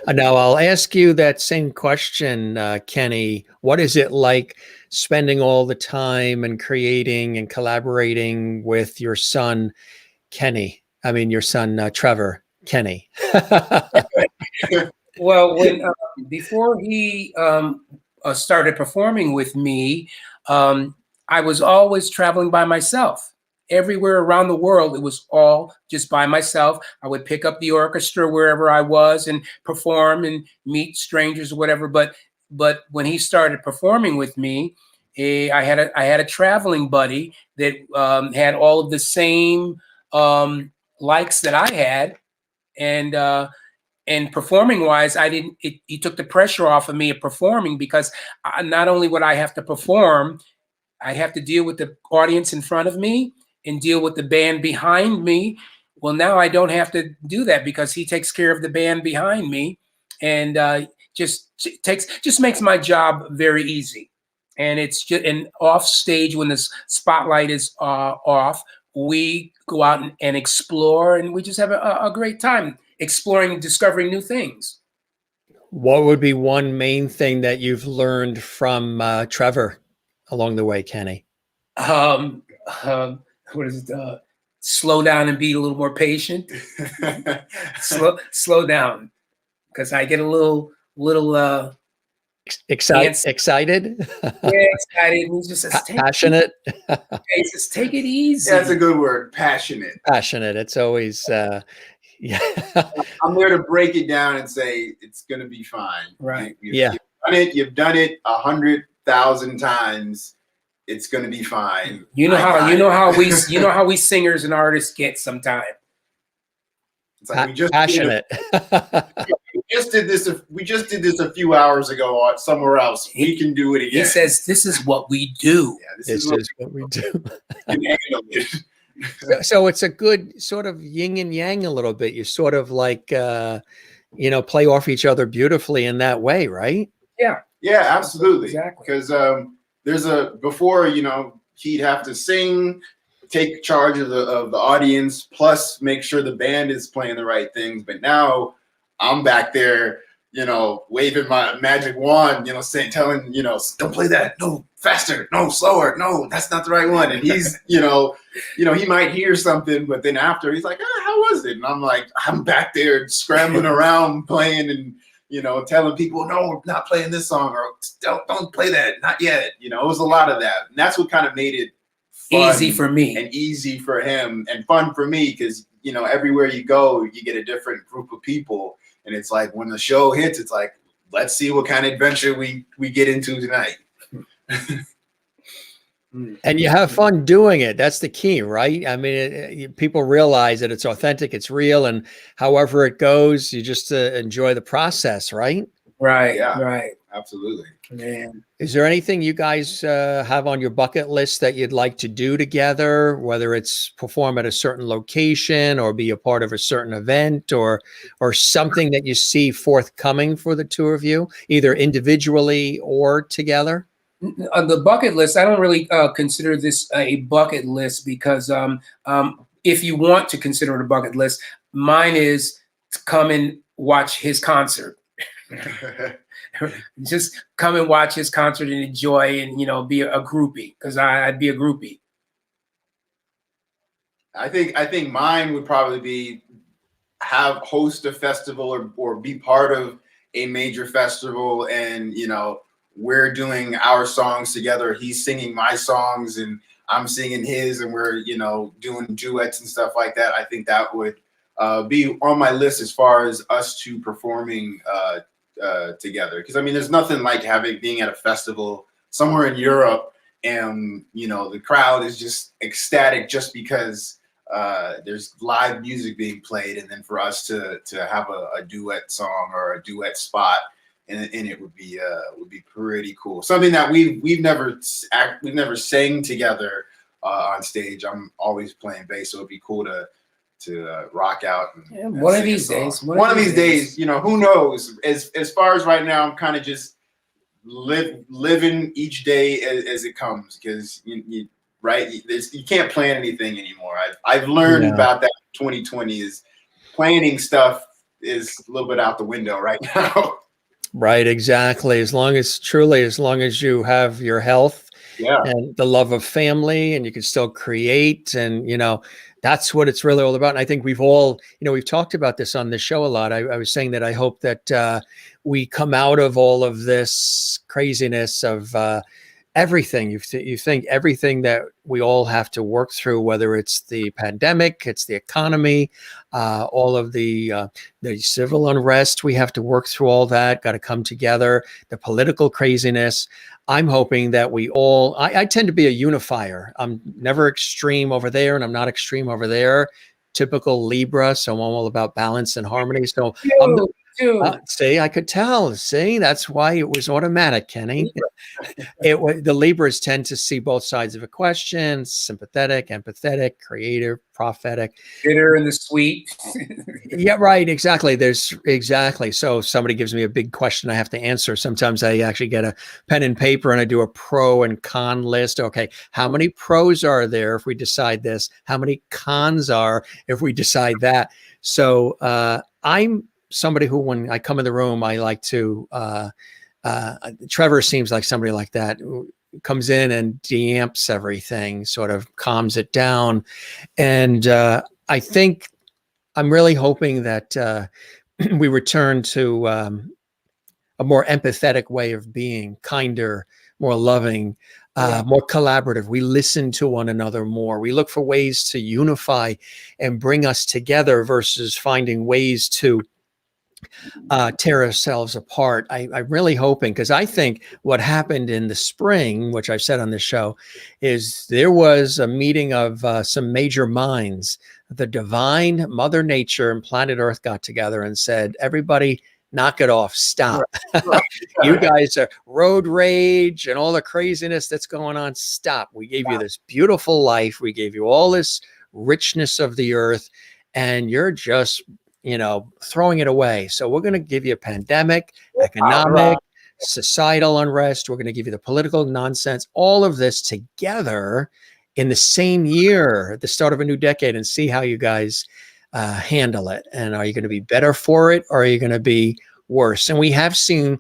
Now I'll ask you that same question, Kenny. What is it like spending all the time and creating and collaborating with your son, Kenny? I mean, your son, Trevor, Kenny. Well, when before he started performing with me, I was always traveling by myself. everywhere around the world, it was all just by myself. I would pick up the orchestra wherever I was and perform and meet strangers or whatever. But when he started performing with me, I had a traveling buddy that had all of the same likes that I had, and performing wise, he took the pressure off of me of performing, because not only would I have to perform, I have to deal with the audience in front of me and deal with the band behind me. Well, now I don't have to do that because he takes care of the band behind me, and just makes my job very easy. And it's just an off stage, when the spotlight is off, we go out and explore, and we just have a great time exploring and discovering new things. What would be one main thing that you've learned from Trevor along the way, Kenny? What is it? Slow down and be a little more patient. slow down, because I get a little excited. Yeah, excited. He just says, passionate. He says, take it easy. That's a good word. Passionate. Passionate. It's always yeah. I'm there to break it down and say it's gonna be fine. Right. You've done it 100,000 times. It's gonna be fine. You know how we singers and artists get sometimes. It's like passionate. We just did this a few hours ago somewhere else. We can do it again. He says, "This is what we do." Yeah, this is what we do. So So it's a good sort of yin and yang a little bit. You sort of like, play off each other beautifully in that way, right? Yeah. Yeah, absolutely. Exactly. Because before, he'd have to sing, take charge of the audience, plus make sure the band is playing the right things. But now I'm back there, waving my magic wand, telling, don't play that. No, faster. No, slower. No, that's not the right one. And he's, he might hear something, but then after he's like, how was it? And I'm like, I'm back there scrambling around playing and, telling people, no, we're not playing this song, or don't play that. Not yet. It was a lot of that. And that's what kind of made it fun easy for me and easy for him and fun for me. Cause everywhere you go, you get a different group of people. And it's like, when the show hits, it's like, let's see what kind of adventure we get into tonight. And you have fun doing it. That's the key, right? I mean, people realize that it's authentic, it's real, and however it goes, you just enjoy the process, right? Right. Yeah. Right. Absolutely. Man. Is there anything you guys have on your bucket list that you'd like to do together, whether it's perform at a certain location or be a part of a certain event, or something that you see forthcoming for the two of you, either individually or together? The bucket list, I don't really consider this a bucket list, because if you want to consider it a bucket list, mine is to come and watch his concert. Just come and watch his concert and enjoy, and be a groupie, because I'd be a groupie. I think mine would probably be host a festival or be part of a major festival, and we're doing our songs together. He's singing my songs and I'm singing his, and we're doing duets and stuff like that. I think that would be on my list as far as us two performing together. Because there's nothing like being at a festival somewhere in Europe, and the crowd is just ecstatic just because there's live music being played, and then for us to have a duet song or a duet spot and it would be pretty cool. Something that we've never sang together on stage. I'm always playing bass, so it'd be cool to rock out. And one of these days. One of these days, who knows? As far as right now, I'm kind of just living each day as it comes, because you can't plan anything anymore. I've learned about that. 2020 is planning stuff is a little bit out the window right now. Right, exactly. As long as you have your health and the love of family, and you can still create, and that's what it's really all about. And I think we've all, we've talked about this on this show a lot. I was saying that I hope that we come out of all of this craziness of everything. You think everything that we all have to work through, whether it's the pandemic, it's the economy, all of the civil unrest, we have to work through all that, got to come together, the political craziness. I'm hoping that we all, I tend to be a unifier. I'm never extreme over there and I'm not extreme over there. Typical Libra. So I'm all about balance and harmony. So I'm the, see, I could tell. See, that's why it was automatic, Kenny. The Libras tend to see both sides of a question: sympathetic, empathetic, creative, prophetic, bitter and the sweet. Yeah, right. Exactly. Exactly. So somebody gives me a big question I have to answer. Sometimes I actually get a pen and paper and I do a pro and con list. Okay, how many pros are there if we decide this? How many cons are if we decide that? So I'm somebody who, when I come in the room, I like to. Trevor seems like somebody like that, who comes in and de-amps everything, sort of calms it down. And I think I'm really hoping that we return to a more empathetic way of being, kinder, more loving, more collaborative. We listen to one another more. We look for ways to unify and bring us together versus finding ways to tear ourselves apart. I'm really hoping, because I think what happened in the spring, which I've said on this show, is there was a meeting of some major minds. The divine Mother Nature and planet Earth got together and said, everybody, knock it off. Stop. You guys are road rage and all the craziness that's going on. Stop. We gave you this beautiful life. We gave you all this richness of the earth, and you're just throwing it away. So we're going to give you a pandemic, economic, societal unrest. We're going to give you the political nonsense, all of this together in the same year at the start of a new decade, and see how you guys handle it. And are you going to be better for it, or are you going to be worse? And we have seen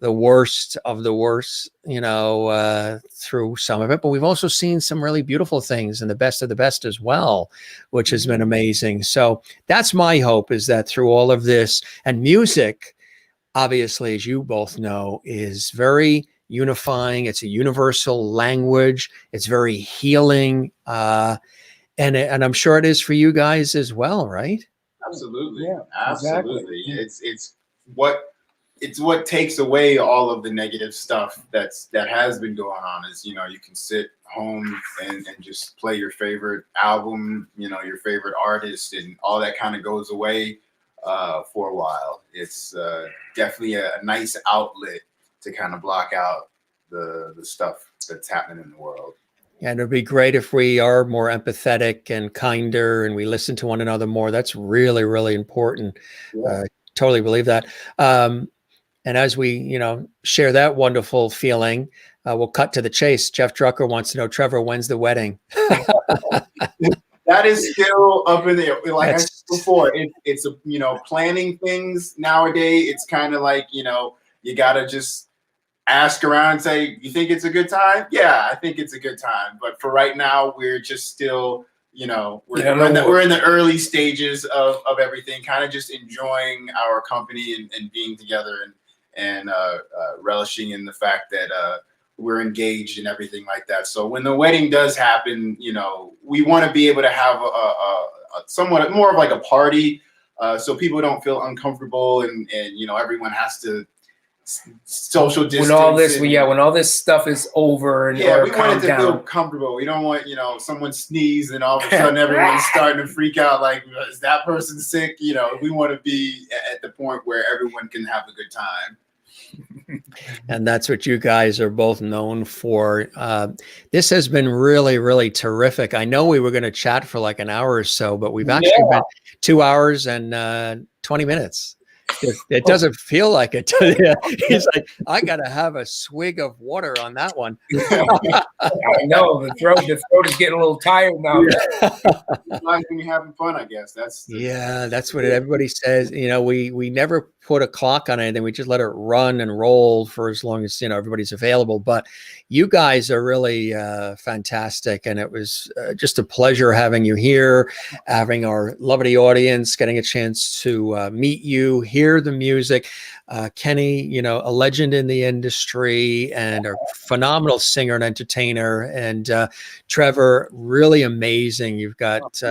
the worst of the worst, through some of it, but we've also seen some really beautiful things and the best of the best as well, which has been amazing. So that's my hope, is that through all of this, and music, obviously, as you both know, is very unifying. It's a universal language. It's very healing. And I'm sure it is for you guys as well, right? Absolutely. Yeah, Absolutely. exactly. It's what takes away all of the negative stuff that has been going on. Is you can sit home and just play your favorite album, your favorite artist, and all that kind of goes away for a while. It's definitely a nice outlet to kind of block out the stuff that's happening in the world. And it'd be great if we are more empathetic and kinder, and we listen to one another more. That's really, really important. Yeah. Totally believe that. And as we, share that wonderful feeling, we'll cut to the chase. Jeff Drucker wants to know, Trevor, when's the wedding? That is still up in the air. Like I said before, it's planning things nowadays. It's kind of like, you got to just ask around and say, you think it's a good time? Yeah, I think it's a good time. But for right now, we're just still, we're in the early stages of everything, kind of just enjoying our company and being together and relishing in the fact that we're engaged and everything like that. So when the wedding does happen, we want to be able to have a somewhat more of like a party, so people don't feel uncomfortable and everyone has to social distance. When all this stuff is over and we want it to feel comfortable. We don't want someone sneeze and all of a sudden everyone's starting to freak out, like, is that person sick? We want to be at the point where everyone can have a good time. And that's what you guys are both known for. This has been really, really terrific. I know we were going to chat for like an hour or so, but we've actually been 2 hours and 20 minutes. It doesn't feel like it. He's like, I got to have a swig of water on that one. I know the throat is getting a little tired now. It's nice when you're having fun, I guess. That's what everybody says. We never put a clock on anything. We just let it run and roll for as long as, everybody's available. But you guys are really fantastic. And it was just a pleasure having you here, having our lovely audience, getting a chance to meet you, hear the music. Kenny, a legend in the industry and a phenomenal singer and entertainer. And Trevor, really amazing. You've got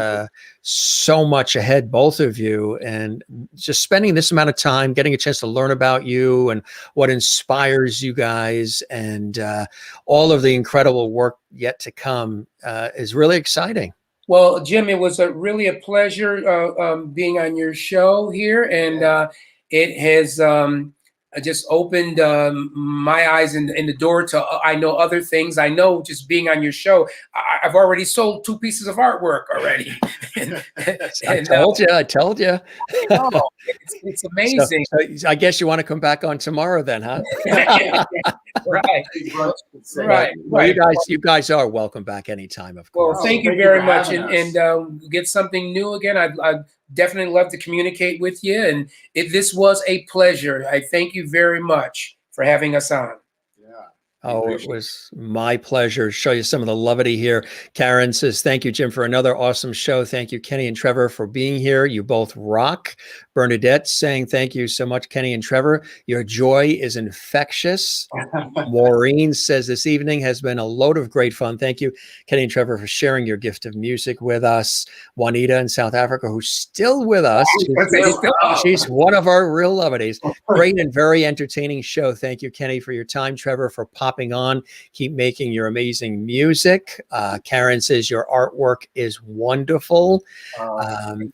so much ahead, both of you, and just spending this amount of time getting a chance to learn about you and what inspires you guys and all of the incredible work yet to come is really exciting. Well, Jim, it was really a pleasure being on your show here, and it has just opened my eyes in the door to I know other things. I know just being on your show, I've already sold 2 pieces of artwork already. I told you. It's amazing. So I guess you want to come back on tomorrow then, huh? Right. Well, you guys are welcome back anytime, of course. Well, thank you very much, and get something new again. I'd definitely love to communicate with you, and this was a pleasure. I thank you very much for having us on. Oh, it was my pleasure. Show you some of the levity here. Karen says, thank you, Jim, for another awesome show. Thank you, Kenny and Trevor, for being here. You both rock. Bernadette saying, thank you so much, Kenny and Trevor. Your joy is infectious. Maureen says, this evening has been a load of great fun. Thank you, Kenny and Trevor, for sharing your gift of music with us. Juanita in South Africa, who's still with us. She's one of our real levities. Great and very entertaining show. Thank you, Kenny, for your time. Trevor, for popping on. Keep making your amazing music. Karen says, your artwork is wonderful.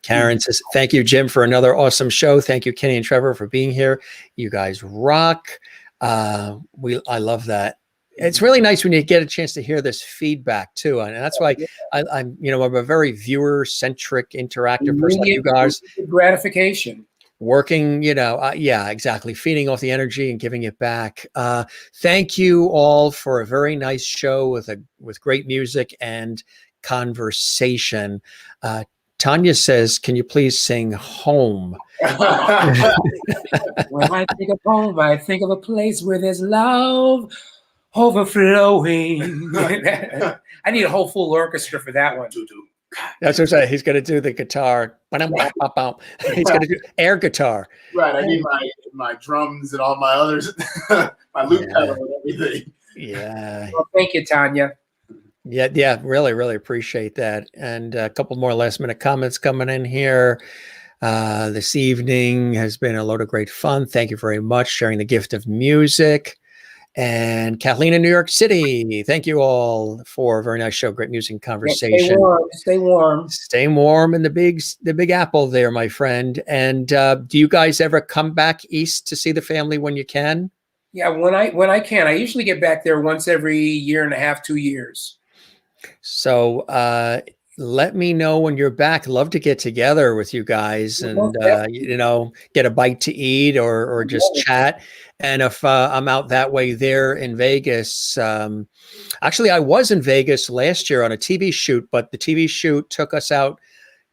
Karen says, thank you, Jim, for another awesome show. Thank you, Kenny and Trevor, for being here. You guys rock. I love that. It's really nice when you get a chance to hear this feedback too, and that's why I'm a very viewer-centric, interactive person like you guys. Gratification. Working, yeah, exactly. Feeding off the energy and giving it back. Thank you all for a very nice show with great music and conversation. Tanya says, can you please sing Home? When I think of home, I think of a place where there's love overflowing. I need a whole full orchestra for that one. That's what I'm saying. He's going to do the guitar. He's going to do air guitar. Right. I need my drums and all my others, my loop pedal and everything. Yeah. Well, thank you, Tanya. Yeah. Really, really appreciate that. And a couple more last minute comments coming in here. This evening has been a load of great fun. Thank you very much. Sharing the gift of music. And Kathleen in New York City. Thank you all for a very nice show. Great music and conversation. Stay warm. Stay warm in the Big Apple there, my friend. And do you guys ever come back east to see the family when you can? Yeah, when I can. I usually get back there once every 1.5 years, 2 years. So let me know when you're back. Love to get together with you guys and get a bite to eat or just chat. And if I'm out that way there in Vegas, actually I was in Vegas last year on a TV shoot, but the TV shoot took us out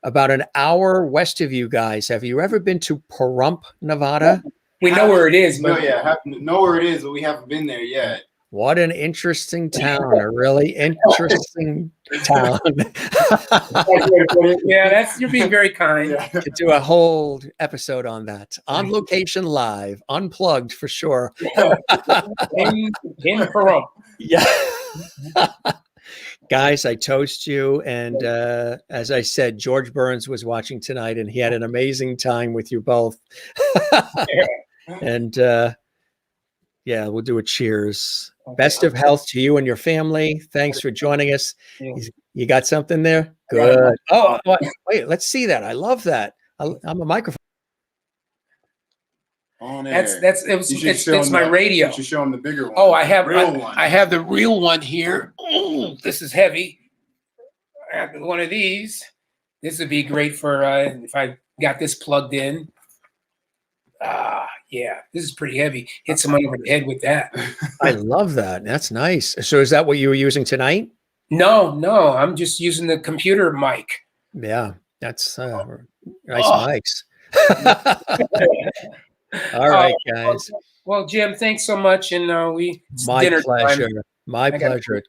about an hour west of you guys. Have you ever been to Pahrump, Nevada? We know where it is, but know where it is, but we haven't been there yet. What an interesting town, a really interesting town. Yeah, you're being very kind. Could do a whole episode on that. On location live, unplugged for sure. in Pahrump. Yeah. Guys, I toast you. And as I said, George Burns was watching tonight and he had an amazing time with you both. And yeah, we'll do a cheers. Okay. Best of health to you and your family. Thanks for joining us. You got something there? Good. Oh, wait, let's see that. I love that. I'm a microphone. It's my radio. You should show them the bigger one. Oh, I have the real one here. Oh, this is heavy. I have one of these. This would be great for if I got this plugged in. Yeah, this is pretty heavy. Hit someone over the head with that. I love that. That's nice. So is that what you were using tonight? No, I'm just using the computer mic. Yeah, that's nice mics. All right, guys. Well, Jim, thanks so much, and it's My dinner pleasure. time. My I gotta pleasure.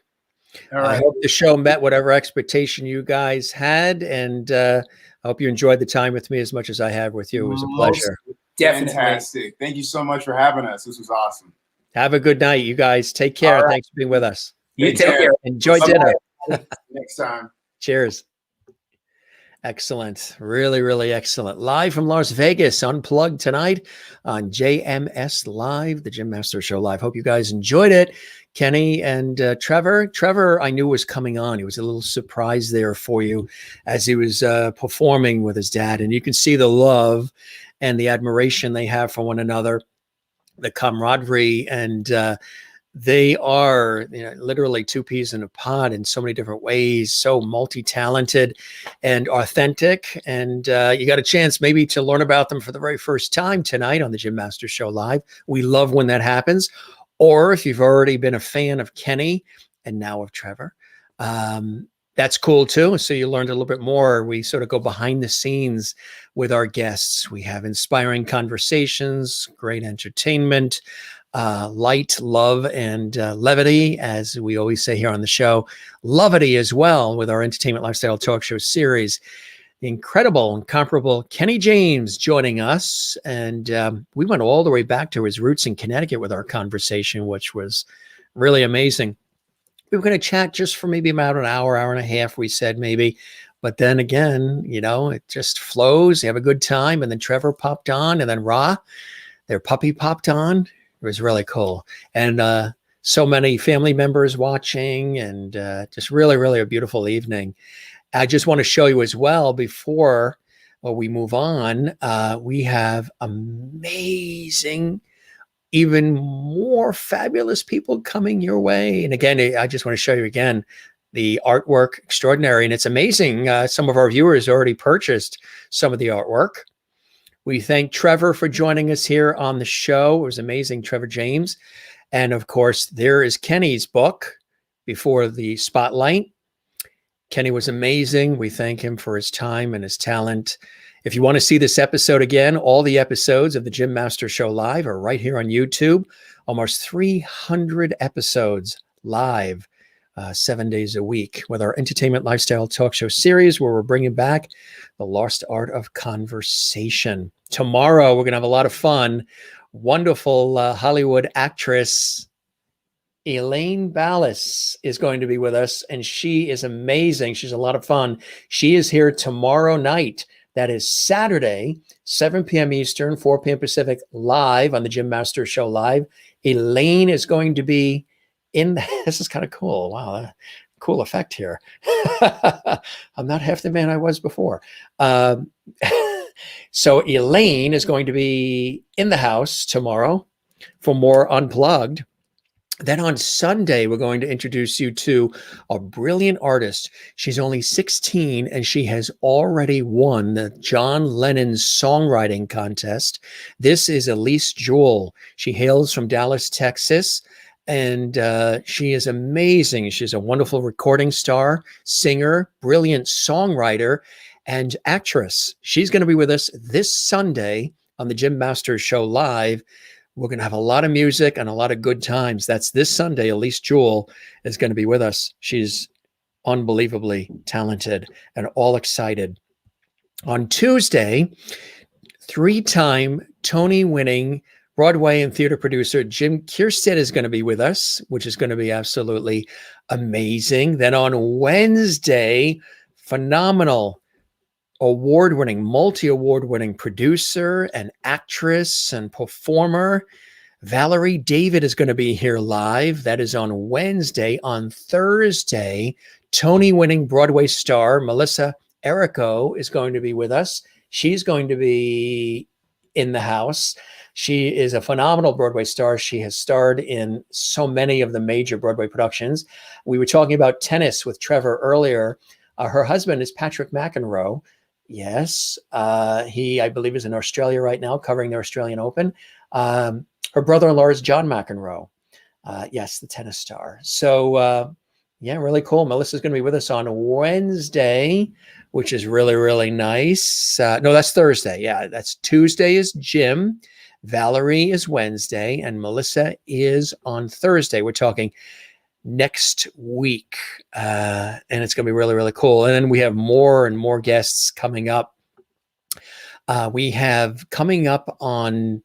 All I right. hope the show met whatever expectation you guys had, and I hope you enjoyed the time with me as much as I have with you. It was a pleasure. Definitely. Fantastic. Thank you so much for having us. This was awesome. Have a good night, you guys. Take care. All right. Thanks for being with us. You Take take care. care. Enjoy Bye-bye. dinner. Next time. Cheers. Excellent. Really, really excellent. Live from Las Vegas, Unplugged tonight on JMS Live, the Jim Master Show Live. Hope you guys enjoyed it. Kenny and Trevor. Trevor, I knew was coming on. He was a little surprise there for you as he was performing with his dad. And you can see the love and the admiration they have for one another, the camaraderie, and they are, literally two peas in a pod in so many different ways, so multi-talented and authentic. And you got a chance maybe to learn about them for the very first time tonight on the Jim Master Show Live. We love when that happens. Or if you've already been a fan of Kenny and now of Trevor, that's cool too. So you learned a little bit more. We sort of go behind the scenes with our guests. We have inspiring conversations, great entertainment, light, love, and levity, as we always say here on the show. Levity as well with our entertainment lifestyle talk show series. The incredible, incomparable Kenny James joining us. And we went all the way back to his roots in Connecticut with our conversation, which was really amazing. We were going to chat just for maybe about an hour, hour and a half, we said maybe. But then again, it just flows. You have a good time. And then Trevor popped on, and then Ra, their puppy, popped on. It was really cool. And so many family members watching, and just really, really a beautiful evening. I just want to show you as well before we move on, we have amazing, even more fabulous people coming your way. And again, I just want to show you again, the artwork extraordinary. And it's amazing. Some of our viewers already purchased some of the artwork. We thank Trevor for joining us here on the show. It was amazing, Trevor James. And of course, there is Kenny's book, Before the Spotlight. Kenny was amazing. We thank him for his time and his talent. If you want to see this episode again, all the episodes of the Jim Master Show Live are right here on YouTube. Almost 300 episodes live, 7 days a week, with our entertainment lifestyle talk show series, where we're bringing back the lost art of conversation. Tomorrow, we're going to have a lot of fun. Wonderful Hollywood actress Elaine Ballas is going to be with us, and she is amazing. She's a lot of fun. She is here tomorrow night. That is Saturday, 7 p.m. Eastern, 4 p.m. Pacific, live on the Jim Master Show Live. Elaine is going to be in. This is kind of cool. Wow, cool effect here. I'm not half the man I was before. So Elaine is going to be in the house tomorrow for more Unplugged. Then on Sunday, we're going to introduce you to a brilliant artist. She's only 16, and she has already won the John Lennon Songwriting Contest. This is Elise Jewell. She hails from Dallas, Texas, and she is amazing. She's a wonderful recording star, singer, brilliant songwriter, and actress. She's going to be with us this Sunday on the Jim Masters Show Live. We're going to have a lot of music and a lot of good times. That's this Sunday. Elise Jewell is going to be with us. She's unbelievably talented and all excited. On Tuesday, 3-time Tony-winning Broadway and theater producer Jim Kierstead is going to be with us, which is going to be absolutely amazing. Then on Wednesday, phenomenal award-winning, multi-award-winning producer and actress and performer Valerie David is going to be here live. That is on Wednesday. On Thursday, Tony-winning Broadway star Melissa Errico is going to be with us. She's going to be in the house. She is a phenomenal Broadway star. She has starred in so many of the major Broadway productions. We were talking about tennis with Trevor earlier. Her husband is Patrick McEnroe. Yes, he, I believe, is in Australia right now, covering the Australian Open. Her brother-in-law is John McEnroe. Yes, the tennis star. So, yeah, really cool. Melissa's going to be with us on Wednesday, which is really, really nice. No, that's Thursday. Yeah, that's Tuesday is Jim. Valerie is Wednesday, and Melissa is on Thursday. We're talking next week, and it's going to be really, really cool. And then we have more and more guests coming up. We have coming up on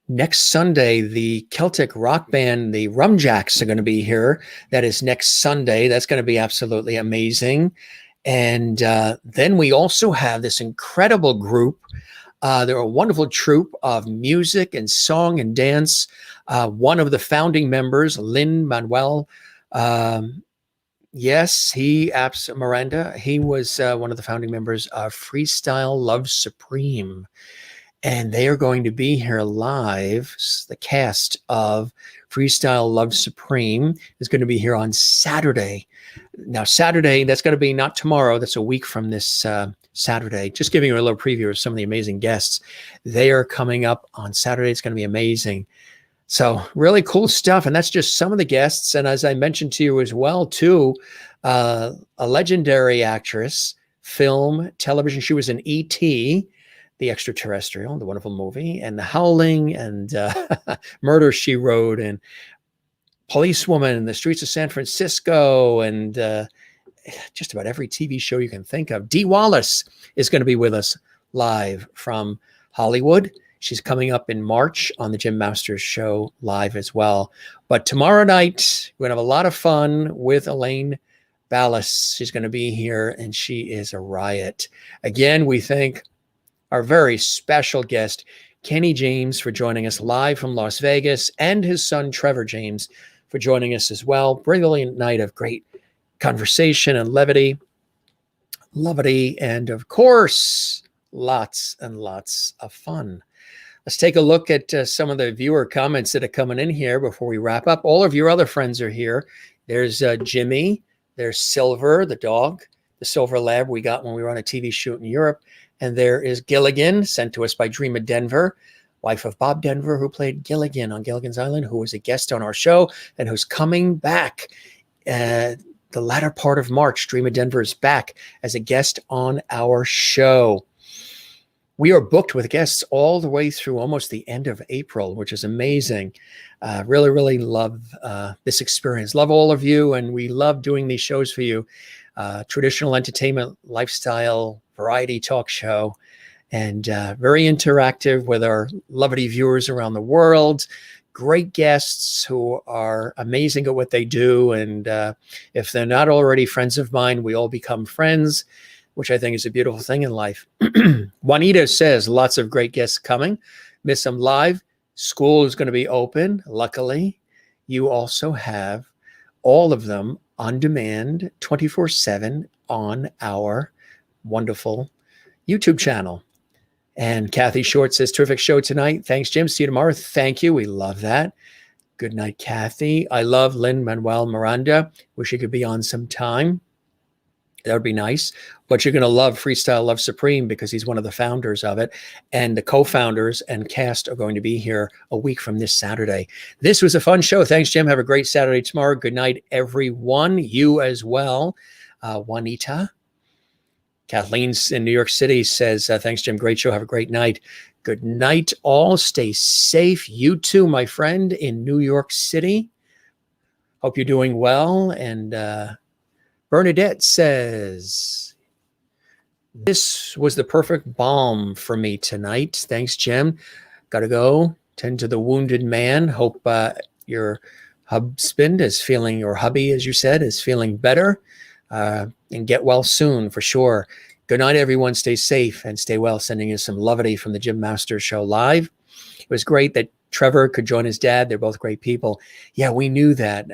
next Sunday, the Celtic rock band, the Rumjacks, are going to be here. That is next Sunday. That's going to be absolutely amazing. And then we also have this incredible group. They're a wonderful troupe of music and song and dance. One of the founding members, Lin-Manuel, Miranda, he was one of the founding members of Freestyle Love Supreme. And they are going to be here live. The cast of Freestyle Love Supreme is going to be here on Saturday. Now, Saturday, that's going to be not tomorrow. That's a week from this Saturday. Just giving you a little preview of some of the amazing guests. They are coming up on Saturday. It's going to be amazing. So really cool stuff. And that's just some of the guests. And as I mentioned to you as well, too, a legendary actress, film, television. She was in E.T., The Extraterrestrial, the wonderful movie, and The Howling, and Murder, She Wrote, and Policewoman, and The Streets of San Francisco, and just about every TV show you can think of. Dee Wallace is going to be with us live from Hollywood. She's coming up in March on the Jim Masters Show live as well. But tomorrow night, we're going to have a lot of fun with Elaine Ballas. She's going to be here, and she is a riot. Again, we thank our very special guest, Kenny James, for joining us live from Las Vegas, and his son, Trevor James, for joining us as well. Brilliant night of great conversation and levity, and of course, lots and lots of fun. Let's take a look at some of the viewer comments that are coming in here before we wrap up. All of your other friends are here. There's Jimmy. There's Silver, the dog, the silver lab we got when we were on a TV shoot in Europe. And there is Gilligan, sent to us by Dream of Denver, wife of Bob Denver, who played Gilligan on Gilligan's Island, who was a guest on our show and who's coming back the latter part of March. Dream of Denver is back as a guest on our show. We are booked with guests all the way through almost the end of April, which is amazing. Really, really love this experience. Love all of you, and we love doing these shows for you. Traditional entertainment, lifestyle, variety talk show, and very interactive with our lovely viewers around the world. Great guests who are amazing at what they do. And if they're not already friends of mine, we all become friends, which I think is a beautiful thing in life. Juanita says, lots of great guests coming. Miss them live. School is going to be open. Luckily, you also have all of them on demand 24/7 on our wonderful YouTube channel. And Kathy Short says, terrific show tonight. Thanks, Jim. See you tomorrow. Thank you. We love that. Good night, Kathy. I love Lin-Manuel Miranda. Wish he could be on sometime. That would be nice. But you're going to love Freestyle Love Supreme because he's one of the founders of it. And the co-founders and cast are going to be here a week from this Saturday. This was a fun show. Thanks, Jim. Have a great Saturday tomorrow. Good night, everyone. You as well. Juanita. Kathleen's in New York City says, thanks, Jim. Great show. Have a great night. Good night, all. Stay safe. You too, my friend, in New York City. Hope you're doing well. And Bernadette says, this was the perfect balm for me tonight. Thanks, Jim. Got to go tend to the wounded man. Hope your husband is feeling, or hubby, as you said, is feeling better. And get well soon for sure. Good night, everyone. Stay safe and stay well. Sending you some levity from the Jim Masters Show live. It was great that Trevor could join his dad. They're both great people. Yeah, we knew that.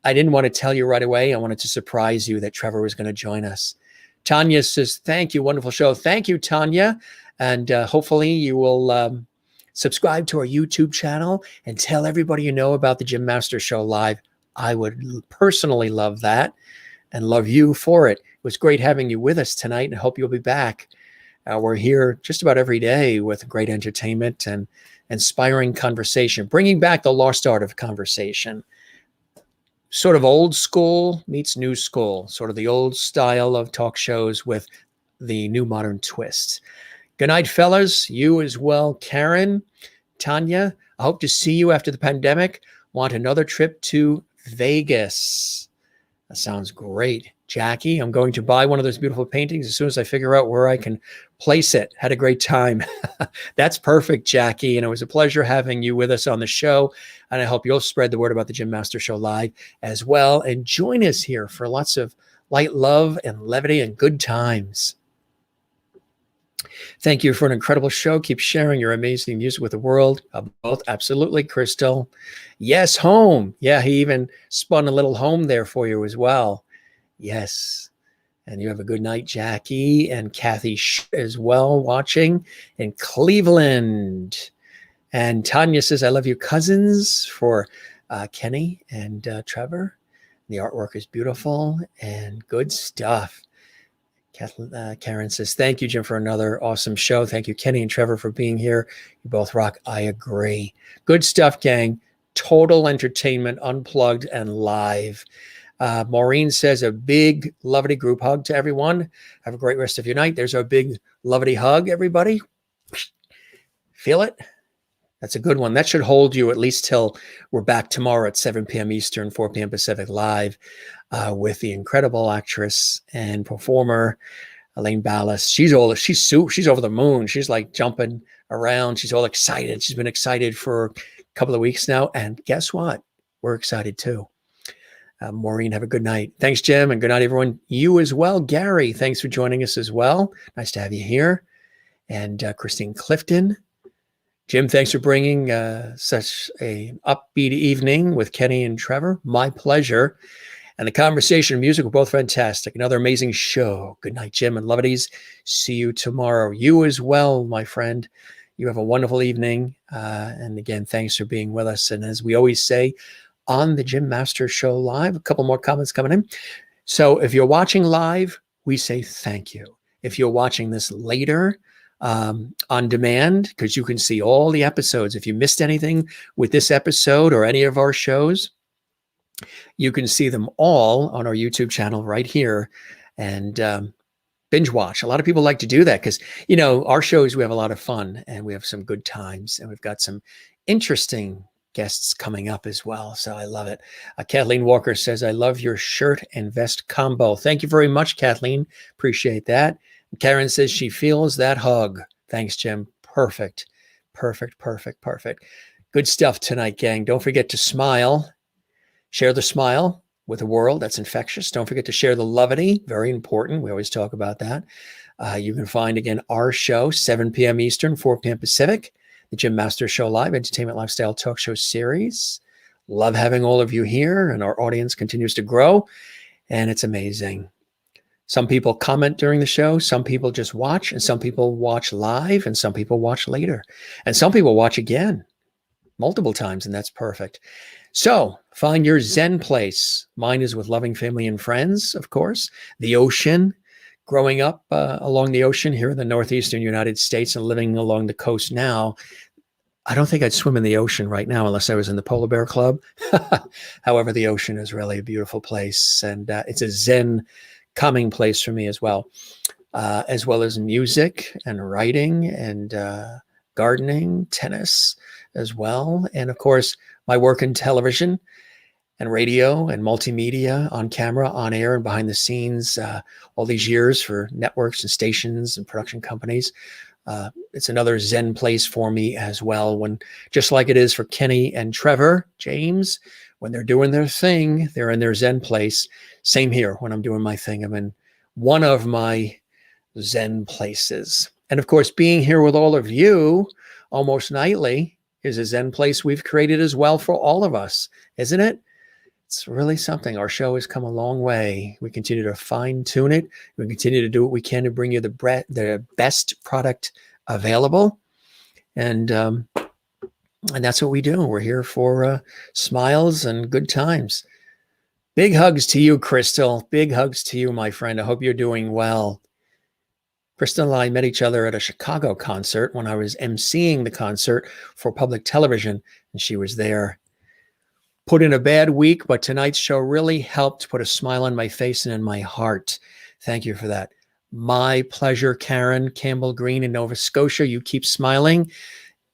I didn't want to tell you right away. I wanted to surprise you that Trevor was going to join us. Tanya says, thank you. Wonderful show. Thank you, Tanya. And hopefully you will subscribe to our YouTube channel and tell everybody you know about the Jim Masters Show live. I would personally love that. And love you for it. It was great having you with us tonight, and I hope you'll be back. We're here just about every day with great entertainment and inspiring conversation, bringing back the lost art of conversation. Sort of old school meets new school, sort of the old style of talk shows with the new modern twist. Good night, fellas. You as well, Karen, Tanya. I hope to see you after the pandemic. Want another trip to Vegas. That sounds great. Jackie, I'm going to buy one of those beautiful paintings as soon as I figure out where I can place it. Had a great time. That's perfect, Jackie. And it was a pleasure having you with us on the show. And I hope you'll spread the word about the Jim Master Show Live as well. And join us here for lots of light love and levity and good times. Thank you for an incredible show. Keep sharing your amazing music with the world. Both, absolutely, Crystal. Yes, home. Yeah, he even spun a little home there for you as well. Yes. And you have a good night, Jackie and Kathy as well, watching in Cleveland. And Tanya says, I love you, cousins, for Kenny and Trevor. The artwork is beautiful and good stuff. Karen says, thank you, Jim, for another awesome show. Thank you, Kenny and Trevor, for being here. You both rock. I agree. Good stuff, gang. Total entertainment, unplugged and live. Maureen says, a big lovely group hug to everyone. Have a great rest of your night. There's our big lovely hug, everybody. Feel it? That's a good one. That should hold you at least till we're back tomorrow at 7 p.m. Eastern, 4 p.m. Pacific live with the incredible actress and performer, Elaine Ballas. She's over the moon. She's like jumping around. She's all excited. She's been excited for a couple of weeks now. And guess what? We're excited too. Maureen, have a good night. Thanks, Jim. And good night, everyone. You as well. Gary, thanks for joining us as well. Nice to have you here. And Christine Clifton. Jim, thanks for bringing such a upbeat evening with Kenny and Trevor. My pleasure. And the conversation and music were both fantastic. Another amazing show. Good night, Jim and Lovities. See you tomorrow. You as well, my friend. You have a wonderful evening. And again, thanks for being with us. And as we always say on the Jim Master Show Live, a couple more comments coming in. So if you're watching live, we say thank you. If you're watching this later, on demand, because you can see all the episodes. If you missed anything with this episode or any of our shows, you can see them all on our YouTube channel right here and binge watch. A lot of people like to do that because, you know, our shows, we have a lot of fun and we have some good times and we've got some interesting guests coming up as well. So I love it. Kathleen Walker says, I love your shirt and vest combo. Thank you very much, Kathleen. Appreciate that. Karen says she feels that hug. Thanks, Jim. Perfect. Perfect, perfect, perfect. Good stuff tonight, gang. Don't forget to smile. Share the smile with the world. That's infectious. Don't forget to share the levity. Very important. We always talk about that. You can find, again, our show, 7 p.m. Eastern, 4 p.m. Pacific, the Jim Master Show Live, Entertainment Lifestyle Talk Show Series. Love having all of you here, and our audience continues to grow, and it's amazing. Some people comment during the show, some people just watch, and some people watch live, and some people watch later. And some people watch again multiple times, and that's perfect. So find your Zen place. Mine is with loving family and friends, of course. The ocean, growing up along the ocean here in the northeastern United States and living along the coast now. I don't think I'd swim in the ocean right now unless I was in the Polar Bear Club. However, the ocean is really a beautiful place, and it's a Zen calming place for me as well as music and writing and gardening, tennis as well. And of course, my work in television and radio and multimedia, on camera, on air, and behind the scenes, all these years for networks and stations and production companies. It's another Zen place for me as well, when just like it is for Kenny and Trevor, James, when they're doing their thing, they're in their Zen place. Same here when I'm doing my thing. I'm in one of my Zen places. And of course, being here with all of you almost nightly is a Zen place we've created as well for all of us, isn't it? It's really something. Our show has come a long way. We continue to fine tune it. We continue to do what we can to bring you the best product available. And that's what we do. We're here for smiles and good times. Big hugs to you, Crystal. Big hugs to you, my friend. I hope you're doing well. Crystal and I met each other at a Chicago concert when I was emceeing the concert for public television, and she was there. Put in a bad week, but tonight's show really helped put a smile on my face and in my heart. Thank you for that. My pleasure, Karen Campbell Green in Nova Scotia. You keep smiling.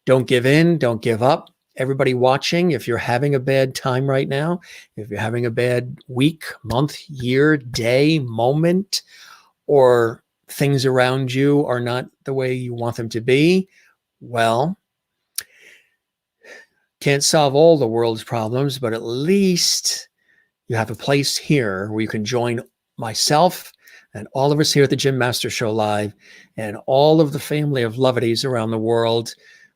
Don't give in. Don't give up. Everybody watching, if you're having a bad time right now, if you're having a bad week, month, year, day, moment, or things around you are not the way you want them to be, well, can't solve all the world's problems, but at least you have a place here where you can join myself and all of us here at the Jim Master Show Live and all of the family of lovities around the world,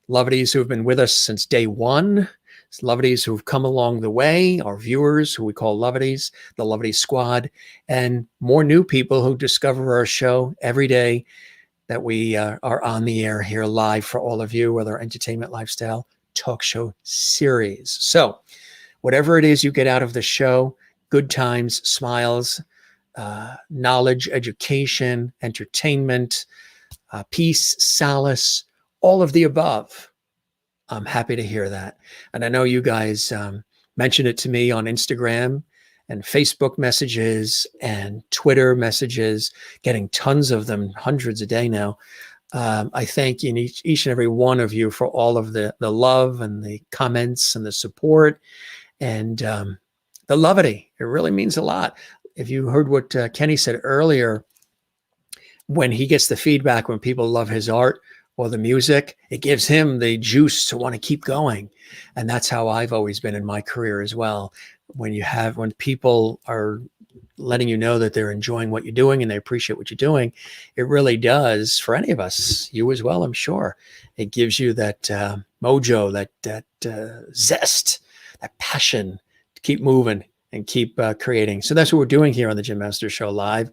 lovities who have been with us since day one, lovities who have come along the way, our viewers who we call lovities, the Lovity Squad, and more new people who discover our show every day that we are on the air here live for all of you with our entertainment lifestyle talk show series. So whatever it is you get out of the show, good times, smiles, knowledge, education, entertainment, peace, solace, all of the above. I'm happy to hear that. And I know you guys mentioned it to me on Instagram and Facebook messages and Twitter messages, getting tons of them, hundreds a day now. I thank each and every one of you for all of the love and the comments and the support and the lovity. It really means a lot. If you heard what Kenny said earlier, when he gets the feedback, when people love his art or the music, it gives him the juice to want to keep going. And that's how I've always been in my career as well. When people are letting you know that they're enjoying what you're doing and they appreciate what you're doing, it really does for any of us, you as well, I'm sure. It gives you that mojo, that zest, that passion to keep moving and keep creating. So that's what we're doing here on the Jim Master Show Live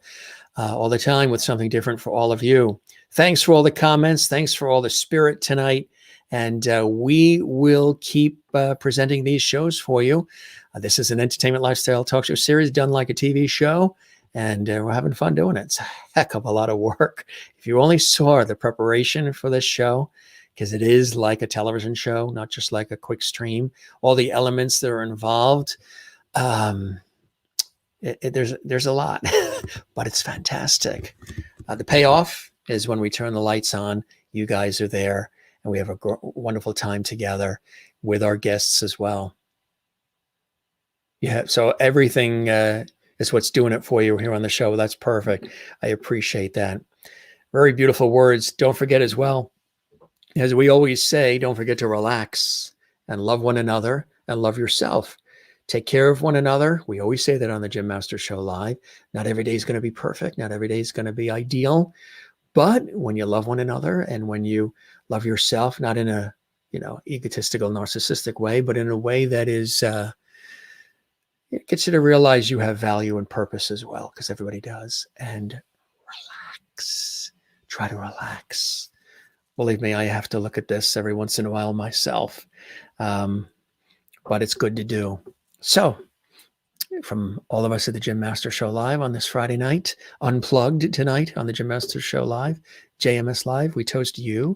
all the time with something different for all of you. Thanks for all the comments. Thanks for all the spirit tonight. And we will keep presenting these shows for you. This is an entertainment lifestyle talk show series done like a TV show, and we're having fun doing it. It's a heck of a lot of work. If you only saw the preparation for this show, because it is like a television show, not just like a quick stream, all the elements that are involved, there's a lot, but it's fantastic. The payoff is when we turn the lights on, you guys are there, and we have a wonderful time together with our guests as well. Yeah, so everything is what's doing it for you here on the show. That's perfect. I appreciate that. Very beautiful words. Don't forget as well, as we always say, don't forget to relax and love one another and love yourself. Take care of one another. We always say that on the Jim Master Show Live. Not every day is going to be perfect. Not every day is going to be ideal. But when you love one another and when you love yourself, not in a egotistical, narcissistic way, but in a way that is it gets you to realize you have value and purpose as well, because everybody does. And relax. Try to relax. Believe me, I have to look at this every once in a while myself. But it's good to do. So, from all of us at the Jim Master Show Live on this Friday night, Unplugged tonight on the Jim Master Show Live, JMS Live, we toast you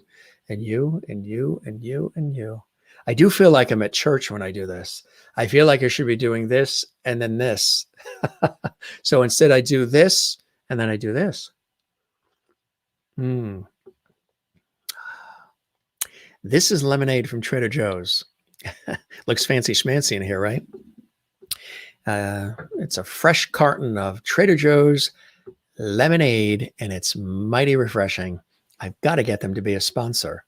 and you and you and you and you. I do feel like I'm at church when I do this. I feel like I should be doing this and then this. So instead I do this and then I do this. This is lemonade from Trader Joe's. Looks fancy schmancy in here, right? It's a fresh carton of Trader Joe's lemonade, and it's mighty refreshing. I've got to get them to be a sponsor.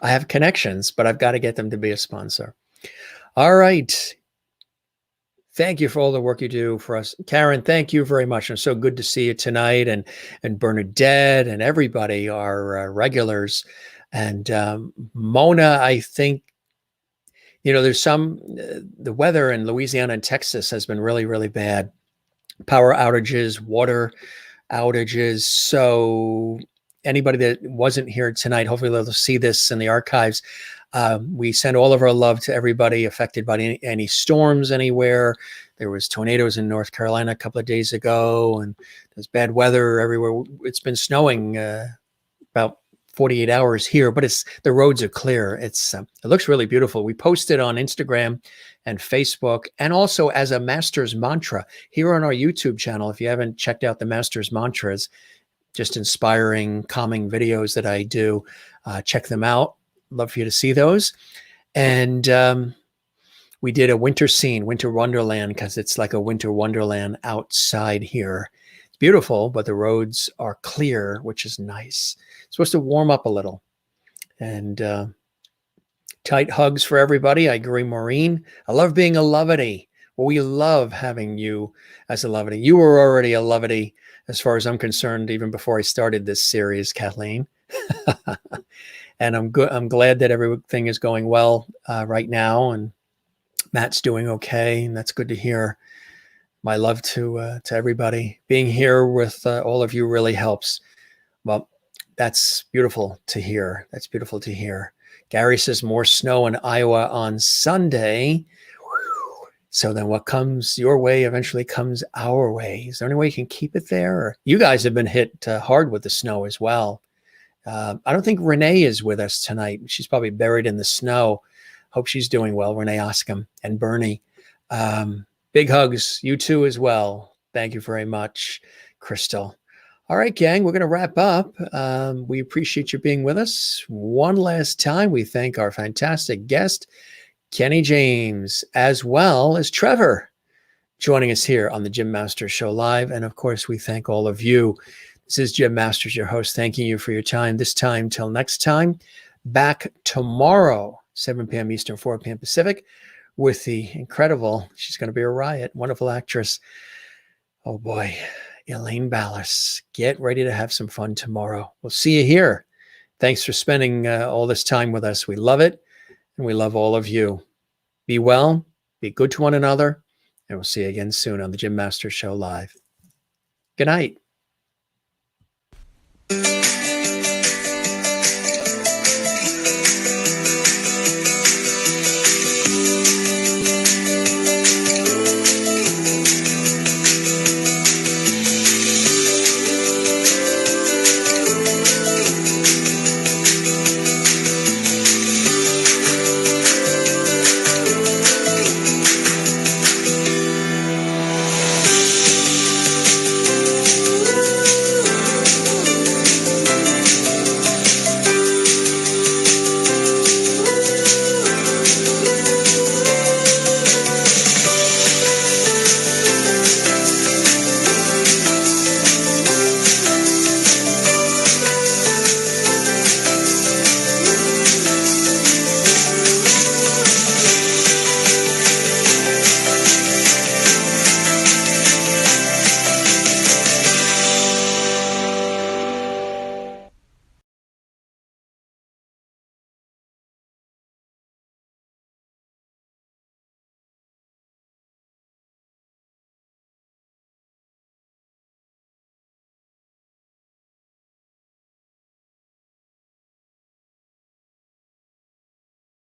I have connections, but I've got to get them to be a sponsor. All right. Thank you for all the work you do for us. Karen, thank you very much. It's so good to see you tonight, and Bernadette and everybody, our regulars. And Mona, I think, there's the weather in Louisiana and Texas has been really, really bad. Power outages, water outages. So anybody that wasn't here tonight, hopefully they'll see this in the archives. We send all of our love to everybody affected by any storms anywhere. There was tornadoes in North Carolina a couple of days ago, and there's bad weather everywhere. It's been snowing about 48 hours here, but the roads are clear. It looks really beautiful. We posted on Instagram and Facebook, and also as a Master's Mantra here on our YouTube channel. If you haven't checked out the Master's Mantras, just inspiring, calming videos that I do. Check them out. Love for you to see those. And we did a winter scene, winter wonderland, because it's like a winter wonderland outside here. It's beautiful, but the roads are clear, which is nice. It's supposed to warm up a little. And tight hugs for everybody. I agree, Maureen. I love being a lovity. Well, we love having you as a lovity. You were already a lovity, as far as I'm concerned, even before I started this series, Kathleen. And I'm good. I'm glad that everything is going well right now, and Matt's doing okay, and that's good to hear. My love to everybody. Being here with all of you really helps. Well, that's beautiful to hear. That's beautiful to hear. Gary says more snow in Iowa on Sunday. So then what comes your way eventually comes our way. Is there any way you can keep it there? Or you guys have been hit hard with the snow as well. I don't think Renee is with us tonight. She's probably buried in the snow. Hope she's doing well. Renee Oscom and Bernie. Big hugs. You too as well. Thank you very much, Crystal. All right, gang, we're going to wrap up. We appreciate you being with us. One last time, we thank our fantastic guest, Kenny James, as well as Trevor, joining us here on the Jim Masters Show Live. And of course, we thank all of you. This is Jim Masters, your host, thanking you for your time. This time till next time. Back tomorrow, 7 p.m. Eastern, 4 p.m. Pacific, with the incredible, she's going to be a riot, wonderful actress. Oh boy, Elaine Ballas. Get ready to have some fun tomorrow. We'll see you here. Thanks for spending all this time with us. We love it, and we love all of you. Be well, be good to one another, and we'll see you again soon on the Jim Masters Show Live. Good night.